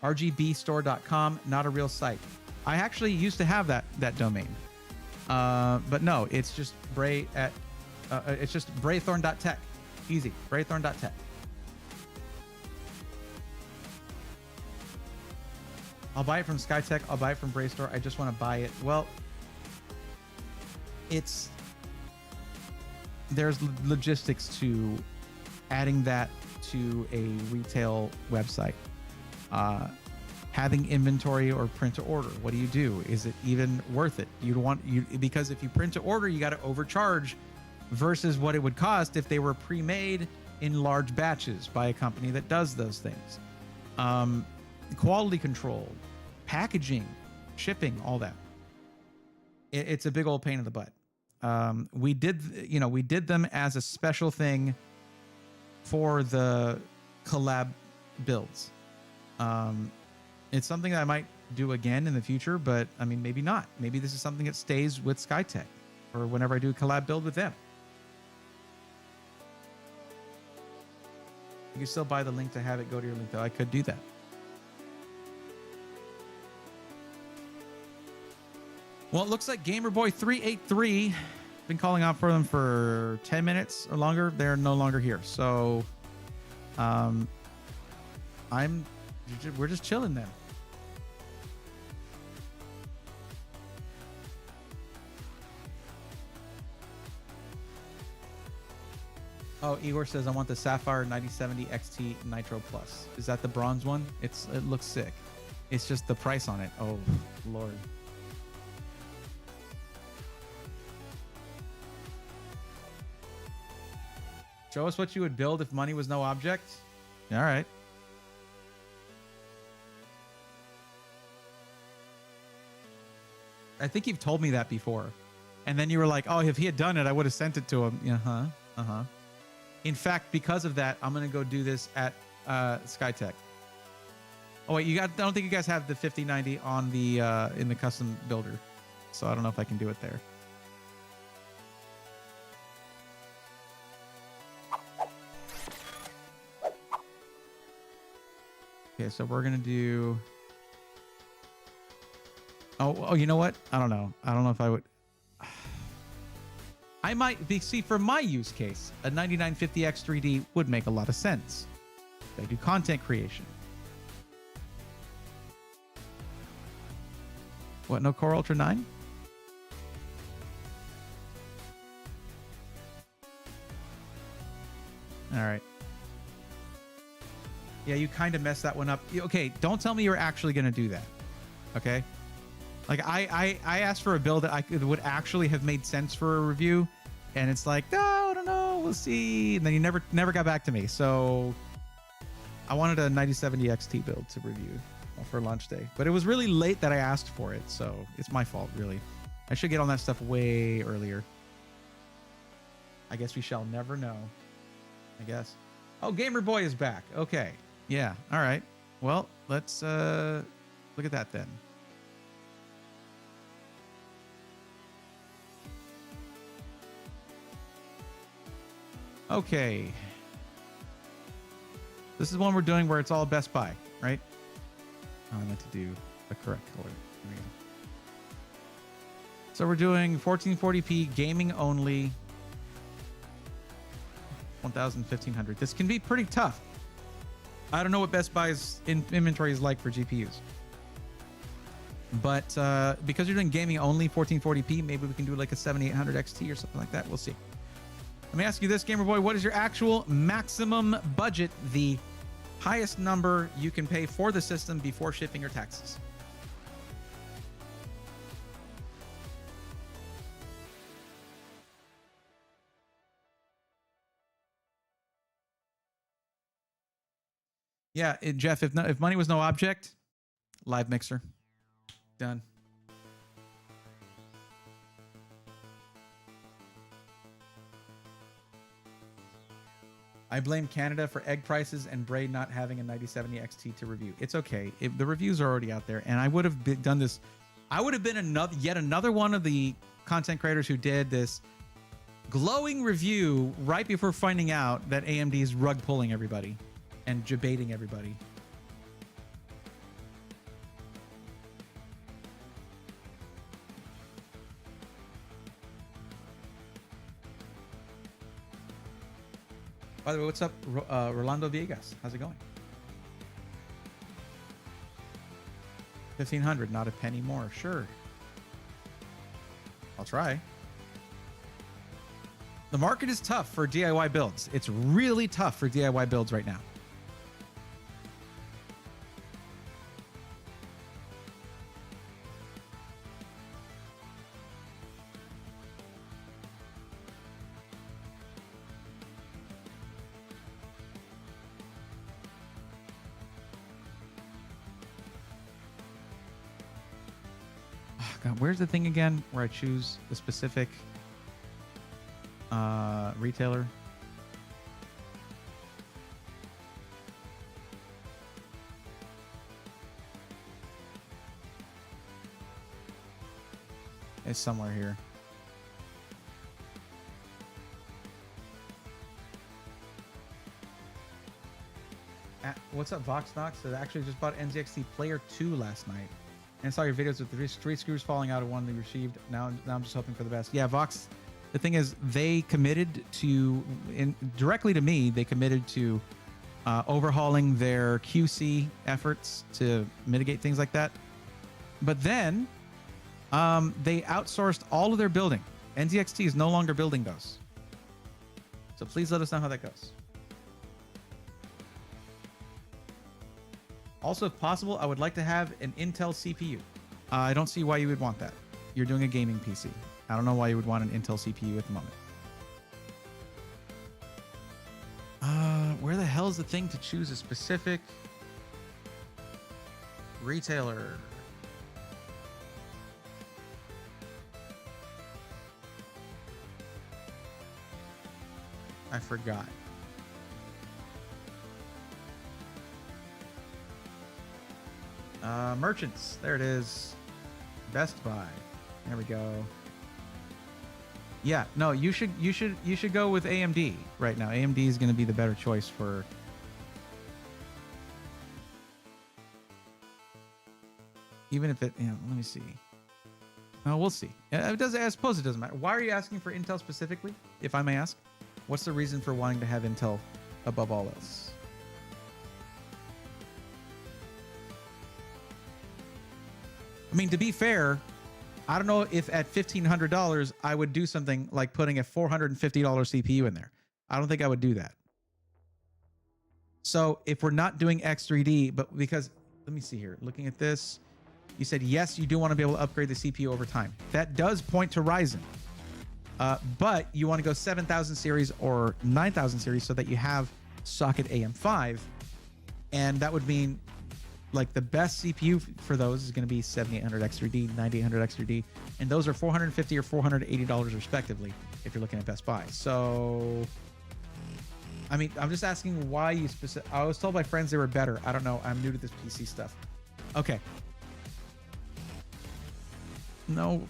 RGBstore.com, not a real site. I actually used to have that domain. But no, it's just Bray at it's just braythorn.tech. Easy. Braythorn.tech. I'll buy it from Skytech. I'll buy it from Braystore. I just want to buy it. Well, there's logistics to adding that to a retail website. Having inventory or print to order. What do? Is it even worth it? Because if you print to order, you got to overcharge versus what it would cost if they were pre-made in large batches by a company that does those things. Quality control, packaging, shipping, all that. It's a big old pain in the butt. We did them as a special thing for the collab builds. It's something that I might do again in the future, but I mean, maybe not. Maybe this is something that stays with Skytech or whenever I do a collab build with them. You can still buy the link to have it go to your link, though. I could do that. Well, it looks like GamerBoy383, been calling out for them for 10 minutes or longer. They're no longer here. So we're just chilling then. Oh, Igor says, I want the Sapphire 9070 XT Nitro Plus. Is that the bronze one? It looks sick. It's just the price on it. Oh, Lord. Show us what you would build if money was no object. All right. I think you've told me that before. And then you were like, oh, if he had done it, I would have sent it to him. Uh-huh. In fact, because of that, I'm going to go do this at Skytech. Oh, wait, I don't think you guys have the 5090 on the in the custom builder. So I don't know if I can do it there. Okay, so we're going to do... Oh, you know what? I don't know. I don't know if I would... I might be... See, for my use case, a 9950X 3D would make a lot of sense. They do content creation. What, no Core Ultra 9? All right. Yeah, you kind of messed that one up. Okay, don't tell me you're actually going to do that. Okay? Like, I asked for a build that would actually have made sense for a review, and it's like, no, I don't know, we'll see. And then you never got back to me. So I wanted a 9070 XT build to review for launch day. But it was really late that I asked for it, so it's my fault, really. I should get on that stuff way earlier. I guess we shall never know. I guess. Oh, Gamer Boy is back. Okay. Yeah. All right. Well, let's look at that then. Okay. This is one we're doing where it's all Best Buy, right? Oh, I meant to do the correct color. There we go. So we're doing 1440p gaming only. 1,000, 1,500. This can be pretty tough. I don't know what Best Buy's inventory is like for GPUs. But because you're doing gaming only 1440p, maybe we can do like a 7800 XT or something like that. We'll see. Let me ask you this, Gamer Boy. What is your actual maximum budget, the highest number you can pay for the system before shipping or taxes? Yeah, Jeff, if money was no object, live mixer. Done. I blame Canada for egg prices and Braid not having a 9070 XT to review. It's okay. The reviews are already out there, and I would have done this. I would have been yet another one of the content creators who did this glowing review right before finding out that AMD is rug pulling everybody and debating everybody. By the way, what's up, Rolando Viegas? How's it going? 1,500, not a penny more. Sure. I'll try. The market is tough for DIY builds. It's really tough for DIY builds right now. God, where's the thing again where I choose the specific retailer? It's somewhere here. What's up, Voxnox? I actually just bought NZXT Player 2 last night. And saw your videos with the three screws falling out of one they received. Now I'm just hoping for the best. Yeah, Vox, the thing is, they committed to, directly to me, they committed to overhauling their QC efforts to mitigate things like that. But then they outsourced all of their building. NZXT is no longer building those. So please let us know how that goes. Also, if possible, I would like to have an Intel CPU. I don't see why you would want that. You're doing a gaming PC. I don't know why you would want an Intel CPU at the moment. Where the hell is the thing to choose a specific retailer? I forgot. Merchants. There it is. Best Buy. There we go. Yeah, no, you should go with AMD right now. AMD is going to be the better choice for. Even if it, let me see. Oh, we'll see. It does. I suppose it doesn't matter. Why are you asking for Intel specifically, if I may ask? What's the reason for wanting to have Intel above all else? I mean, to be fair, I don't know if at $1,500 I would do something like putting a $450 CPU in there. I don't think I would do that. So if we're not doing X3D, but because, let me see here, looking at this, you said, yes, you do want to be able to upgrade the CPU over time. That does point to Ryzen. But you want to go 7000 series or 9000 series so that you have socket AM5. And that would mean like the best CPU for those is going to be 7800 X3D, 9800 X3D, and those are $450 or $480 respectively if you're looking at Best Buy. So, I mean, I'm just asking why you I was told by friends they were better. I don't know. I'm new to this PC stuff. Okay. No.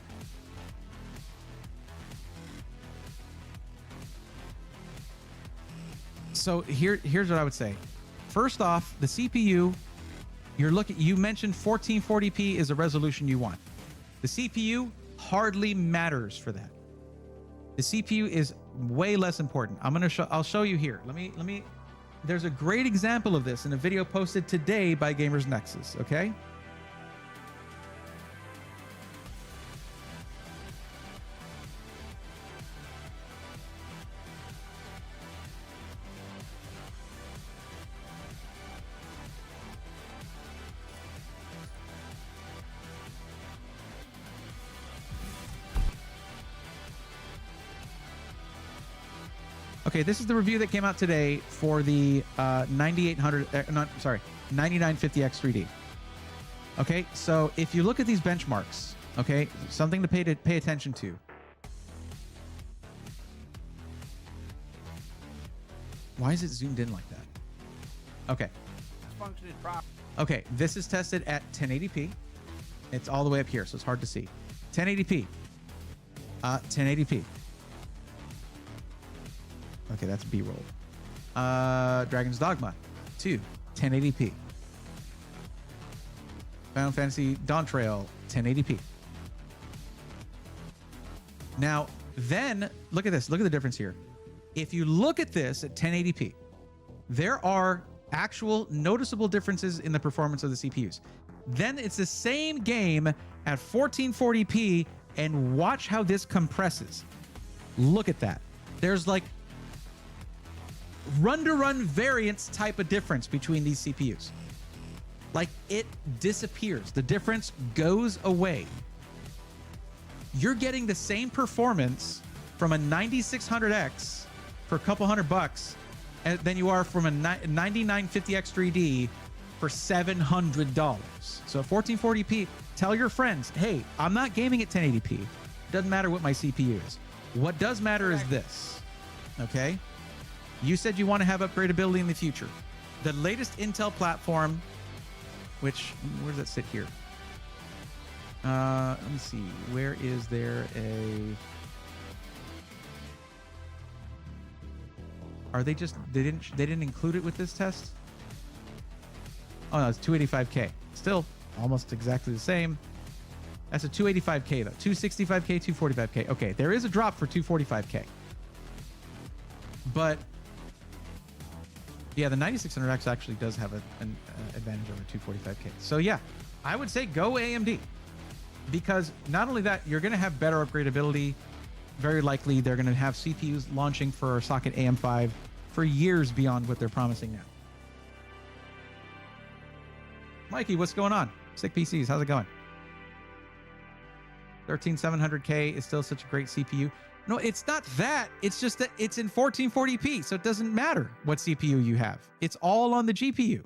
So here's what I would say. First off, the CPU. You mentioned 1440p is a resolution you want. The CPU hardly matters for that. The CPU is way less important. I'll show you here. Let me there's a great example of this in a video posted today by Gamers Nexus, okay? Okay, this is the review that came out today for the 9950 X3D. Okay, so if you look at these benchmarks, okay, something to pay attention to. Why is it zoomed in like that? Okay. Okay, this is tested at 1080p. It's all the way up here, so it's hard to see. 1080p. 1080p. Okay, that's B-roll. Dragon's Dogma 2, 1080p. Final Fantasy Dawn Trail, 1080p. Now, then, look at this. Look at the difference here. If you look at this at 1080p, there are actual noticeable differences in the performance of the CPUs. Then it's the same game at 1440p, and watch how this compresses. Look at that. There's like run-to-run variance type of difference between these CPUs. Like, it disappears. The difference goes away. You're getting the same performance from a 9600X for a couple $100 than you are from a 9950X 3D for $700. So 1440p, tell your friends, hey, I'm not gaming at 1080p. Doesn't matter what my CPU is. What does matter is this, okay? You said you want to have upgradability in the future. The latest Intel platform, which, where does that sit here? Let me see. Where is there a... Are they just... They didn't include it with this test? Oh, no, it's 285K. Still almost exactly the same. That's a 285K, though. 265K, 245K. Okay, there is a drop for 245K. But... yeah, the 9600X actually does have an advantage over 245K. So yeah, I would say go AMD, because not only that, you're going to have better upgradability. Very likely they're going to have CPUs launching for socket AM5 for years beyond what they're promising now. Mikey, what's going on? Sick PCs, how's it going? 13700K is still such a great CPU. No, it's not that. It's just that it's in 1440p, so it doesn't matter what CPU you have. It's all on the GPU.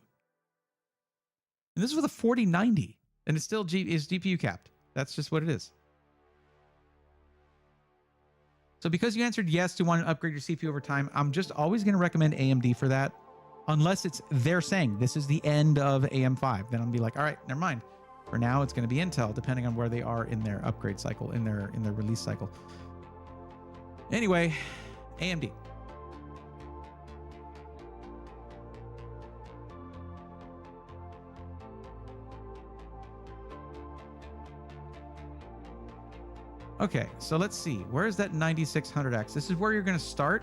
And this is with a 4090, and it's still is GPU capped. That's just what it is. So because you answered yes to want to upgrade your CPU over time, I'm just always going to recommend AMD for that. Unless it's they're saying this is the end of AM5, then I'll be like, all right, never mind. For now, it's going to be Intel, depending on where they are in their upgrade cycle, in their release cycle. Anyway, AMD. Okay, so let's see. Where is that 9600X? This is where you're going to start.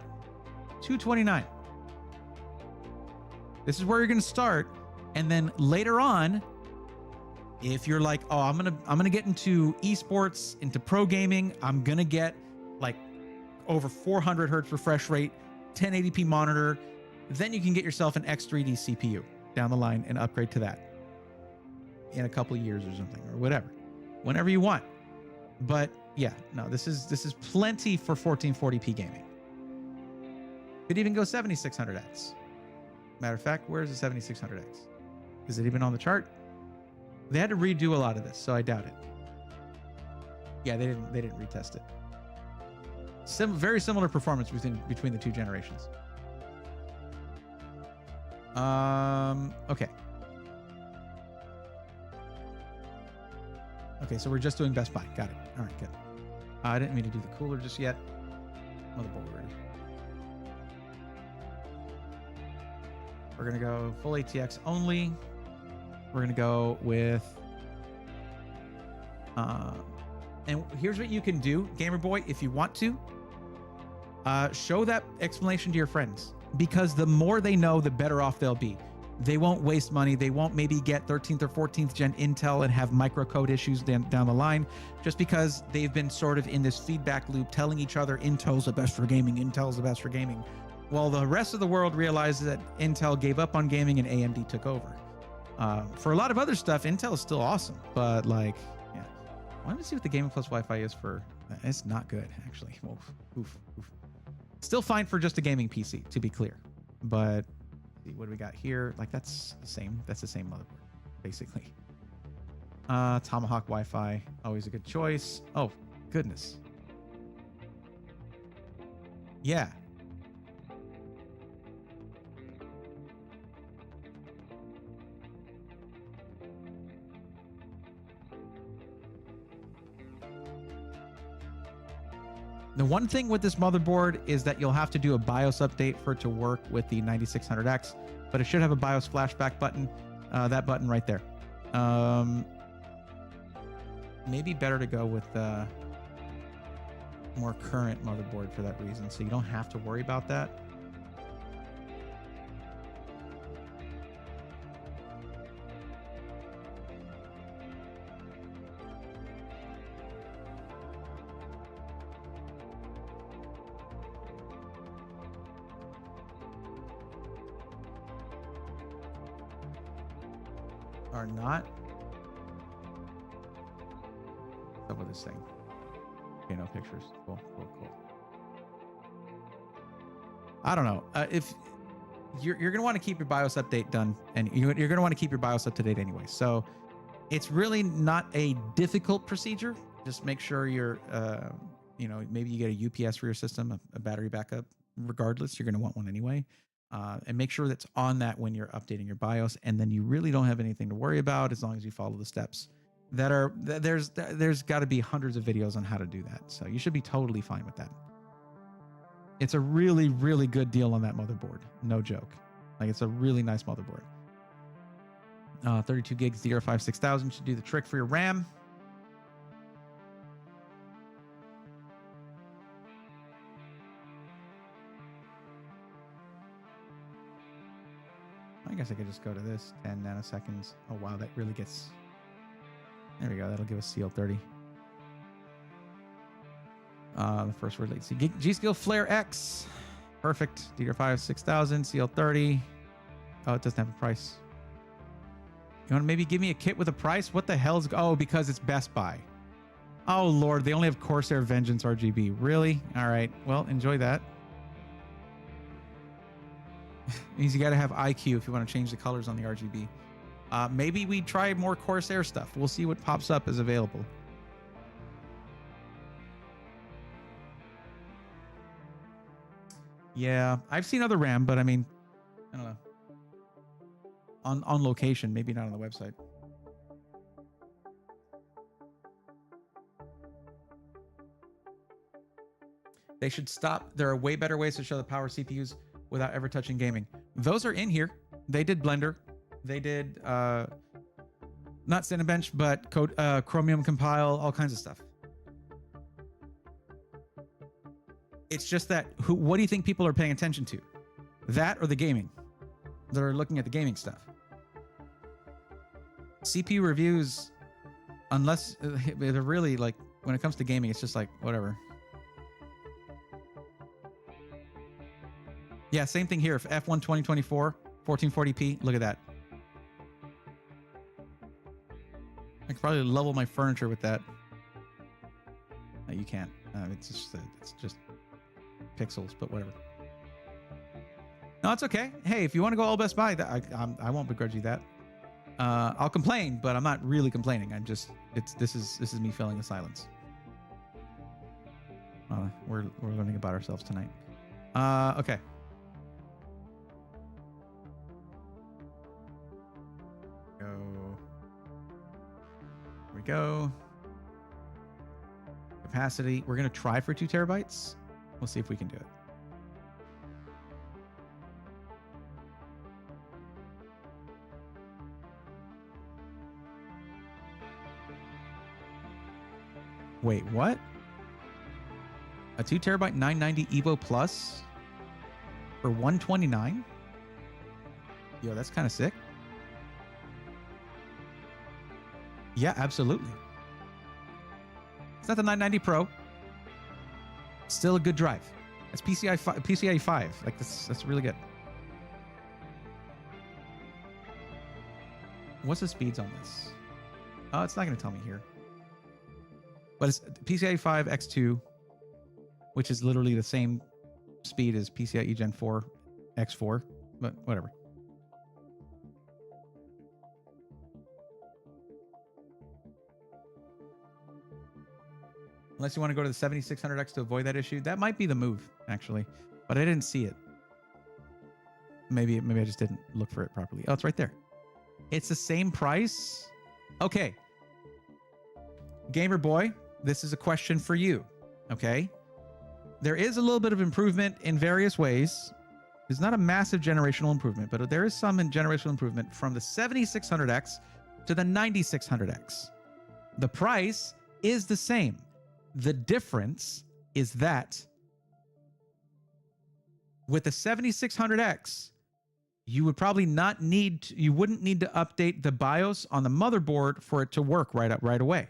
229. This is where you're going to start, and then later on, if you're like, oh, I'm gonna get into esports, into pro gaming, I'm gonna get like over 400 hertz refresh rate, 1080p monitor, then you can get yourself an X3D CPU down the line and upgrade to that in a couple of years or something, or whatever, whenever you want. But yeah, no, this is plenty for 1440p gaming. Could even go 7600X. Matter of fact, where's the 7600X? Is it even on the chart? They had to redo a lot of this, so I doubt it. Yeah, they didn't retest it. Very similar performance between the two generations. Okay. Okay, so we're just doing Best Buy. Got it. All right, good. I didn't mean to do the cooler just yet. Motherboard ready. We're gonna go full ATX only. We're going to go with, and here's what you can do, Gamer Boy, if you want to, show that explanation to your friends, because the more they know, the better off they'll be. They won't waste money. They won't maybe get 13th or 14th gen Intel and have microcode issues down the line, just because they've been sort of in this feedback loop telling each other Intel's the best for gaming, Intel's the best for gaming. Well, the rest of the world realizes that Intel gave up on gaming and AMD took over. For a lot of other stuff, Intel is still awesome, but like, yeah. I want to see what the Gaming Plus Wi-Fi is for. It's not good, actually. Oof. Still fine for just a gaming PC, to be clear. But see, what do we got here? Like, that's the same motherboard, basically. Tomahawk Wi-Fi, always a good choice. Oh, goodness. Yeah. The one thing with this motherboard is that you'll have to do a BIOS update for it to work with the 9600X, but it should have a BIOS flashback button, that button right there. Maybe better to go with the more current motherboard for that reason, so you don't have to worry about that. are not. What's up with this thing? Okay, no pictures. Cool. I don't know. If you're going to want to keep your BIOS update done, and you're going to want to keep your BIOS up to date anyway. So it's really not a difficult procedure. Just make sure you're, maybe you get a UPS for your system, a battery backup. Regardless, you're going to want one anyway. And make sure that's on that when you're updating your BIOS. And then you really don't have anything to worry about as long as you follow the steps that are, there's got to be hundreds of videos on how to do that. So you should be totally fine with that. It's a really, really good deal on that motherboard. No joke. Like, it's a really nice motherboard. 32 gigs DDR5 6000 should do the trick for your RAM. I guess I could just go to this 10 nanoseconds. Oh, wow. That really gets... There we go. That'll give us CL30. The first word latency. G-Skill Flare X. Perfect. DDR5 6000, CL30. Oh, it doesn't have a price. You want to maybe give me a kit with a price? What the hell's... Oh, because it's Best Buy. Oh, Lord. They only have Corsair Vengeance RGB. Really? All right. Well, enjoy that. Means you got to have IQ if you want to change the colors on the RGB. Maybe we try more Corsair stuff. We'll see what pops up is available. Yeah, I've seen other RAM, but I mean, I don't know. On location, maybe not on the website. They should stop. There are way better ways to show the power of CPUs without ever touching gaming. Those are in here. They did Blender. They did not Cinebench, but Chromium Compile, all kinds of stuff. It's just that, what do you think people are paying attention to? That or the gaming? They're looking at the gaming stuff. CPU reviews, unless they're really like, when it comes to gaming, it's just like, whatever. Yeah, same thing here. F1 2024, 1440p. Look at that. I could probably level my furniture with that. No, you can't. It's just pixels, but whatever. No, it's okay. Hey, if you want to go all Best Buy, I won't begrudge you that. I'll complain, but I'm not really complaining. I'm just this is me filling the silence. We're learning about ourselves tonight. Okay. Here we go. Capacity. We're gonna try for 2 terabytes. We'll see if we can do it. Wait, what? A 2 terabyte 990 Evo Plus for $129? Yo, that's kind of sick. Yeah, absolutely. It's not the 990 Pro. Still a good drive. That's PCIe 5. Like, that's really good. What's the speeds on this? Oh, it's not going to tell me here. But it's PCIe 5 X2, which is literally the same speed as PCIe Gen 4 X4, but whatever. Unless you want to go to the 7600X to avoid that issue. That might be the move, actually. But I didn't see it. Maybe I just didn't look for it properly. Oh, it's right there. It's the same price? Okay. Gamer boy, this is a question for you. Okay? There is a little bit of improvement in various ways. It's not a massive generational improvement, but there is some generational improvement from the 7600X to the 9600X. The price is the same. The difference is that with the 7600X, you would probably you wouldn't need to update the BIOS on the motherboard for it to work right away.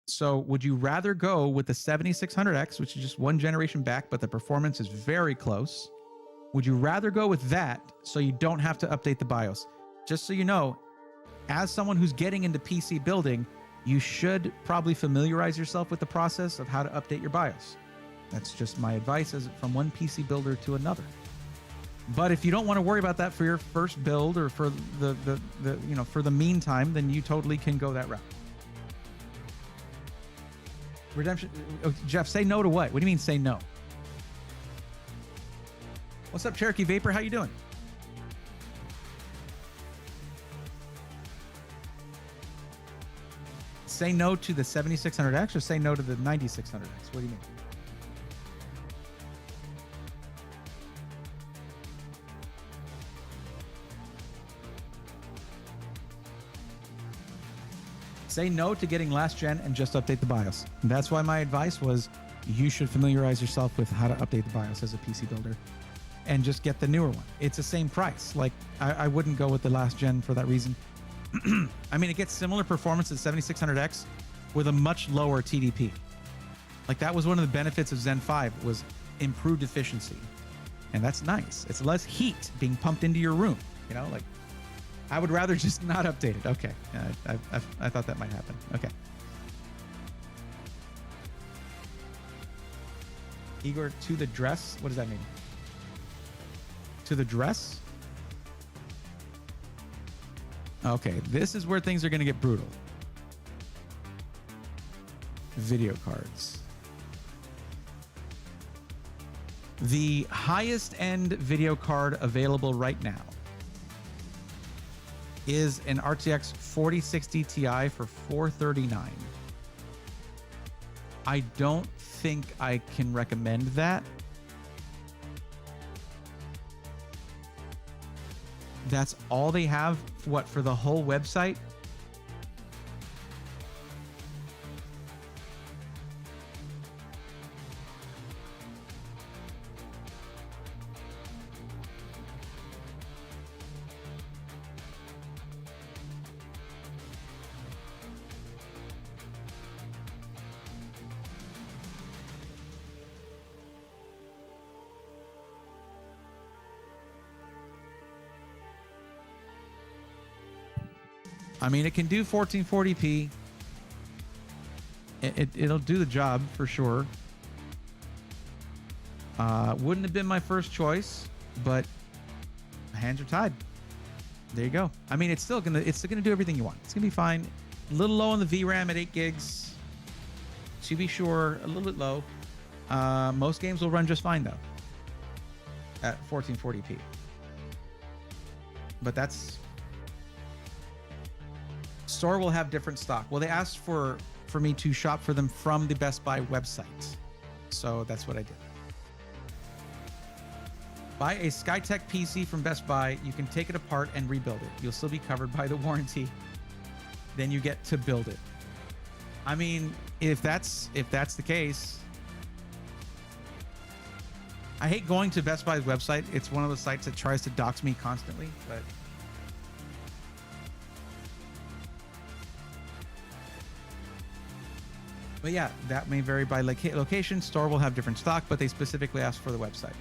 So would you rather go with the 7600X, which is just one generation back, but the performance is very close, Would you rather go with that so you don't have to update the BIOS? Just so you know, as someone who's getting into PC building, you should probably familiarize yourself with the process of how to update your BIOS. That's just my advice as from one PC builder to another. But if you don't want to worry about that for your first build or for the for the meantime, then you totally can go that route. Redemption, Jeff, say no to what? What do you mean say no? What's up, Cherokee Vapor? How you doing? Say no to the 7600X or say no to the 9600X? What do you mean? Say no to getting last gen and just update the BIOS. And that's why my advice was you should familiarize yourself with how to update the BIOS as a PC builder and just get the newer one. It's the same price. Like I wouldn't go with the last gen for that reason. I mean, it gets similar performance to 7600X with a much lower TDP. Like that was one of the benefits of Zen 5 was improved efficiency. And that's nice. It's less heat being pumped into your room. You know, like I would rather just not update it. Okay. I thought that might happen. Okay. Igor, to the dress? What does that mean? To the dress? Okay, this is where things are going to get brutal. Video cards. The highest end video card available right now is an RTX 4060 Ti for $439. I don't think I can recommend that. That's all they have, what, for the whole website? I mean, it can do 1440p. It'll do the job for sure. Wouldn't have been my first choice, but hands are tied. There you go. I mean, it's still gonna do everything you want. It's gonna be fine. A little low on the VRAM at 8 gigs. To be sure, a little bit low. Most games will run just fine though at 1440p. But that's store will have different stock. Well, they asked for me to shop for them from the Best Buy website, so that's what I did. Buy a Skytech PC from Best Buy. You can take it apart and rebuild it. You'll still be covered by the warranty. Then you get to build it. I mean, if that's the case, I hate going to Best Buy's website. It's one of the sites that tries to dox me constantly, But yeah, that may vary by location. Store will have different stock, but they specifically ask for the website.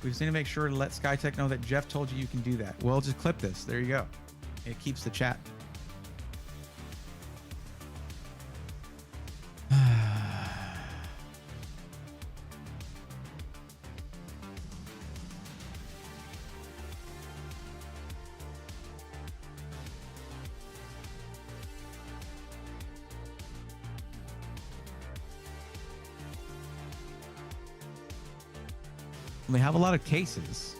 We just need to make sure to let Skytech know that Jeff told you can do that. Well, just clip this. There you go. It keeps the chat. They have a lot of cases.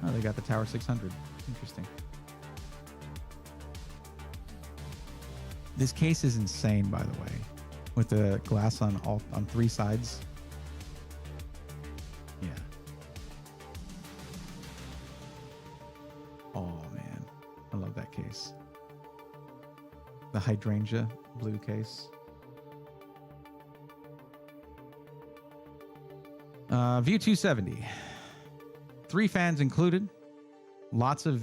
Oh, they got the Tower 600. Interesting. This case is insane, by the way, with the glass on 3 sides. Yeah. Oh man, I love that case. The hydrangea blue case. View 270. 3 fans included. Lots of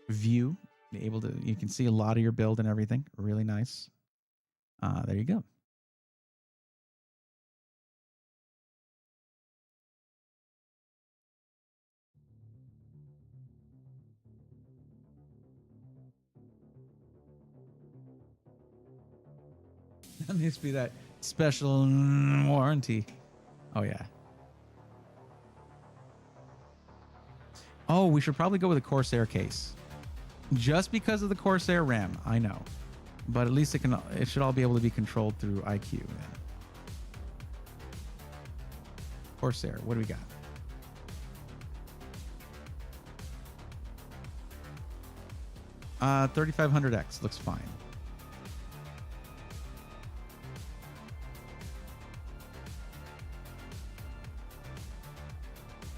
view. You can see a lot of your build and everything. Really nice. There you go. That needs to be that special warranty. Oh, yeah. Oh, we should probably go with a Corsair case. Just because of the Corsair RAM, I know. But at least it should all be able to be controlled through IQ. Then. Corsair, what do we got? Uh, 3500X looks fine.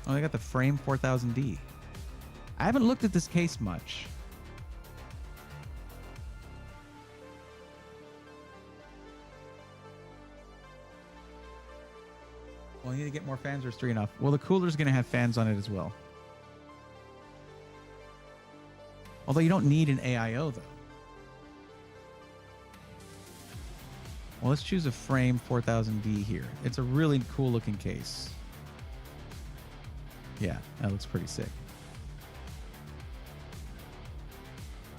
Oh, they got the frame 4000D. I haven't looked at this case much. Well, you need to get more fans, or is 3 enough? Well, the cooler's going to have fans on it as well. Although you don't need an AIO, though. Well, let's choose a frame 4000D here. It's a really cool looking case. Yeah, that looks pretty sick.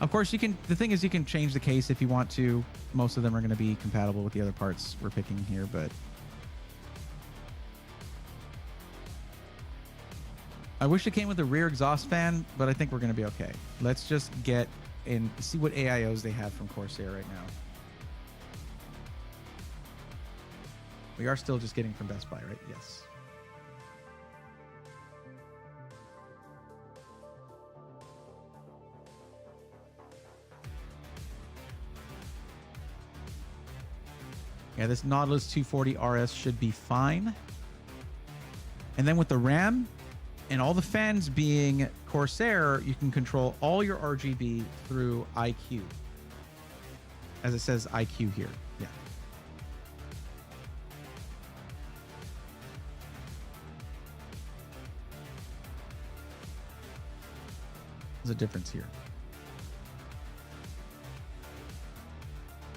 Of course, the thing is you can change the case if you want to. Most of them are going to be compatible with the other parts we're picking here, but I wish it came with a rear exhaust fan, but I think we're going to be okay. Let's just get and see what AIOs they have from Corsair right now. We are still just getting from Best Buy, right? Yes. Yeah, this Nautilus 240 RS should be fine. And then with the RAM and all the fans being Corsair, you can control all your RGB through IQ. As it says IQ here. Yeah. There's a difference here.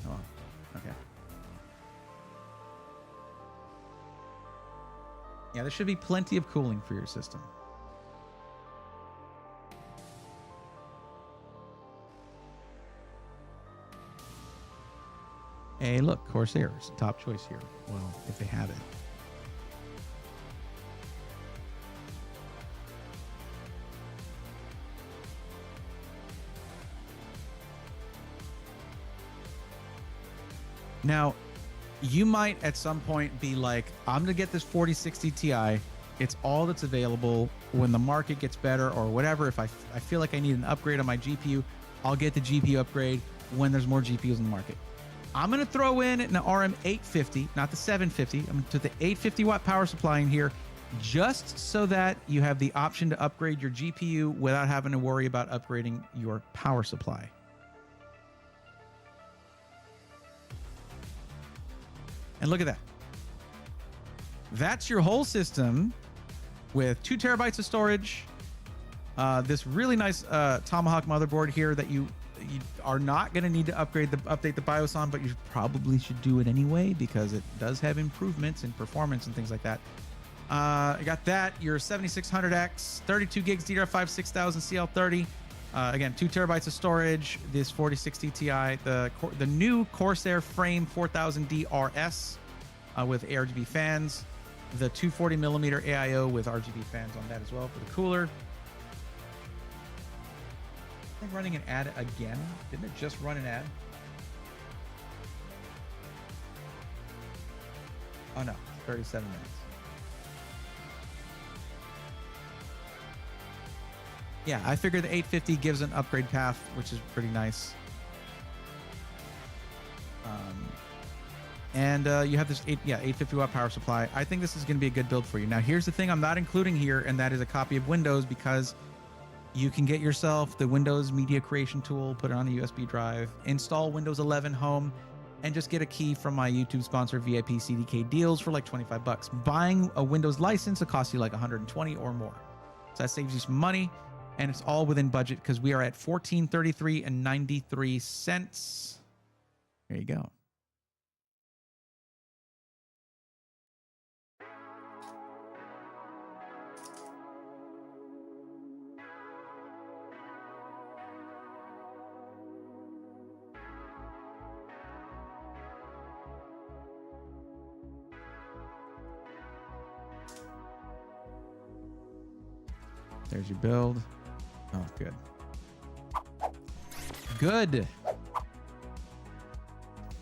Oh, okay. Yeah, there should be plenty of cooling for your system. Hey, look, Corsair's top choice here. Well, if they have it. Now, you might at some point be like, I'm going to get this 4060 Ti. It's all that's available. When the market gets better or whatever, if I feel like I need an upgrade on my GPU, I'll get the GPU upgrade when there's more GPUs in the market. I'm going to throw in an RM850, not the 750. I'm going to put the 850 watt power supply in here just so that you have the option to upgrade your GPU without having to worry about upgrading your power supply. And look at that. That's your whole system with 2 terabytes of storage. This really nice Tomahawk motherboard here that you are not going to need to update the BIOS on, but you probably should do it anyway because it does have improvements in performance and things like that. You got that. Your 7600X, 32 gigs DDR5 6000 CL30. Again, 2 terabytes of storage. This 4060 Ti, the new Corsair Frame 4000D RS with ARGB fans. The 240 millimeter AIO with RGB fans on that as well for the cooler. I think running an ad again. Didn't it just run an ad? Oh no, 37 minutes. Yeah, I figure the 850 gives an upgrade path, which is pretty nice. And you have this 850 watt power supply. I think this is going to be a good build for you. Now, here's the thing I'm not including here, and that is a copy of Windows, because you can get yourself the Windows Media Creation tool, put it on a USB drive, install Windows 11 Home. and just get a key from my YouTube sponsor, VIP CDK Deals, for like 25 bucks. Buying a Windows license, it costs you like 120 or more. So that saves you some money, and it's all within budget because we are at $14.33.93. There you go. There's your build. Oh, good. Good.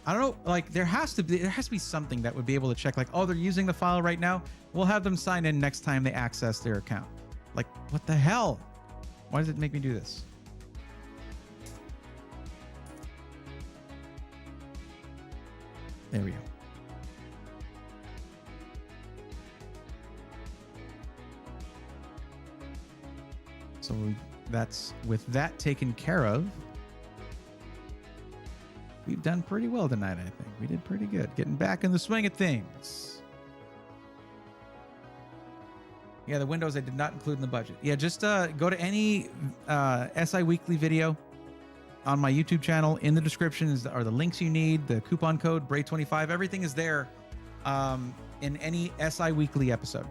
I don't know, like there has to be something that would be able to check, like, oh, they're using the file right now. We'll have them sign in next time they access their account. Like, what the hell? Why does it make me do this? There we go. So that's, with that taken care of, we've done pretty well tonight, I think. We did pretty good. Getting back in the swing of things. Yeah, the Windows I did not include in the budget. Yeah, just go to any SI Weekly video on my YouTube channel. In the description are the links you need, the coupon code, BRAY25. Everything is there in any SI Weekly episode.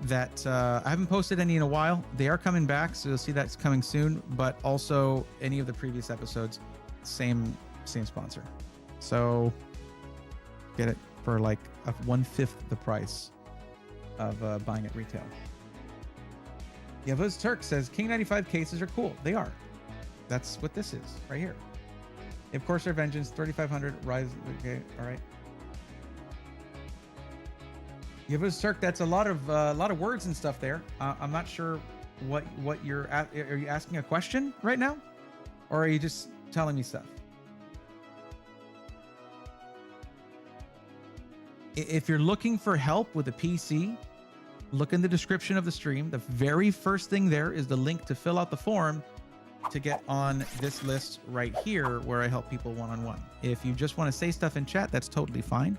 That I haven't posted any in a while. They are coming back, so you'll see that's coming soon. But also any of the previous episodes, same sponsor. So get it for like 1/5 the price of buying at retail. Yeah, Buzz Turk says King 95 cases are cool. They are. That's what this is right here. Of course, our Vengeance 3500 Rise. Okay, all right. Yavuz Turk, that's a lot of words and stuff there. I'm not sure what you're at. Are you asking a question right now, or are you just telling me stuff? If you're looking for help with a PC, look in the description of the stream. The very first thing there is the link to fill out the form to get on this list right here, where I help people one-on-one. If you just want to say stuff in chat, that's totally fine.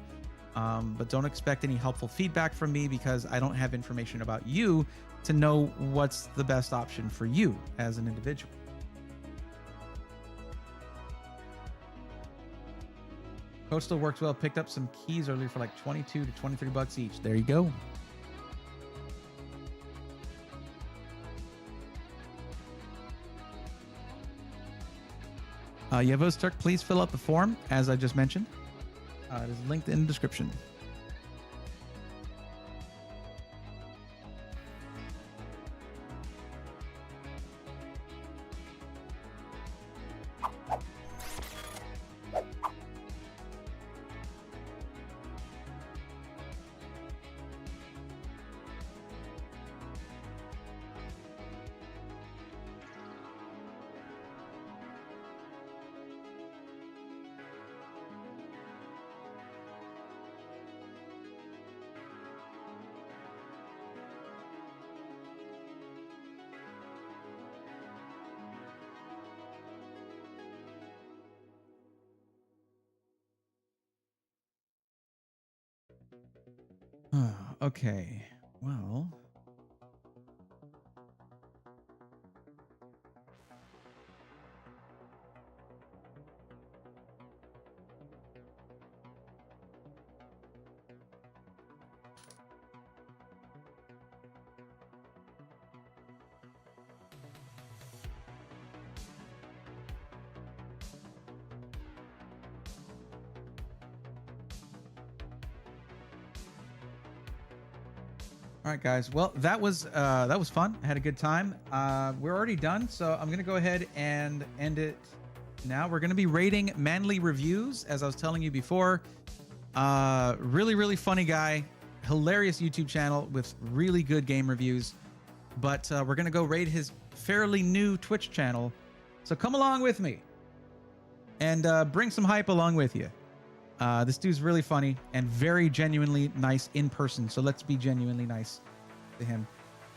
But don't expect any helpful feedback from me because I don't have information about you to know what's the best option for you as an individual. Code still works well. Picked up some keys earlier for like 22 to 23 bucks each. There you go. Yevos Turk, please fill out the form as I just mentioned. It is linked in the description. Okay, well. All right, guys. Well, that was fun. I had a good time. We're already done, so I'm gonna go ahead and end it now. We're gonna be rating Manly Reviews, as I was telling you before. Really funny guy, hilarious YouTube channel with really good game reviews. But we're gonna go raid his fairly new Twitch channel. So come along with me and bring some hype along with you. This dude's really funny and very genuinely nice in person. So let's be genuinely nice to him.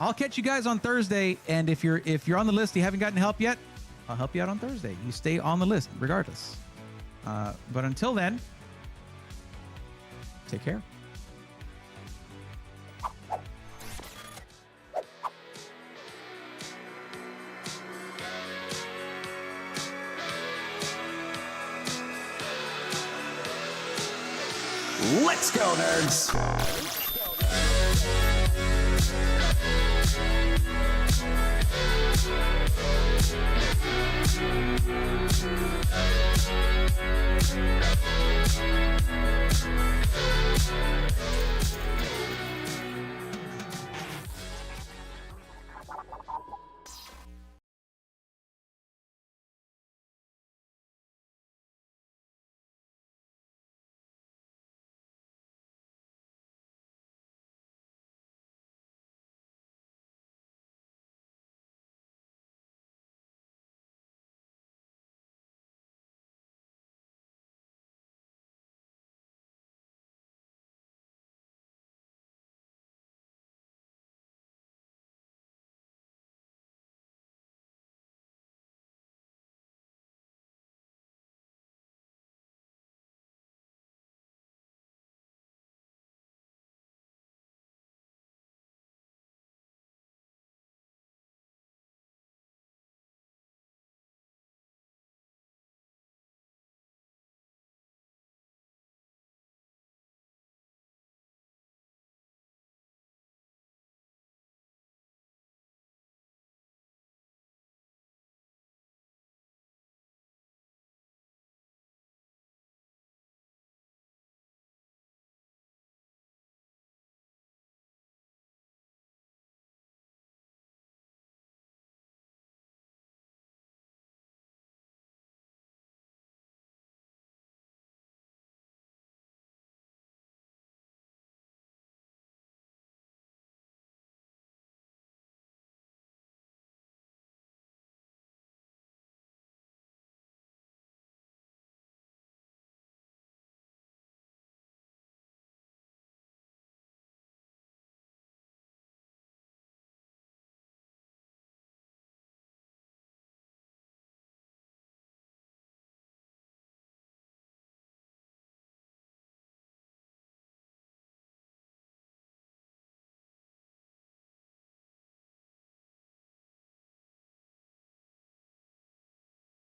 I'll catch you guys on Thursday. And if you're on the list, you haven't gotten help yet, I'll help you out on Thursday. You stay on the list regardless. But until then, Take care. Let's go, nerds!